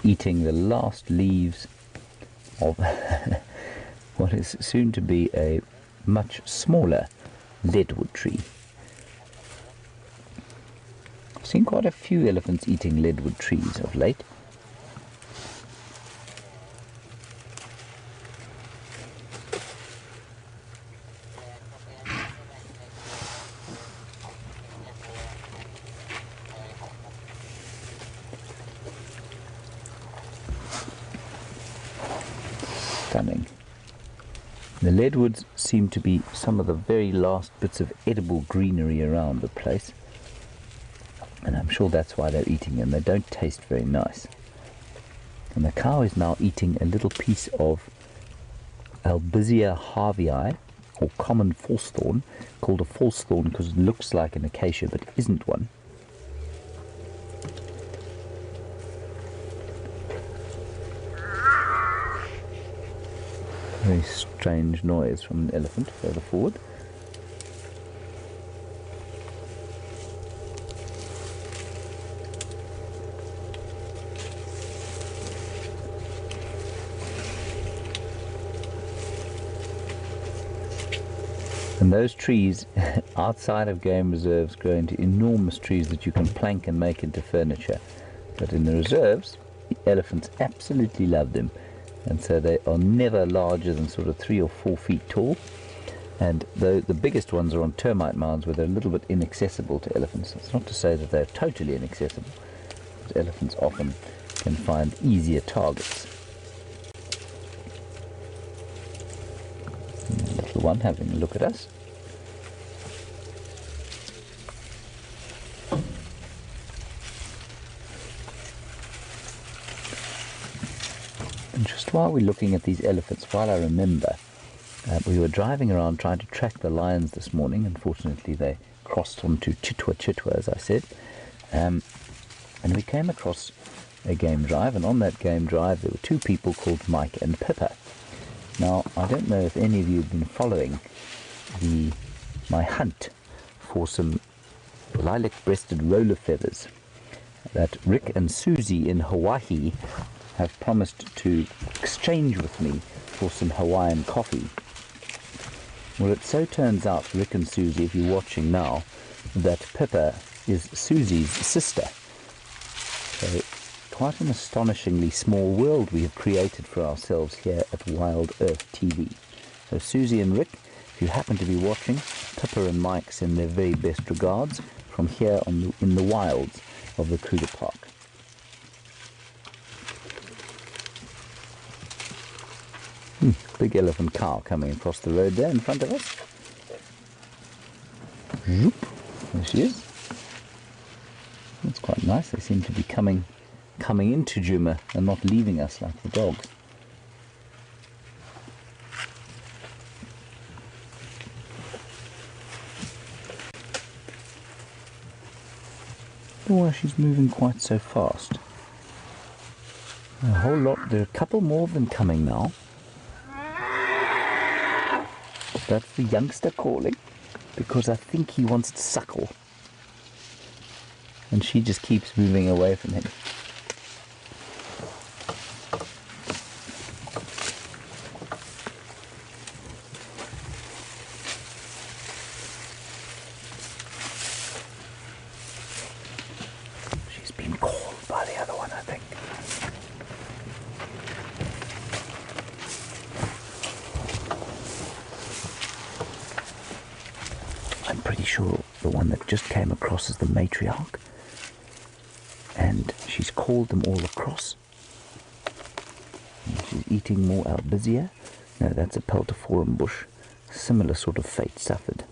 Eating the last leaves of what is soon to be a much smaller leadwood tree. I've seen quite a few elephants eating leadwood trees of late. Stunning. The leadwoods seem to be some of the very last bits of edible greenery around the place, and I'm sure that's why they're eating them. They don't taste very nice. And the cow is now eating a little piece of Albizia harvii, or common false-thorn, called a false-thorn because it looks like an acacia but isn't one. Very strange noise from an elephant further forward. And those trees outside of game reserves grow into enormous trees that you can plank and make into furniture. But in the reserves, the elephants absolutely love them. And so they are never larger than sort of 3 or 4 feet tall. And the biggest ones are on termite mounds where they're a little bit inaccessible to elephants. It's not to say that they're totally inaccessible, but elephants often can find easier targets. And the little one having a look at us. And just while we're looking at these elephants, while I remember, we were driving around trying to track the lions this morning. Unfortunately, they crossed onto Chitwa, as I said. And we came across a game drive, and on that game drive there were 2 people called Mike and Pippa. Now, I don't know if any of you have been following my hunt for some lilac-breasted roller feathers that Rick and Susie in Hawaii have promised to exchange with me for some Hawaiian coffee. Well, it so turns out, Rick and Susie, if you're watching now, that Pippa is Susie's sister. So, quite an astonishingly small world we have created for ourselves here at WildEarth TV. So Susie and Rick, if you happen to be watching, Pippa and Mike send their very best regards from here in the wilds of the Kruger Park. Big elephant cow coming across the road there in front of us. Zoop. There she is. That's quite nice. They seem to be coming into Juma and not leaving us like the dogs. I don't know why she's moving quite so fast. A whole lot. There are a couple more of them coming now. That's the youngster calling, because I think he wants to suckle. And she just keeps moving away from him. She's been called by the other one, I think. I'm pretty sure the one that just came across is the matriarch, and she's called them all across. And she's eating more albizia. No, that's a peltiforum bush. Similar sort of fate suffered.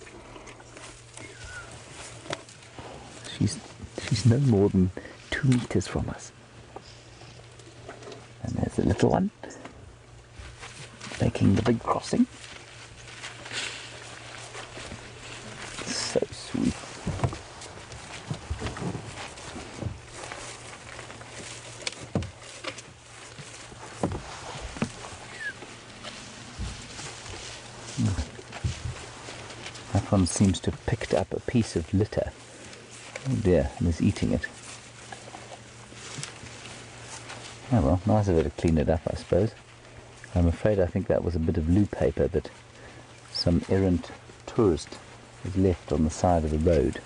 She's no more than 2 meters from us. And there's the little one making the big crossing. So sweet. That one seems to have picked up a piece of litter. Oh dear, and is eating it. Oh well, nice of her to clean it up, I suppose. I'm afraid I think that was a bit of loo paper that some errant tourist has left on the side of the road.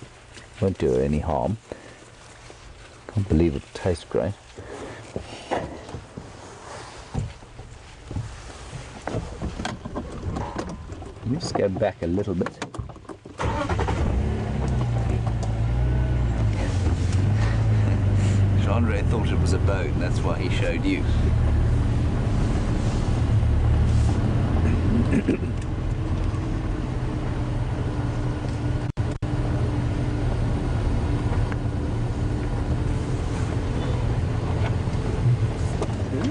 Won't do her any harm. Can't believe it tastes great. Let me just go back a little bit. Andre thought it was a boat, and that's why he showed you.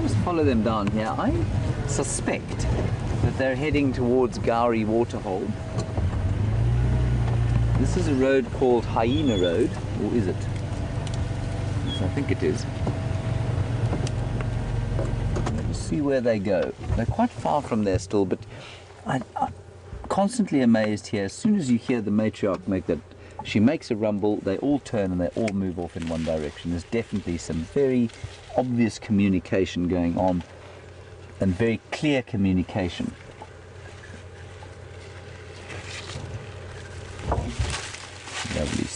Let's follow them down here. I suspect that they're heading towards Gowrie Waterhole. This is a road called Hyena Road, or is it? I think it is. Let's see where they go. They're quite far from there still, but I'm constantly amazed here. As soon as you hear the matriarch make that, she makes a rumble, they all turn and they all move off in one direction. There's definitely some very obvious communication going on, and very clear communication.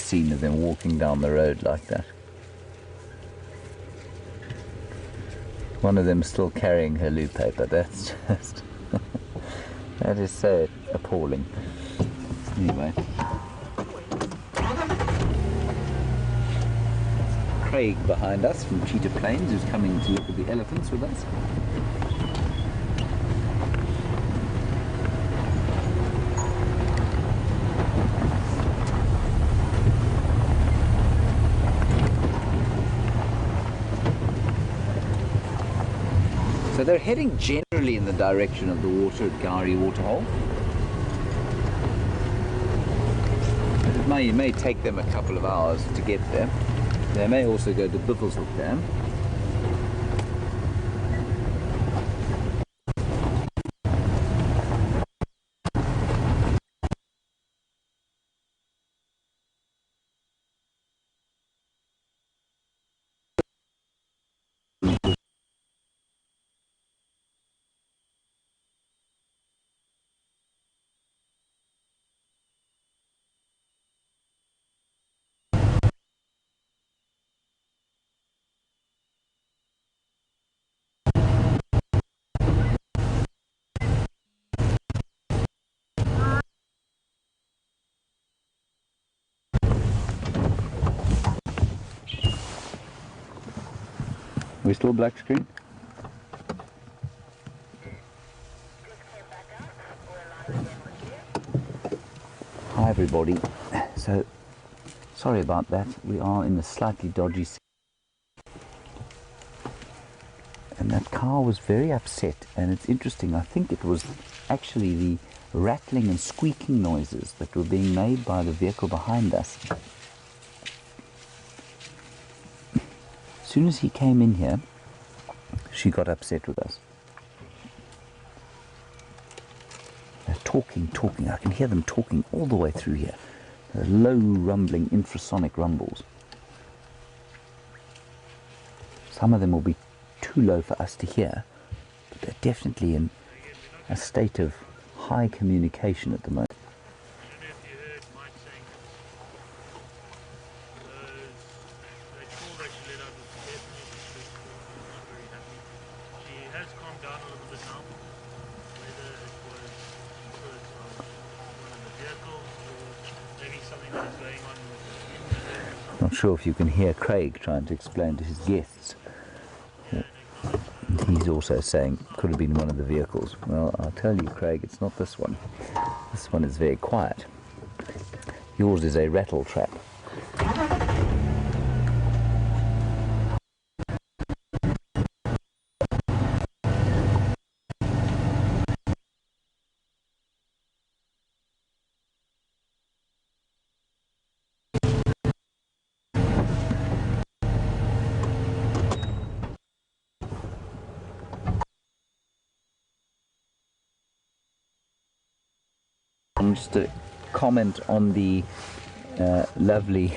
seen of them walking down the road like that. One of them still carrying her loo paper. That's just that is so appalling. Anyway, Craig behind us from Cheetah Plains, who's coming to look at the elephants with us. So they're heading generally in the direction of the water at Gowrie Waterhole. But it may take them a couple of hours to get there. They may also go to Bivelshoek Dam. We still black screen? Hi everybody. So, sorry about that. We are in a slightly dodgy and that car was very upset, and it's interesting, I think it was actually the rattling and squeaking noises that were being made by the vehicle behind us. As soon as he came in here, she got upset with us. They're talking. I can hear them talking all the way through here. They're low rumbling infrasonic rumbles. Some of them will be too low for us to hear, but they're definitely in a state of high communication at the moment. Not sure if you can hear Craig trying to explain to his guests. He's also saying, could have been one of the vehicles. Well, I'll tell you, Craig, it's not this one. This one is very quiet. Yours is a rattle trap. Just a comment on the lovely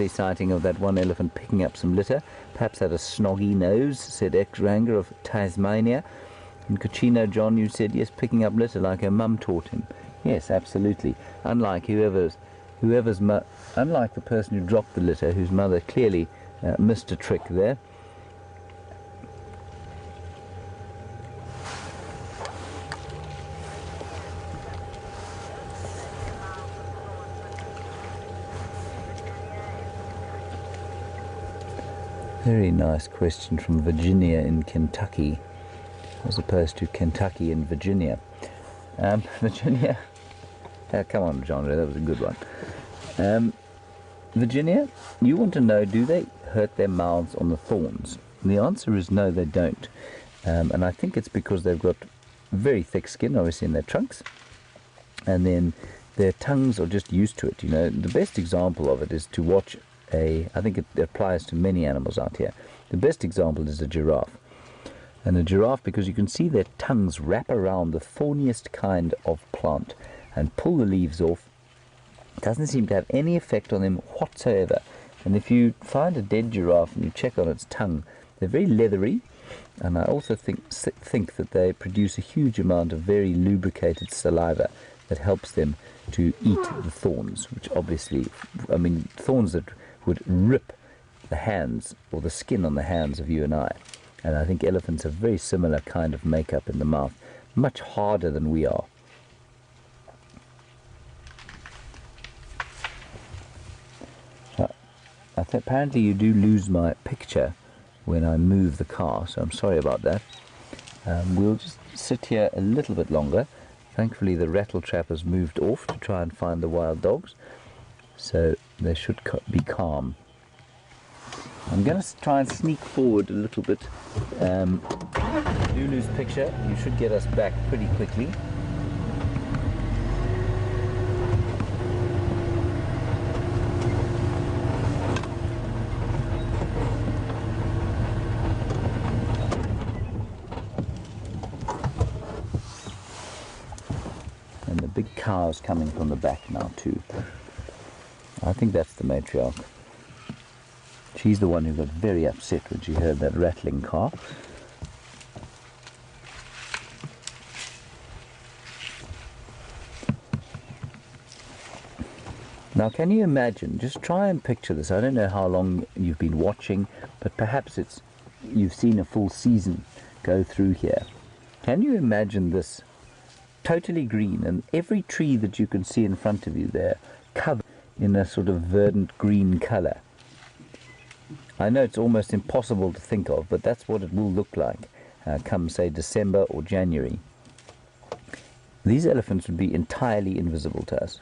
sighting of that one elephant picking up some litter. Perhaps had a snoggy nose, said ex-ranger of Tasmania. And Cucino John, you said, yes, picking up litter like her mum taught him. Yes, absolutely. Unlike unlike the person who dropped the litter, whose mother clearly missed a trick there. Very nice question from Virginia in Kentucky, as opposed to Kentucky in Virginia. Virginia, come on, John, that was a good one. Virginia, you want to know, do they hurt their mouths on the thorns? And the answer is no, they don't. And I think it's because they've got very thick skin, obviously, in their trunks, and then their tongues are just used to it. You know, the best example of it is to watch I think it applies to many animals out here. The best example is a giraffe. And a giraffe, because you can see their tongues wrap around the thorniest kind of plant and pull the leaves off, doesn't seem to have any effect on them whatsoever. And if you find a dead giraffe and you check on its tongue, they're very leathery, and I also think that they produce a huge amount of very lubricated saliva that helps them to eat the thorns, which obviously, I mean, thorns that would rip the hands or the skin on the hands of you and I. And I think elephants have very similar kind of makeup in the mouth, much harder than we are. Apparently you do lose my picture when I move the car, so I'm sorry about that. We'll just sit here a little bit longer. Thankfully the rattle trap has moved off to try and find the wild dogs, so they should be calm. I'm going to try and sneak forward a little bit. Do lose picture, you should get us back pretty quickly. And the big cow's coming from the back now too. I think that's the matriarch. She's the one who got very upset when she heard that rattling car. Now can you imagine, just try and picture this. I don't know how long you've been watching, but perhaps you've seen a full season go through here. Can you imagine this totally green, and every tree that you can see in front of you there covered in a sort of verdant green color? I know it's almost impossible to think of, but that's what it will look like come, say, December or January. These elephants would be entirely invisible to us.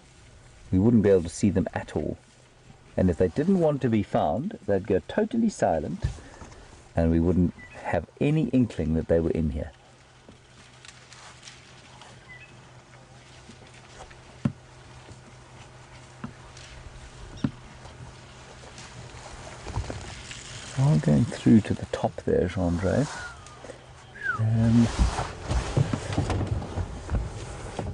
We wouldn't be able to see them at all. And if they didn't want to be found, they'd go totally silent, and we wouldn't have any inkling that they were in here. While going through to the top there, Jean-Andre,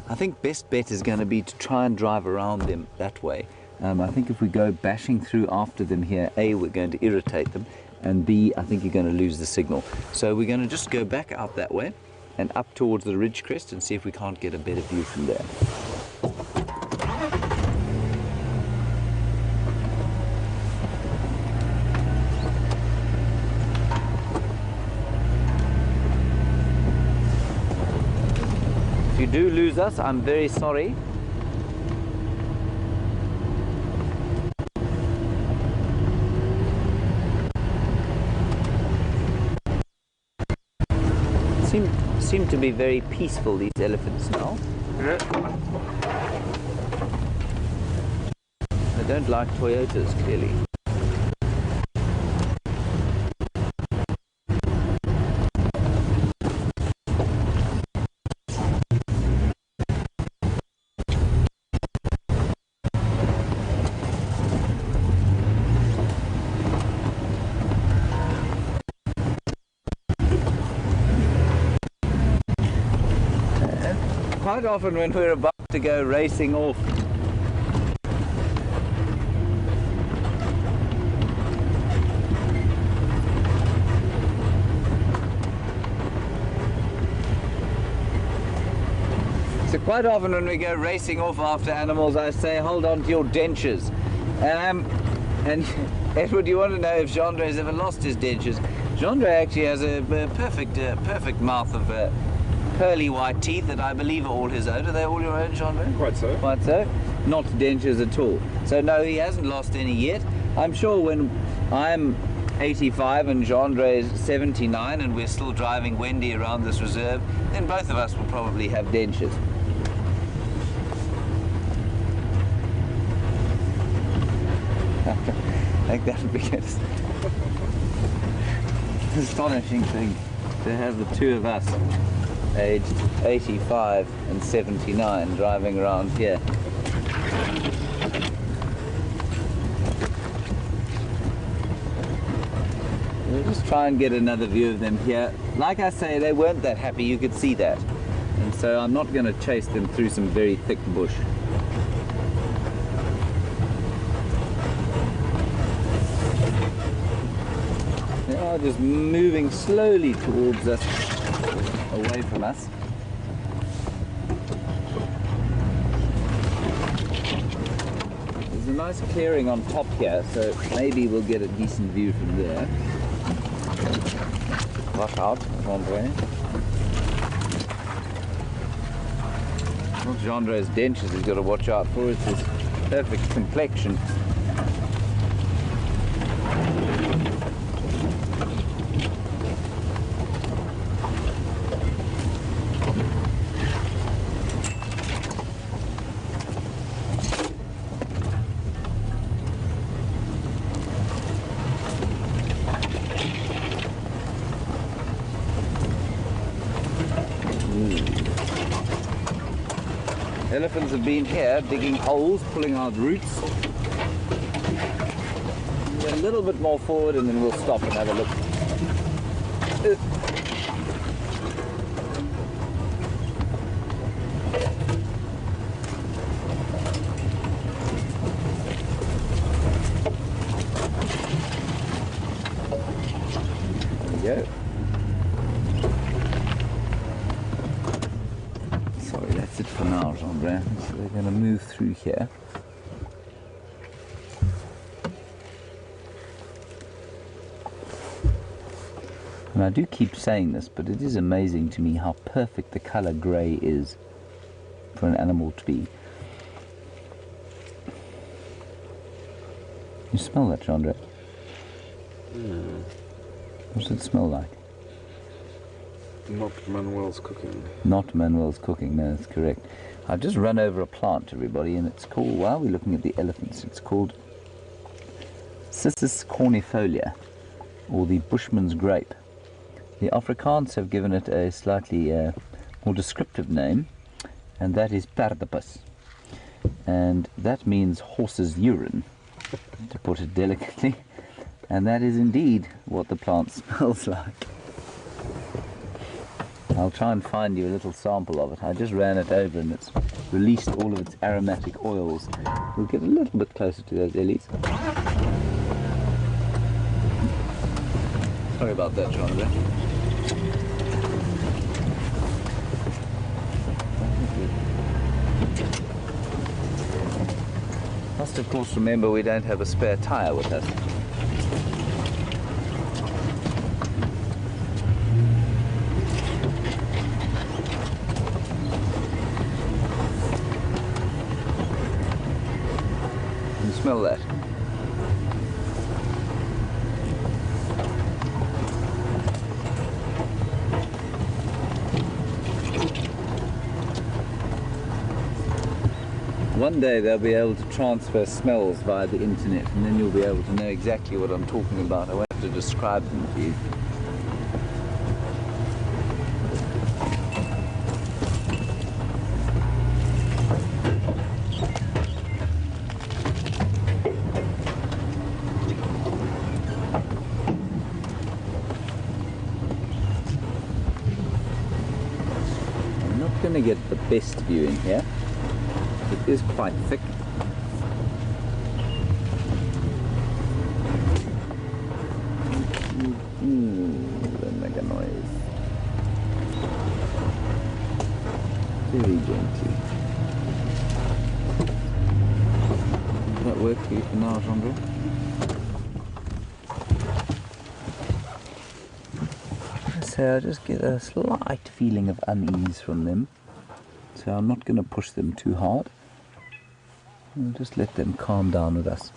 I think best bet is going to be to try and drive around them that way. I think if we go bashing through after them here, A, we're going to irritate them, and B, I think you're going to lose the signal. So we're going to just go back out that way and up towards the ridge crest and see if we can't get a better view from there. If you do lose us, I'm very sorry. Seem to be very peaceful, these elephants now. They don't like Toyotas, clearly. Quite often when we're about to go racing off, after animals, I say hold on to your dentures. And Edward, you want to know if Jean-Andre has ever lost his dentures? Jean-Andre actually has a perfect mouth of pearly white teeth that I believe are all his own. Are they all your own, Jean-Andre? Quite so. Quite so. Not dentures at all. So no, he hasn't lost any yet. I'm sure when I'm 85 and Jean-Andre is 79 and we're still driving Wendy around this reserve, then both of us will probably have dentures. I think that would be an astonishing thing to have the two of us, aged 85 and 79, driving around here. We'll just try and get another view of them here. Like I say, they weren't that happy, you could see that. And so I'm not going to chase them through some very thick bush. They are just moving slowly towards us, away from us. There's a nice clearing on top here, so maybe we'll get a decent view from there. Watch out, Jean-André. Not Jean-André's dentures he's got to watch out for, it's his perfect complexion. Elephants have been here digging holes, pulling out roots. A little bit more forward and then we'll stop and have a look. There we go. Sorry, that's it for now, Jean-André. So we're going to move through here. And I do keep saying this, but it is amazing to me how perfect the colour grey is for an animal to be. You smell that, Jean-André? What does it smell like? Not Manuel's cooking. Not Manuel's cooking, no, that's correct. I've just run over a plant, everybody, and it's called, while we're looking at the elephants, it's called Cissus cornifolia, or the bushman's grape. The Afrikaans have given it a slightly more descriptive name, and that is perdipus. And that means horse's urine, to put it delicately. And that is indeed what the plant smells like. I'll try and find you a little sample of it. I just ran it over and it's released all of its aromatic oils. We'll get a little bit closer to those Ellies. Sorry about that, Jonathan. Must of course remember we don't have a spare tyre with us. Smell that. One day they'll be able to transfer smells via the internet, and then you'll be able to know exactly what I'm talking about. I won't have to describe them to you. Going to get the best view in here. It is quite thick. Don't make a noise. Very gently. Does that work for you for now, Jean-André? So I just get a slight feeling of unease from them. So I'm not going to push them too hard. I'll just let them calm down with us.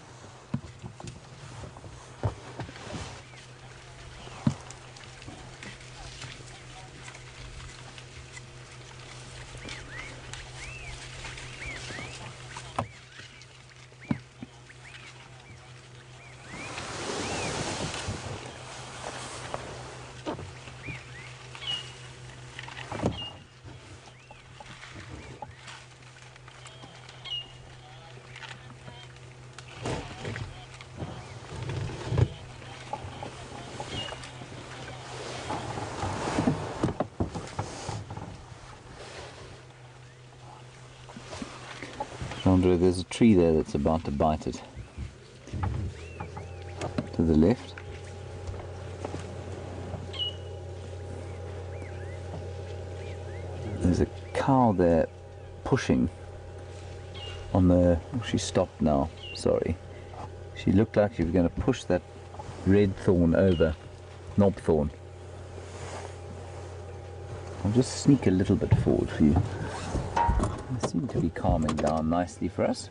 Andrew, there's a tree there that's about to bite it. To the left. There's a cow there pushing on the... Oh, she stopped now, sorry. She looked like she was going to push that red thorn over, knob thorn. I'll just sneak a little bit forward for you. They seem to be calming down nicely for us.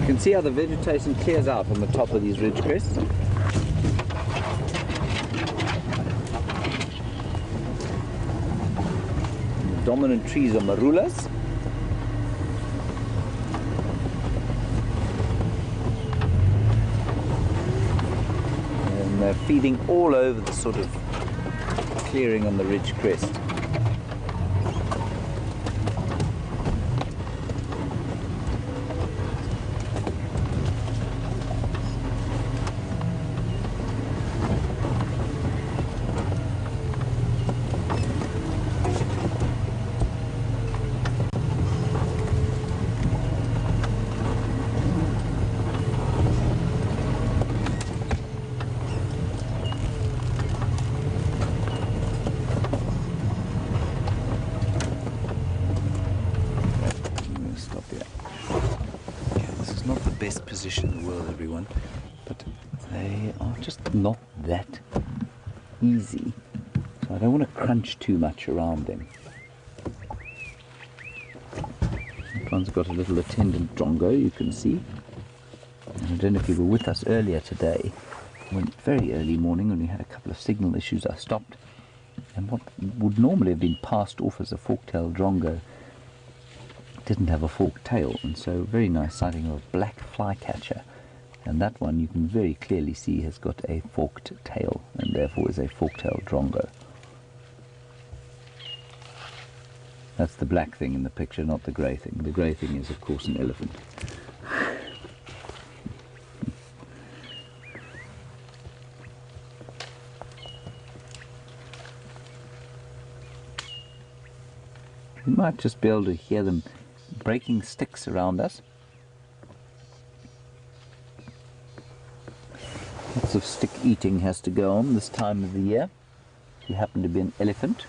You can see how the vegetation clears out on the top of these ridge crests. The dominant trees are marulas. And they're feeding all over the sort of clearing on the ridge crest. Best position in the world, everyone, but they are just not that easy, so I don't want to crunch too much around them. That one's got a little attendant drongo, you can see, and I don't know if you were with us earlier today, when very early morning when we had a couple of signal issues. I stopped, and what would normally have been passed off as a fork-tailed drongo didn't have a forked tail, and so very nice sighting of a black flycatcher, and that one you can very clearly see has got a forked tail and therefore is a fork-tailed drongo. That's the black thing in the picture, not the grey thing. The grey thing is of course an elephant. You might just be able to hear them breaking sticks around us. Lots of stick eating has to go on this time of the year. If you happen to be an elephant.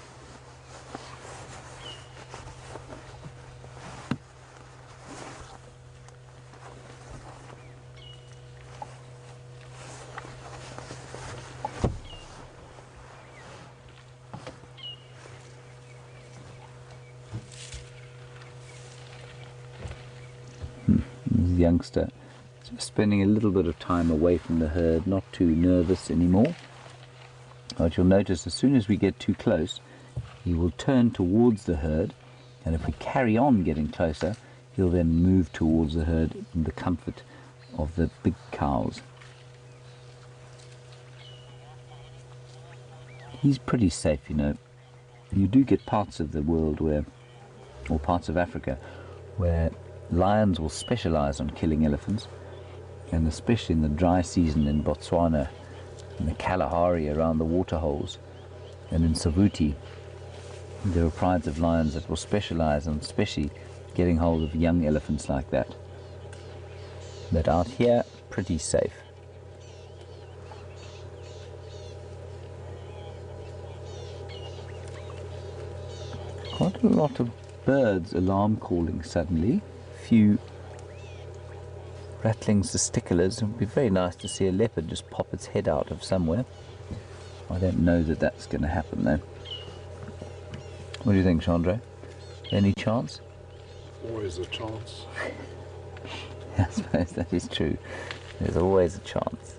Youngster just spending a little bit of time away from the herd, not too nervous anymore. But you'll notice as soon as we get too close, he will turn towards the herd, and if we carry on getting closer, he'll then move towards the herd in the comfort of the big cows. He's pretty safe, you know. You do get parts of the world where, or parts of Africa, where lions will specialize on killing elephants, and especially in the dry season in Botswana, in the Kalahari around the waterholes, and in Savuti, there are prides of lions that will specialize on especially getting hold of young elephants like that. But out here, pretty safe. Quite a lot of birds alarm calling suddenly. Few rattlings, testiculars. It would be very nice to see a leopard just pop its head out of somewhere. I don't know that that's going to happen though. What do you think, Chandra? Any chance? Always a chance. I suppose that is true. There's always a chance.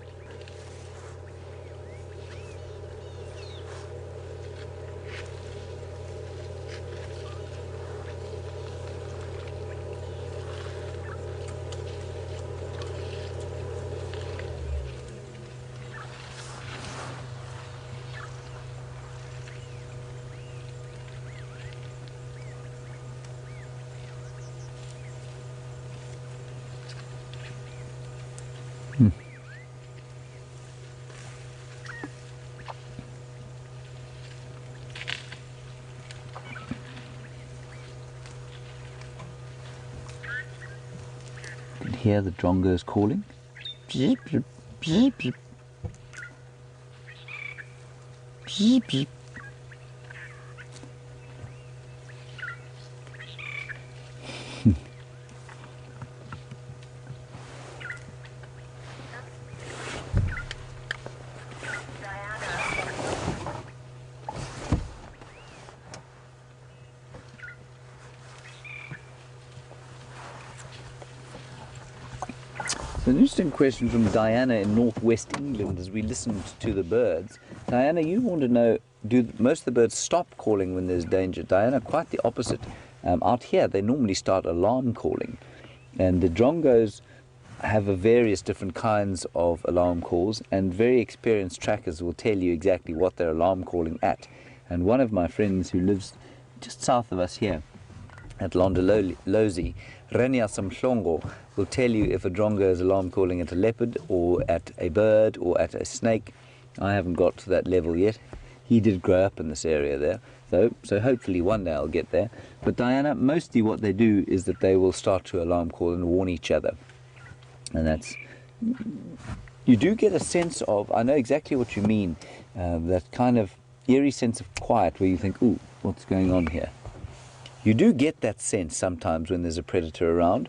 hear the drongos calling. Beep, beep, beep, beep. Beep, beep. An interesting question from Diana in northwest England as we listened to the birds. Diana, you want to know, do most of the birds stop calling when there's danger? Diana, quite the opposite. Out here, they normally start alarm calling. And the drongos have various different kinds of alarm calls, and very experienced trackers will tell you exactly what they're alarm calling at. And one of my friends who lives just south of us here, at Londolozi, Renia Samhlongo, will tell you if a drongo is alarm calling at a leopard or at a bird or at a snake. I haven't got to that level yet. He did grow up in this area there, so hopefully one day I'll get there. But Diana, mostly what they do is that they will start to alarm call and warn each other. And that's, you do get a sense of, I know exactly what you mean, that kind of eerie sense of quiet where you think, ooh, what's going on here? You do get that sense sometimes when there's a predator around,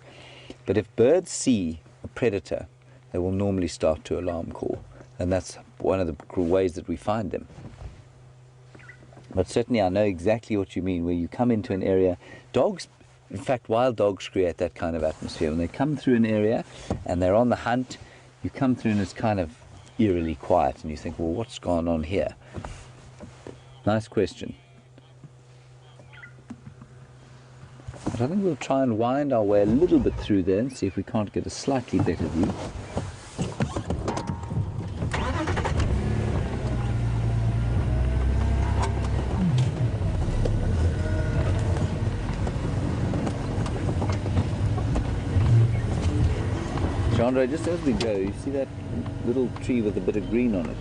but if birds see a predator, they will normally start to alarm call, and that's one of the ways that we find them. But certainly I know exactly what you mean, where you come into an area. Dogs, in fact, wild dogs create that kind of atmosphere. When they come through an area and they're on the hunt, you come through and it's kind of eerily quiet, and you think, well, what's gone on here? Nice question. But I think we'll try and wind our way a little bit through there and see if we can't get a slightly better view. Chandra, just as we go, you see that little tree with a bit of green on it?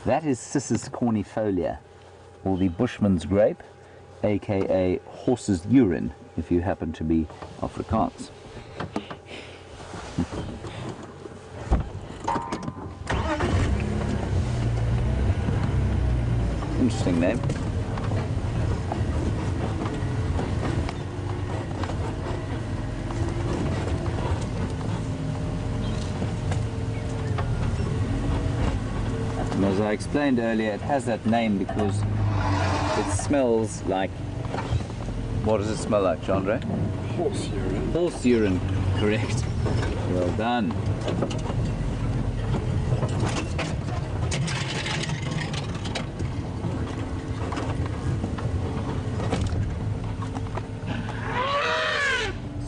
That is Cissus cornifolia, or the bushman's grape, aka horse's urine, if you happen to be Afrikaans. Interesting name. And as I explained earlier, it has that name because it smells like, what does it smell like, Chandra? Horse urine. Horse urine, correct. Well done.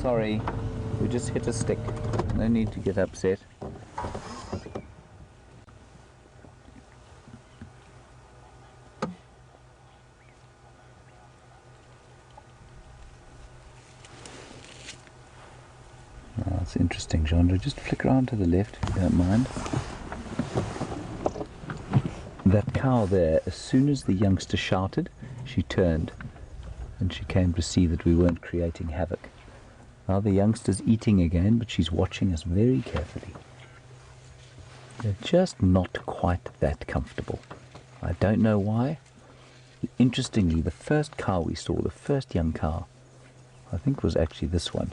Sorry, we just hit a stick. No need to get upset. That's interesting, Chandra. Just flick around to the left, if you don't mind. That cow there, as soon as the youngster shouted, she turned and she came to see that we weren't creating havoc. Now the youngster's eating again, but she's watching us very carefully. They're just not quite that comfortable. I don't know why. Interestingly, the first cow we saw, the first young cow, I think was actually this one,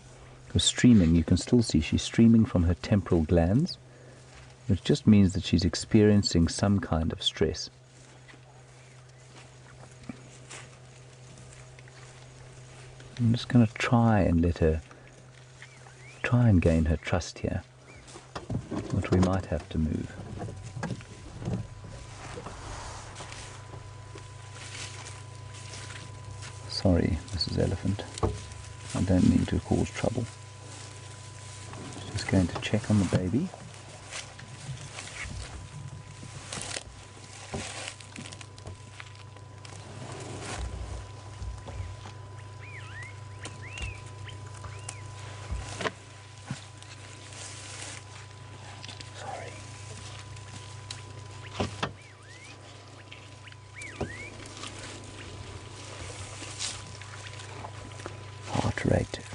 was streaming. You can still see she's streaming from her temporal glands, which just means that she's experiencing some kind of stress. I'm just going to try and gain her trust here, but we might have to move. Sorry, Mrs. Elephant. I don't mean to cause trouble. Just going to check on the baby. Sorry.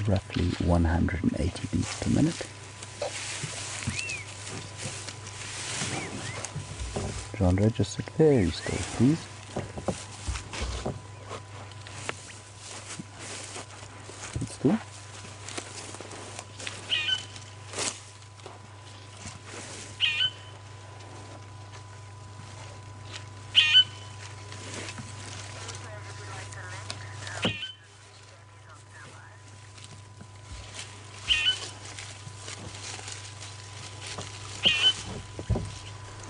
roughly 180 beats per minute. Chandra, just sit very still, please. Sit still.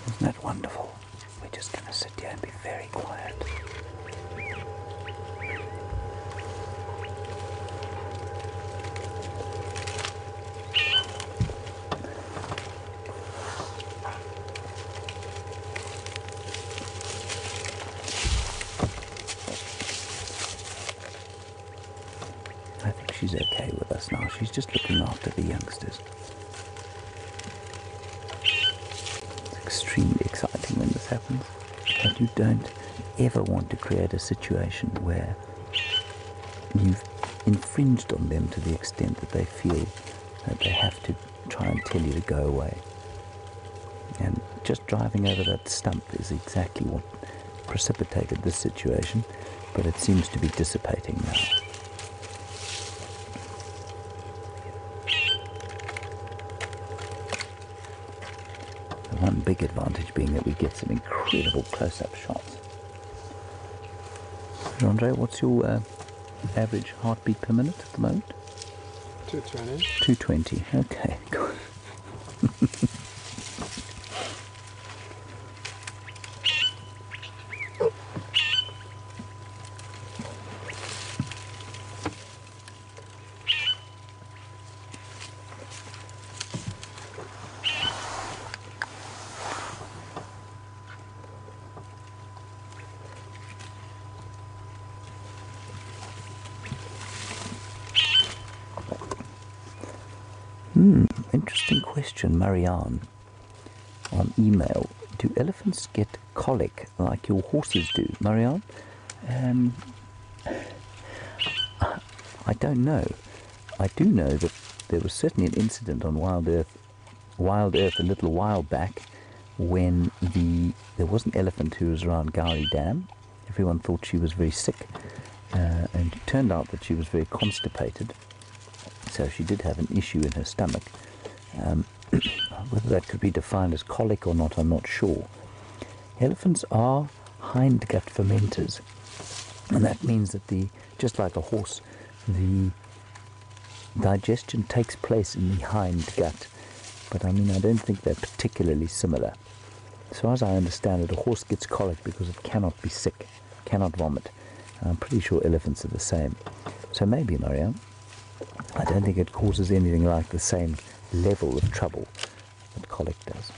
Isn't that wonderful? We're just going to sit here and be very quiet. I think she's okay with us now. She's just looking after the youngsters. Extremely exciting when this happens, but you don't ever want to create a situation where you've infringed on them to the extent that they feel that they have to try and tell you to go away. And just driving over that stump is exactly what precipitated this situation, but it seems to be dissipating now. One big advantage being that we get some incredible close-up shots. Andre, what's your average heartbeat per minute at the moment? 220. 220, okay, good. Interesting question, Marianne, on email. Do elephants get colic like your horses do, Marianne? I don't know. I do know that there was certainly an incident on WildEarth a little while back when there was an elephant who was around Gowrie Dam. Everyone thought she was very sick, and it turned out that she was very constipated. So she did have an issue in her stomach. Whether that could be defined as colic or not, I'm not sure. Elephants are hindgut fermenters, and that means that just like a horse, the digestion takes place in the hindgut. But I mean, I don't think they're particularly similar. So as I understand it, a horse gets colic because it cannot be sick, cannot vomit. And I'm pretty sure elephants are the same. So maybe, Marianne, I don't think it causes anything like the same level of trouble that colic does.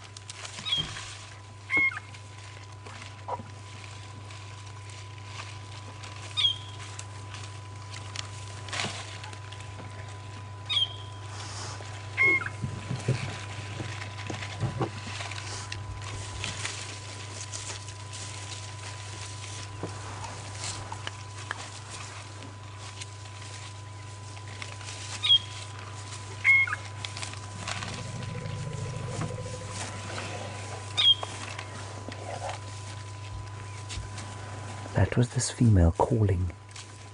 That was this female calling,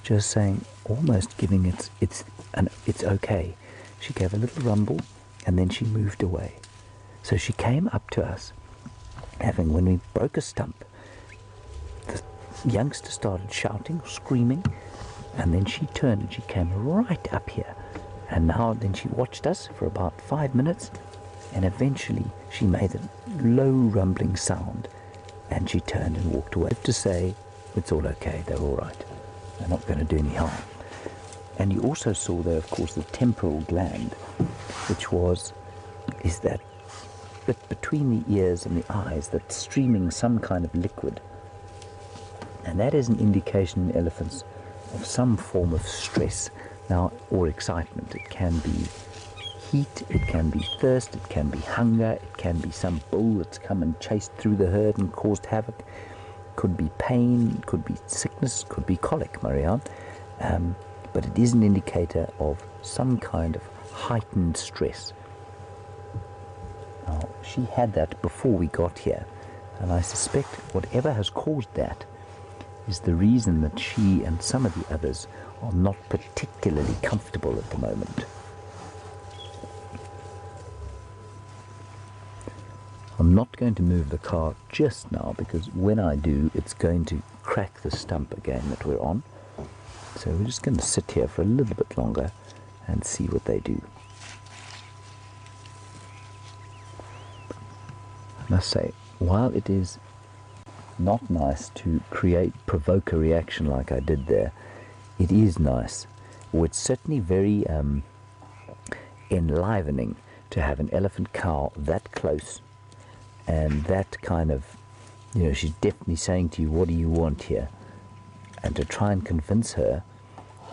just saying, almost giving it's okay. She gave a little rumble, and then she moved away. So she came up to us, when we broke a stump, the youngster started shouting, screaming, and then she turned and she came right up here. And then she watched us for about 5 minutes, and eventually she made a low rumbling sound, and she turned and walked away to say, it's all okay, they're all right. They're not going to do any harm. And you also saw there, of course, the temporal gland, which is that bit between the ears and the eyes that's streaming some kind of liquid. And that is an indication in elephants of some form of stress now or excitement. It can be heat, it can be thirst, it can be hunger, it can be some bull that's come and chased through the herd and caused havoc. Could be pain, could be sickness, could be colic, Marianne. but it is an indicator of some kind of heightened stress. Now, she had that before we got here, and I suspect whatever has caused that is the reason that she and some of the others are not particularly comfortable at the moment. I'm not going to move the car just now, because when I do, it's going to crack the stump again that we're on. So we're just going to sit here for a little bit longer and see what they do. I must say, while it is not nice to provoke a reaction like I did there, it is nice, or it's certainly very enlivening to have an elephant cow that close, and that kind of, you know, she's definitely saying to you, what do you want here? And to try and convince her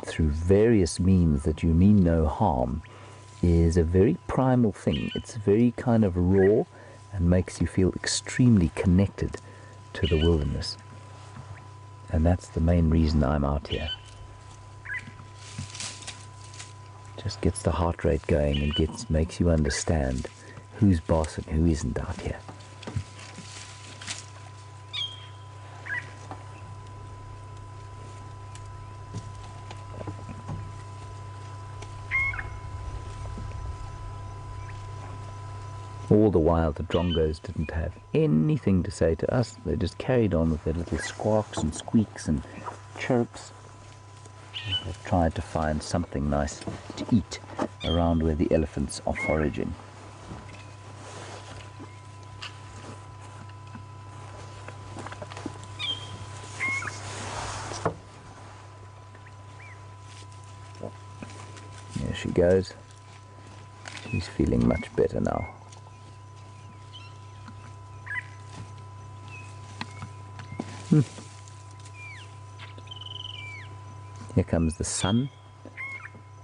through various means that you mean no harm is a very primal thing. It's very kind of raw and makes you feel extremely connected to the wilderness. And that's the main reason I'm out here. Just gets the heart rate going and makes you understand who's boss and who isn't out here. All the while, the drongos didn't have anything to say to us. They just carried on with their little squawks and squeaks and chirps. They tried to find something nice to eat around where the elephants are foraging. There she goes. She's feeling much better now. Here comes the sun.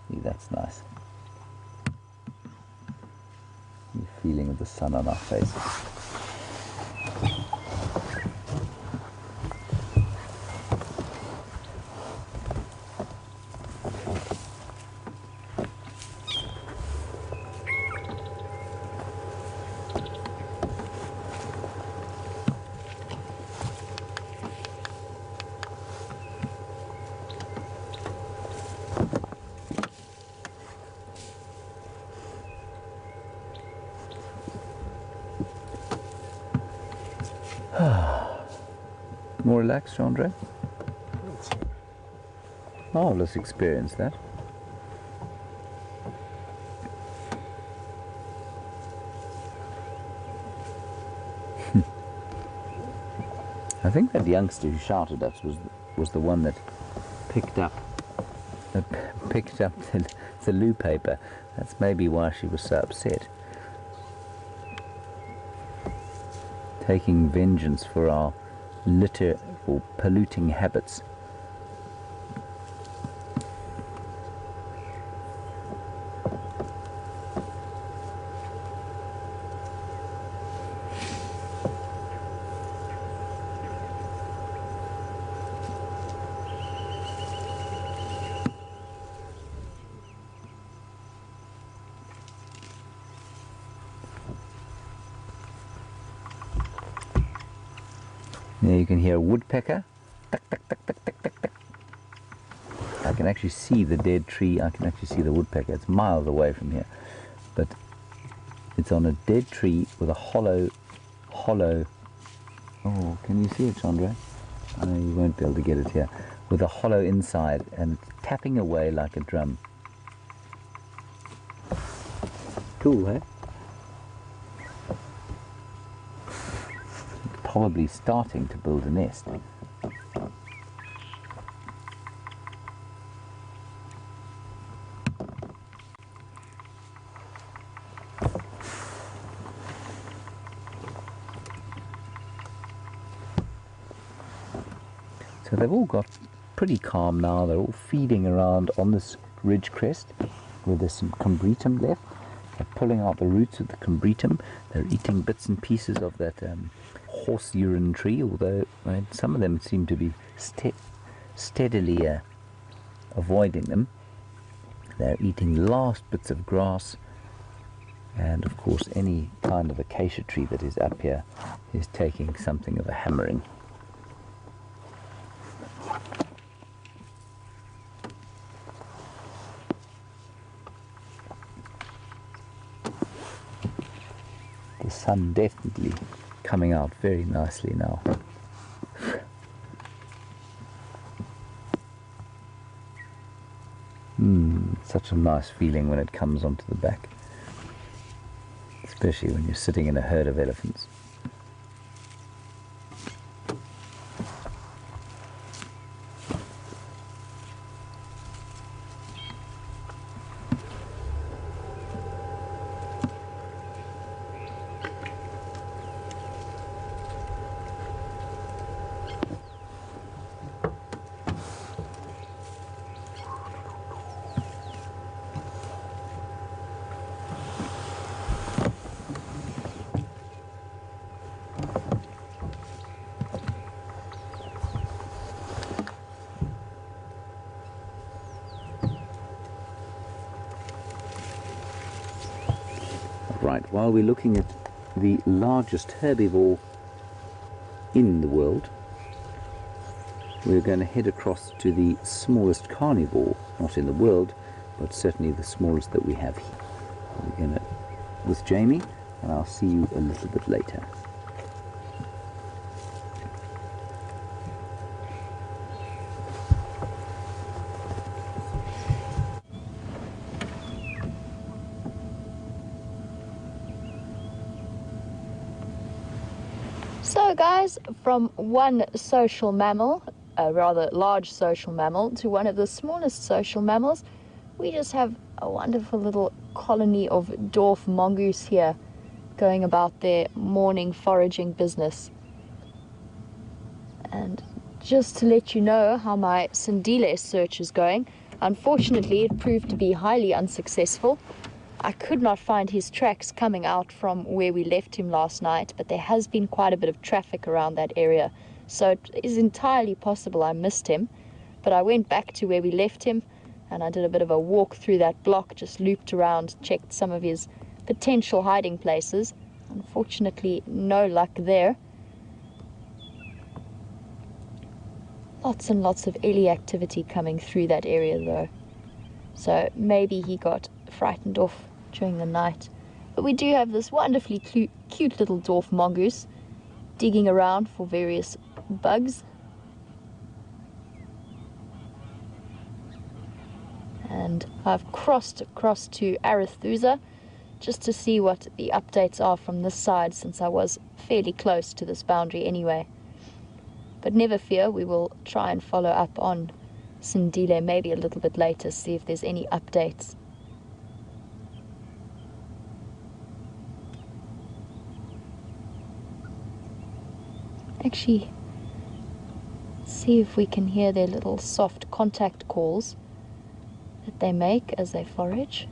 See, that's nice. The feeling of the sun on our faces. More relaxed, Andre? Marvelous experience, that. I think that youngster who shouted at us was the one that picked up the loo paper. That's maybe why she was so upset. Taking vengeance for our litter or polluting habits. There you can hear a woodpecker. Tuck, tuck, tuck, tuck, tuck, tuck, tuck. I can actually see the dead tree. I can actually see the woodpecker. It's miles away from here. But it's on a dead tree with a hollow... Oh, can you see it, Chandra? I know you won't be able to get it here. With a hollow inside and tapping away like a drum. Cool, eh? Probably starting to build a nest. So they've all got pretty calm now. They're all feeding around on this ridge crest where there's some combretum left. They're pulling out the roots of the combretum. They're eating bits and pieces of that horse urine tree, although some of them seem to be steadily avoiding them. They're eating last bits of grass, and of course any kind of acacia tree that is up here is taking something of a hammering. The sun definitely coming out very nicely now. Such a nice feeling when it comes onto the back, especially when you're sitting in a herd of elephants. Right, while we're looking at the largest herbivore in the world, we're going to head across to the smallest carnivore, not in the world, but certainly the smallest that we have here. We're going to, with Jamie, and I'll see you a little bit later. So guys, from one social mammal, a rather large social mammal, to one of the smallest social mammals, we just have a wonderful little colony of dwarf mongoose here going about their morning foraging business. And just to let you know how my Sindile search is going, unfortunately it proved to be highly unsuccessful. I could not find his tracks coming out from where we left him last night, but there has been quite a bit of traffic around that area, so it is entirely possible I missed him. But I went back to where we left him and I did a bit of a walk through that block, just looped around, checked some of his potential hiding places. Unfortunately, no luck there. Lots and lots of ellie activity coming through that area though, so maybe he got frightened off during the night. But we do have this wonderfully cute little dwarf mongoose digging around for various bugs. And I've crossed across to Arethusa just to see what the updates are from this side, since I was fairly close to this boundary anyway. But never fear, we will try and follow up on Sindile maybe a little bit later, see if there's any updates. Actually, see if we can hear their little soft contact calls that they make as they forage.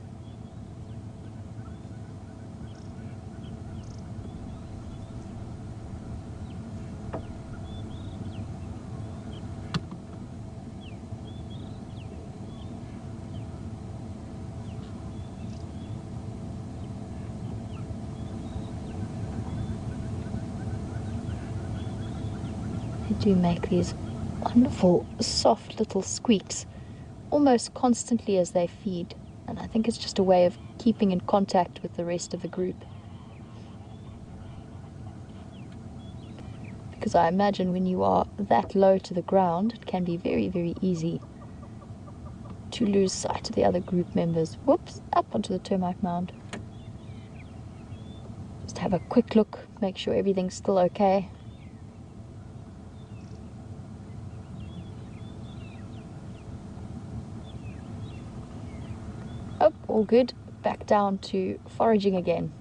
They do make these wonderful soft little squeaks almost constantly as they feed, and I think it's just a way of keeping in contact with the rest of the group. Because I imagine when you are that low to the ground, it can be very, very easy to lose sight of the other group members. Whoops, up onto the termite mound. Just have a quick look, make sure everything's still okay. Oh, all good. Back down to foraging again.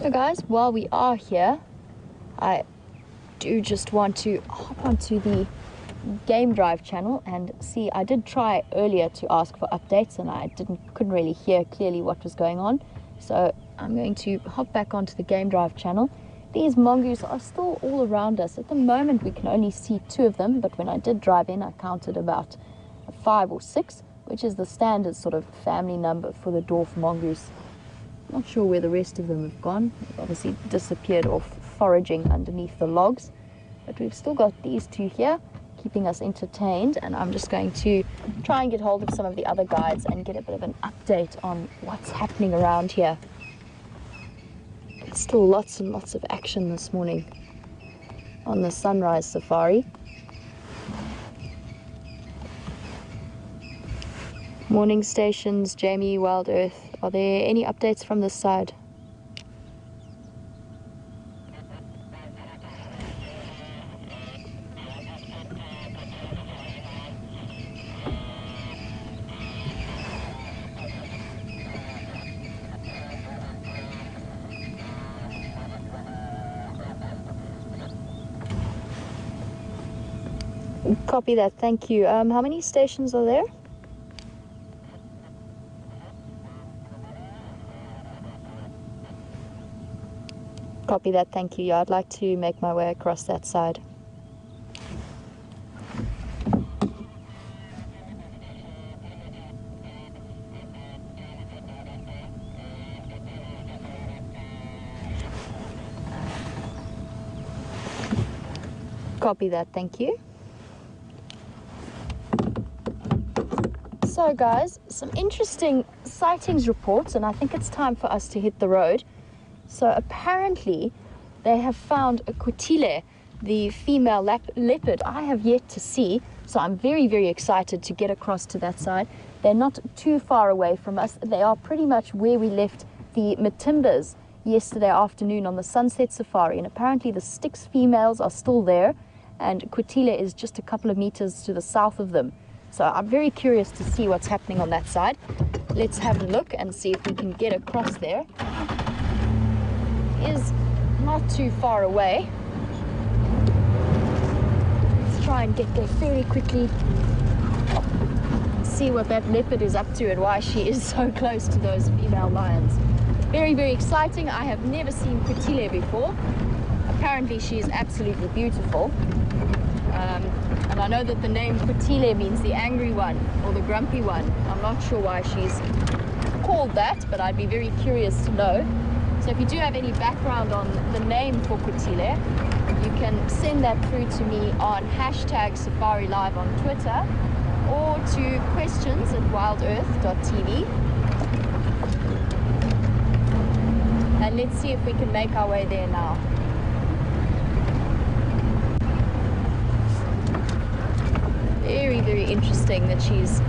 So guys, while we are here, I do just want to hop onto the Game Drive channel and see. I did try earlier to ask for updates and I couldn't really hear clearly what was going on. So I'm going to hop back onto the Game Drive channel. These mongoose are still all around us. At the moment we can only see 2 of them, but when I did drive in I counted about 5 or 6, which is the standard sort of family number for the dwarf mongoose. Not sure where the rest of them have gone. They've obviously disappeared off foraging underneath the logs, but we've still got these 2 here keeping us entertained, and I'm just going to try and get hold of some of the other guides and get a bit of an update on what's happening around here. There's still lots and lots of action this morning on the sunrise safari. Morning stations, Jamie, WildEarth. Are there any updates from this side? Copy that, thank you. How many stations are there? Copy that, thank you. Yeah, I'd like to make my way across that side. Copy that, thank you. So guys, some interesting sightings reports, and I think it's time for us to hit the road. So apparently they have found a kutile, the female leopard. I have yet to see, so I'm very, very excited to get across to that side. They're not too far away from us. They are pretty much where we left the Matimbas yesterday afternoon on the sunset safari, and apparently the Styx females are still there, and kutile is just a couple of meters to the south of them. So I'm very curious to see what's happening on that side. Let's have a look and see if we can get across there. It is not too far away. Let's try and get there fairly quickly. See what that leopard is up to and why she is so close to those female lions. Very, very exciting. I have never seen kutile before. Apparently she is absolutely beautiful. And I know that the name kutile means the angry one or the grumpy one. I'm not sure why she's called that, but I'd be very curious to know. So if you do have any background on the name for kutile, you can send that through to me on #SafariLive on Twitter or to questions@wildearth.tv. And let's see if we can make our way there now. Very, very interesting that she's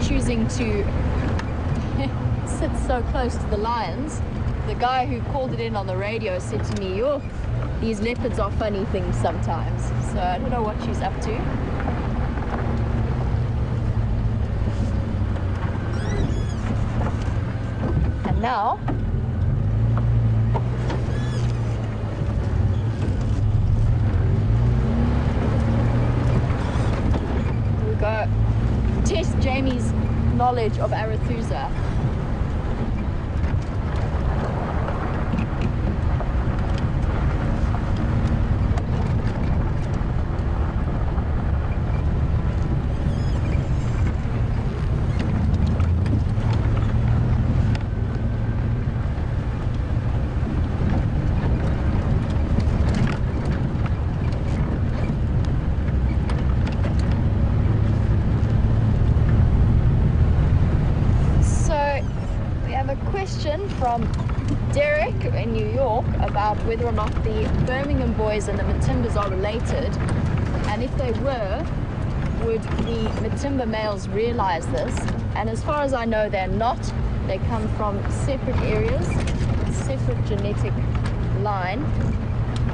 choosing to sit so close to the lions. The guy who called it in on the radio said to me, "Yo, these leopards are funny things sometimes." So I don't know what she's up to. And now we go test Jamie's knowledge of Arathusa. From Derek in New York about whether or not the Birmingham boys and the Matimbas are related, and if they were, would the Matimba males realize this? And as far as I know, they're not. They come from separate areas, separate genetic line,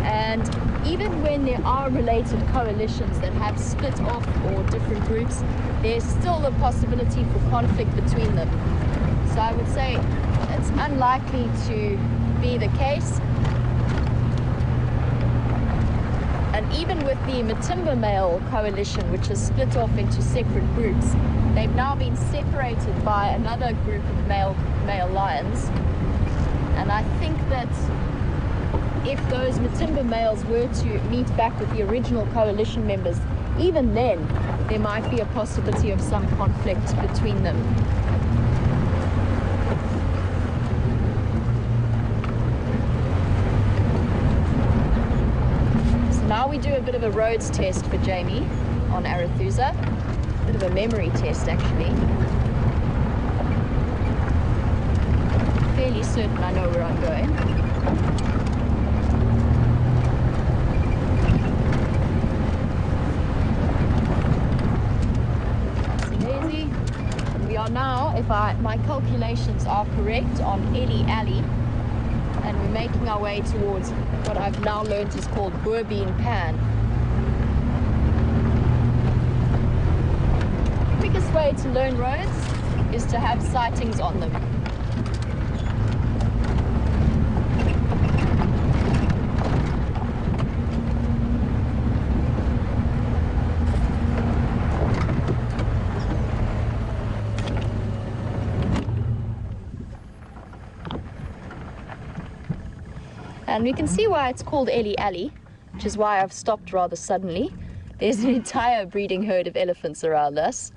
and even when there are related coalitions that have split off or different groups, there's still a possibility for conflict between them. So I would say it's unlikely to be the case. And even with the Matimba Male Coalition, which is split off into separate groups, they've now been separated by another group of male lions. And I think that if those Matimba males were to meet back with the original coalition members, even then there might be a possibility of some conflict between them. So now we do a bit of a roads test for Jamie on Arathusa, a bit of a memory test actually. Fairly certain I know where I'm going. We are now, if my calculations are correct, on Eli Alley, and we're making our way towards what I've now learned is called Boerbean Pan. The quickest way to learn roads is to have sightings on them. And we can see why it's called Eli Alley, which is why I've stopped rather suddenly. There's an entire breeding herd of elephants around us.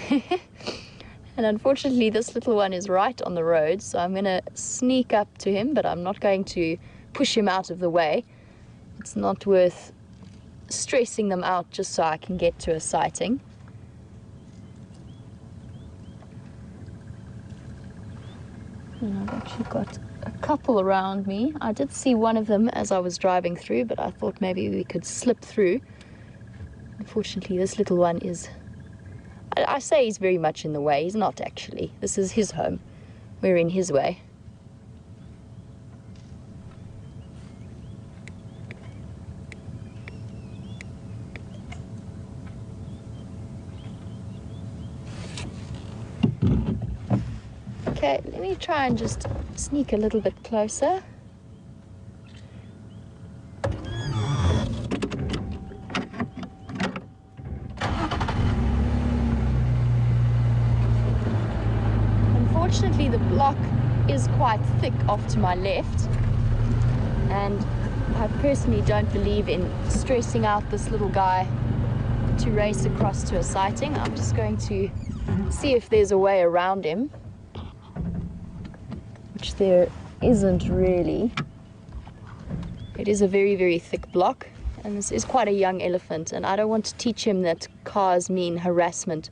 And unfortunately this little one is right on the road, so I'm going to sneak up to him, but I'm not going to push him out of the way. It's not worth stressing them out just so I can get to a sighting. And I've actually got a couple around me. I did see one of them as I was driving through, but I thought maybe we could slip through. Unfortunately, this little one is... I say he's very much in the way. He's not actually. This is his home. We're in his way. Okay, let me try and just sneak a little bit closer. Unfortunately, the block is quite thick off to my left, and I personally don't believe in stressing out this little guy to race across to a sighting. I'm just going to see if there's a way around him. Which there isn't really. It is a very, very thick block, and this is quite a young elephant, and I don't want to teach him that cars mean harassment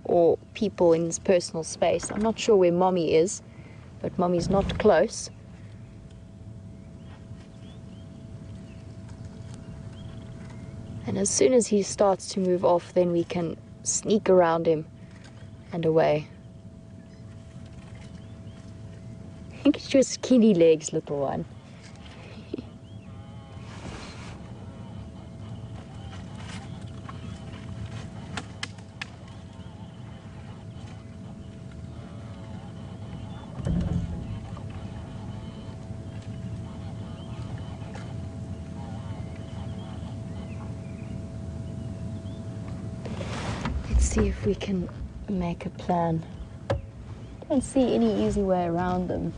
or people in his personal space. I'm not sure where Mommy is, but Mommy's not close. And as soon as he starts to move off, then we can sneak around him and away. Look at your skinny legs, little one. Let's see if we can make a plan. Don't see any easy way around them.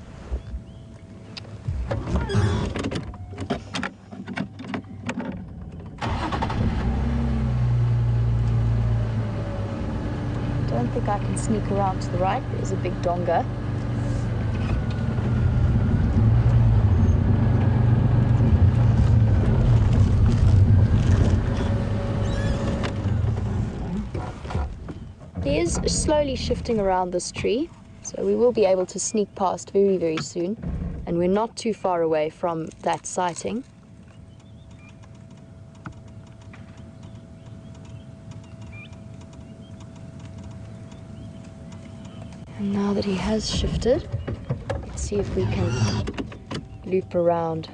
I don't think I can sneak around to the right. There's a big donga. He is slowly shifting around this tree, so we will be able to sneak past very, very soon, and we're not too far away from that sighting. And now that he has shifted, let's see if we can loop around.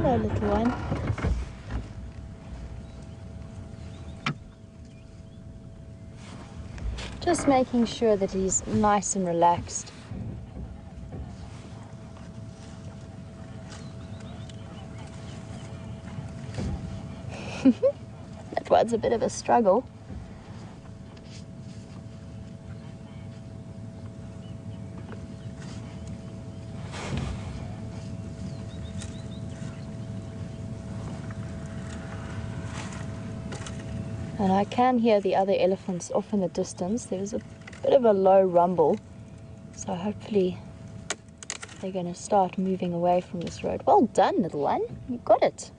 Hello, little one. Just making sure that he's nice and relaxed. That was a bit of a struggle. And I can hear the other elephants off in the distance. There's a bit of a low rumble. So hopefully they're going to start moving away from this road. Well done, little one. You got it.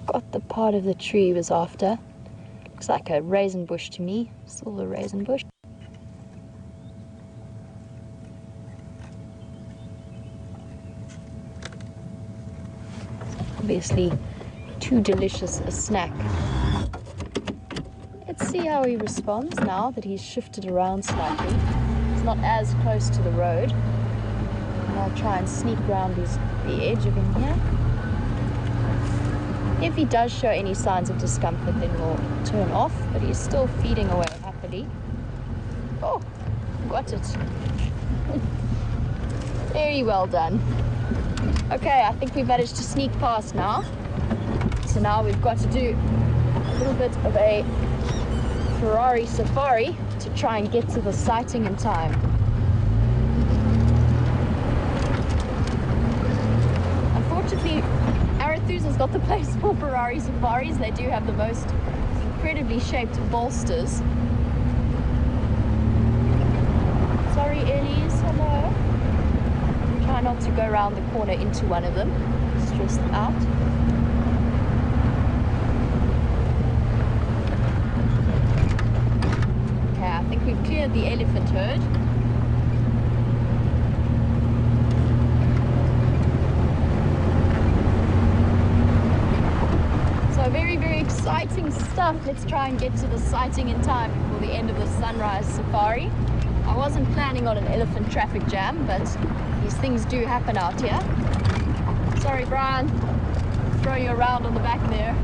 Got the part of the tree he was after. Looks like a raisin bush to me. Silver raisin bush. Obviously too delicious a snack. Let's see how he responds now that he's shifted around slightly. He's not as close to the road. And I'll try and sneak around the edge of him here. If he does show any signs of discomfort, then we'll turn off, but he's still feeding away happily. Oh, got it. Very well done. Okay, I think we've managed to sneak past now. So now we've got to do a little bit of a Ferrari safari to try and get to the sighting in time. Unfortunately, Arathu's has got the place for Ferrari safaris. They do have the most incredibly shaped bolsters. Sorry, Ellies, hello. Try not to go around the corner into one of them. Stressed out. Okay, I think we've cleared the elephant herd. So very, very exciting stuff. Let's try and get to the sighting in time before the end of the sunrise safari. I wasn't planning on an elephant traffic jam, but these things do happen out here. Sorry, Brian. Throw you around on the back there.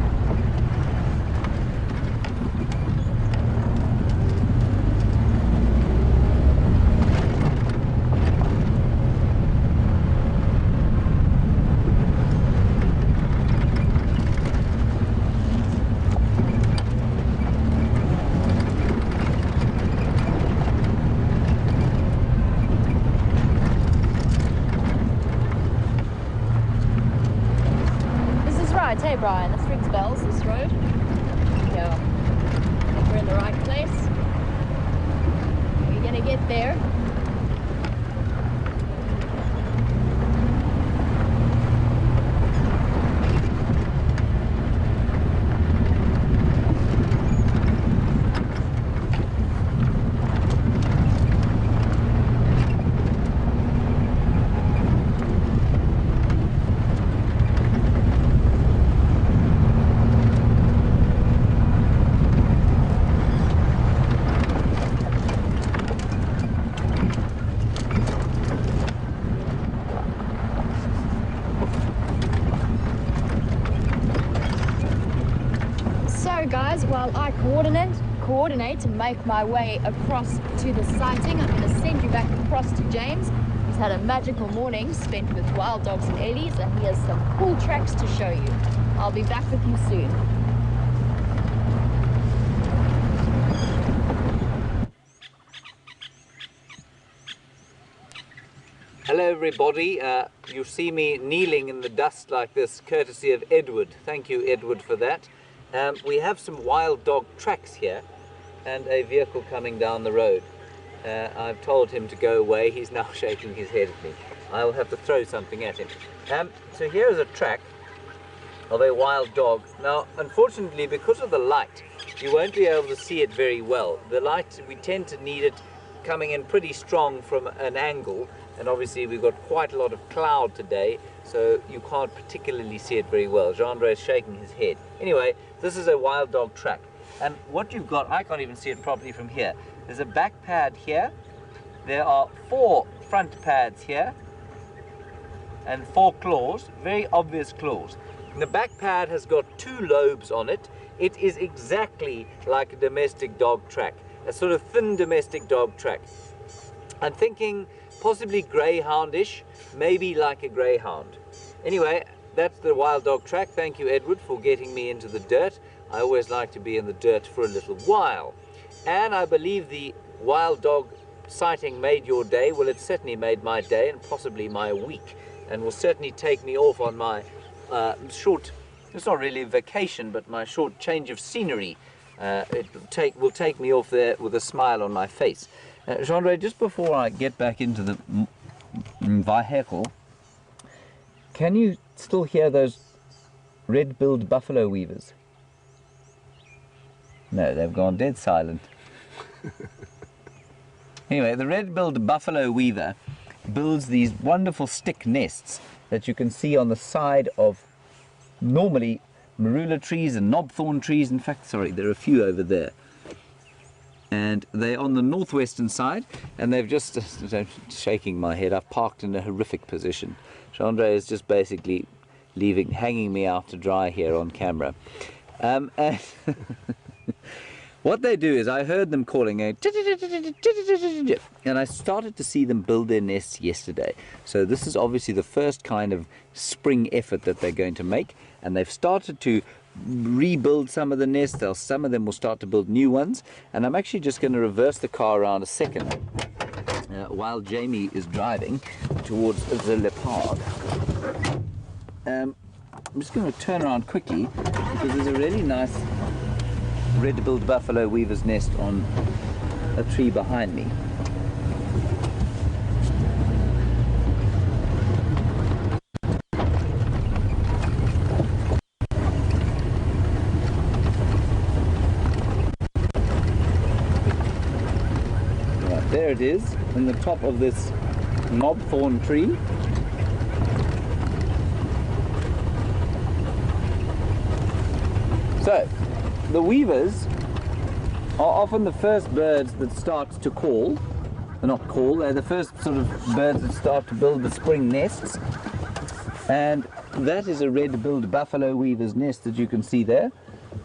Hey Brian, this rings bells, this road. Yeah, I think we're in the right place. We're gonna get there. Guys, while I coordinate and make my way across to the sighting, I'm going to send you back across to James. He's had a magical morning spent with wild dogs and Ellies, and he has some cool tracks to show you. I'll be back with you soon. Hello everybody, you see me kneeling in the dust like this courtesy of Edward. Thank you Edward for that. We have some wild dog tracks here and a vehicle coming down the road. I've told him to go away. He's now shaking his head at me. I'll have to throw something at him. So here is a track of a wild dog. Now, unfortunately, because of the light, you won't be able to see it very well. The light, we tend to need it coming in pretty strong from an angle, and obviously we've got quite a lot of cloud today, so you can't particularly see it very well. Jean-Andre is shaking his head. Anyway, this is a wild dog track. And what you've got, I can't even see it properly from here. There's a back pad here, There are 4 front pads here and 4 claws, very obvious claws. The back pad has got 2 lobes on it. It is exactly like a domestic dog track, a sort of thin domestic dog track. I'm thinking possibly greyhoundish, maybe like a greyhound. Anyway, that's the wild dog track. Thank you, Edward, for getting me into the dirt. I always like to be in the dirt for a little while. And I believe the wild dog sighting made your day. Well, it certainly made my day and possibly my week, and will certainly take me off on my short, it's not really a vacation, but my short change of scenery. It will take me off there with a smile on my face. Jean-Ray, just before I get back into the vehicle, can you still hear those red-billed buffalo weavers? No, they've gone dead silent. Anyway, the red-billed buffalo weaver builds these wonderful stick nests that you can see on the side of normally marula trees and knobthorn trees. In fact, sorry, there are a few over there. And they're on the northwestern side, and they've just, shaking my head, I've parked in a horrific position. Chandra is just basically hanging me out to dry here on camera. And what they do is, I heard them calling, and I started to see them build their nests yesterday. So this is obviously the first kind of spring effort that they're going to make, and they've started to rebuild some of the nests. Some of them will start to build new ones, and I'm actually just going to reverse the car around a second while Jamie is driving towards the leopard. I'm just going to turn around quickly because there's a really nice red-billed buffalo weaver's nest on a tree behind me. Right, there it is, in the top of this knobthorn tree. So, the weavers are often the first birds that start to call. They're not call, they're the first sort of birds that start to build the spring nests. And that is a red-billed buffalo weaver's nest that you can see there.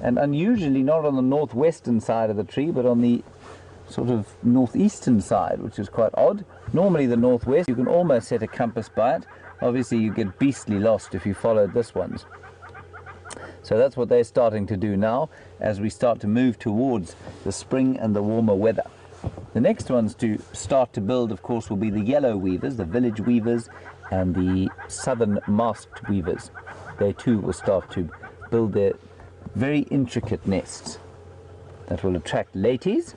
And unusually not on the northwestern side of the tree, but on the sort of northeastern side, which is quite odd. Normally the northwest, you can almost set a compass by it. Obviously you get beastly lost if you followed this one's. So that's what they're starting to do now as we start to move towards the spring and the warmer weather. The next ones to start to build, of course, will be the yellow weavers, the village weavers, and the southern masked weavers. They too will start to build their very intricate nests that will attract ladies.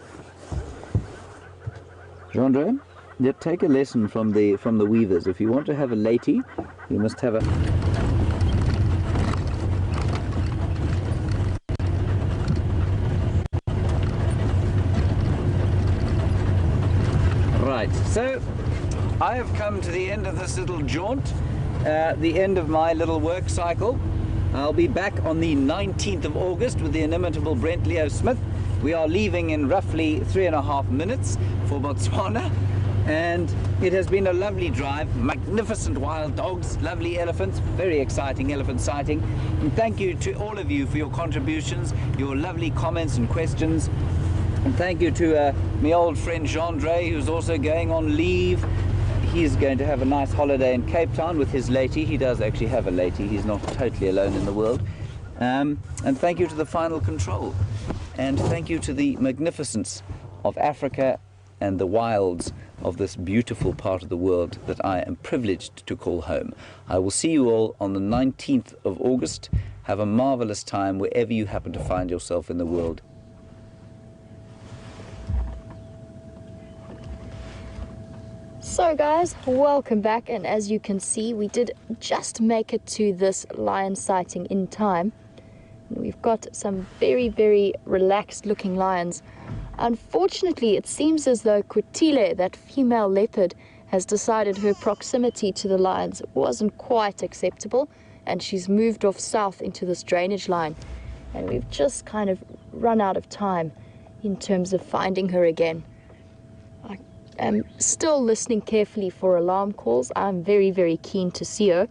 Jean-Andre, take a lesson from the weavers. If you want to have a lady, you must have a... Right, so I have come to the end of this little jaunt, the end of my little work cycle. I'll be back on the 19th of August with the inimitable Brent Leo Smith. We are leaving in roughly 3.5 minutes for Botswana, and it has been a lovely drive. Magnificent wild dogs, lovely elephants, very exciting elephant sighting. And thank you to all of you for your contributions, your lovely comments and questions. And thank you to my old friend Jean-Dre, who's also going on leave. He's going to have a nice holiday in Cape Town with his lady. He does actually have a lady. He's not totally alone in the world. And thank you to the Final Control. And thank you to the magnificence of Africa and the wilds of this beautiful part of the world that I am privileged to call home. I will see you all on the 19th of August. Have a marvelous time wherever you happen to find yourself in the world. So guys, welcome back, and as you can see, we did just make it to this lion sighting in time. We've got some very, very relaxed looking lions. Unfortunately, it seems as though Quitile, that female leopard, has decided her proximity to the lions wasn't quite acceptable, and she's moved off south into this drainage line. And we've just kind of run out of time in terms of finding her again. am still listening carefully for alarm calls. I'm very, very keen to see her.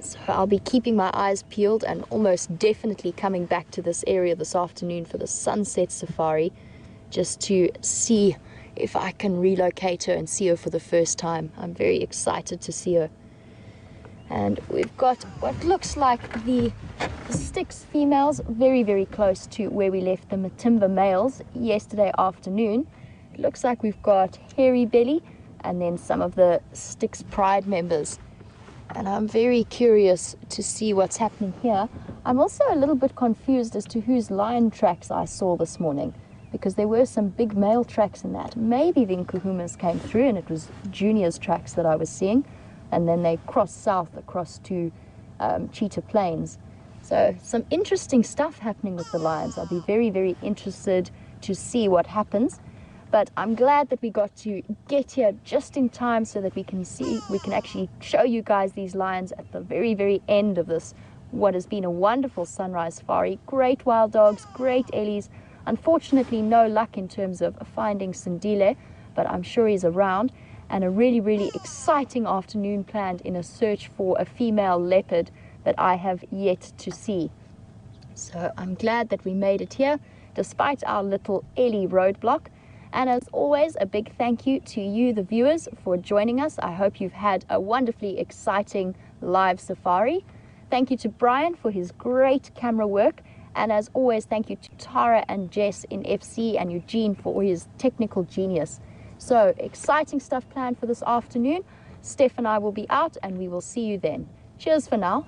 So I'll be keeping my eyes peeled and almost definitely coming back to this area this afternoon for the sunset safari, just to see if I can relocate her and see her for the first time. I'm very excited to see her. And we've got what looks like the Styx females very, very close to where we left the Matimba males yesterday afternoon. It looks like we've got Hairy Belly and then some of the Styx Pride members. And I'm very curious to see what's happening here. I'm also a little bit confused as to whose lion tracks I saw this morning, because there were some big male tracks in that. Maybe the Nkuhumas came through and it was Junior's tracks that I was seeing, and then they crossed south across to Cheetah Plains. So some interesting stuff happening with the lions. I'll be very, very interested to see what happens. But I'm glad that we got to get here just in time so that we can actually show you guys these lions at the very, very end of this, what has been a wonderful sunrise safari. Great wild dogs, great ellies. Unfortunately, no luck in terms of finding Sindile, but I'm sure he's around. And a really, really exciting afternoon planned in a search for a female leopard that I have yet to see. So I'm glad that we made it here, despite our little ellie roadblock. And as always, a big thank you to you, the viewers, for joining us. I hope you've had a wonderfully exciting live safari. Thank you to Brian for his great camera work. And as always, thank you to Tara and Jess in FC and Eugene for his technical genius. So exciting stuff planned for this afternoon. Steph and I will be out and we will see you then. Cheers for now.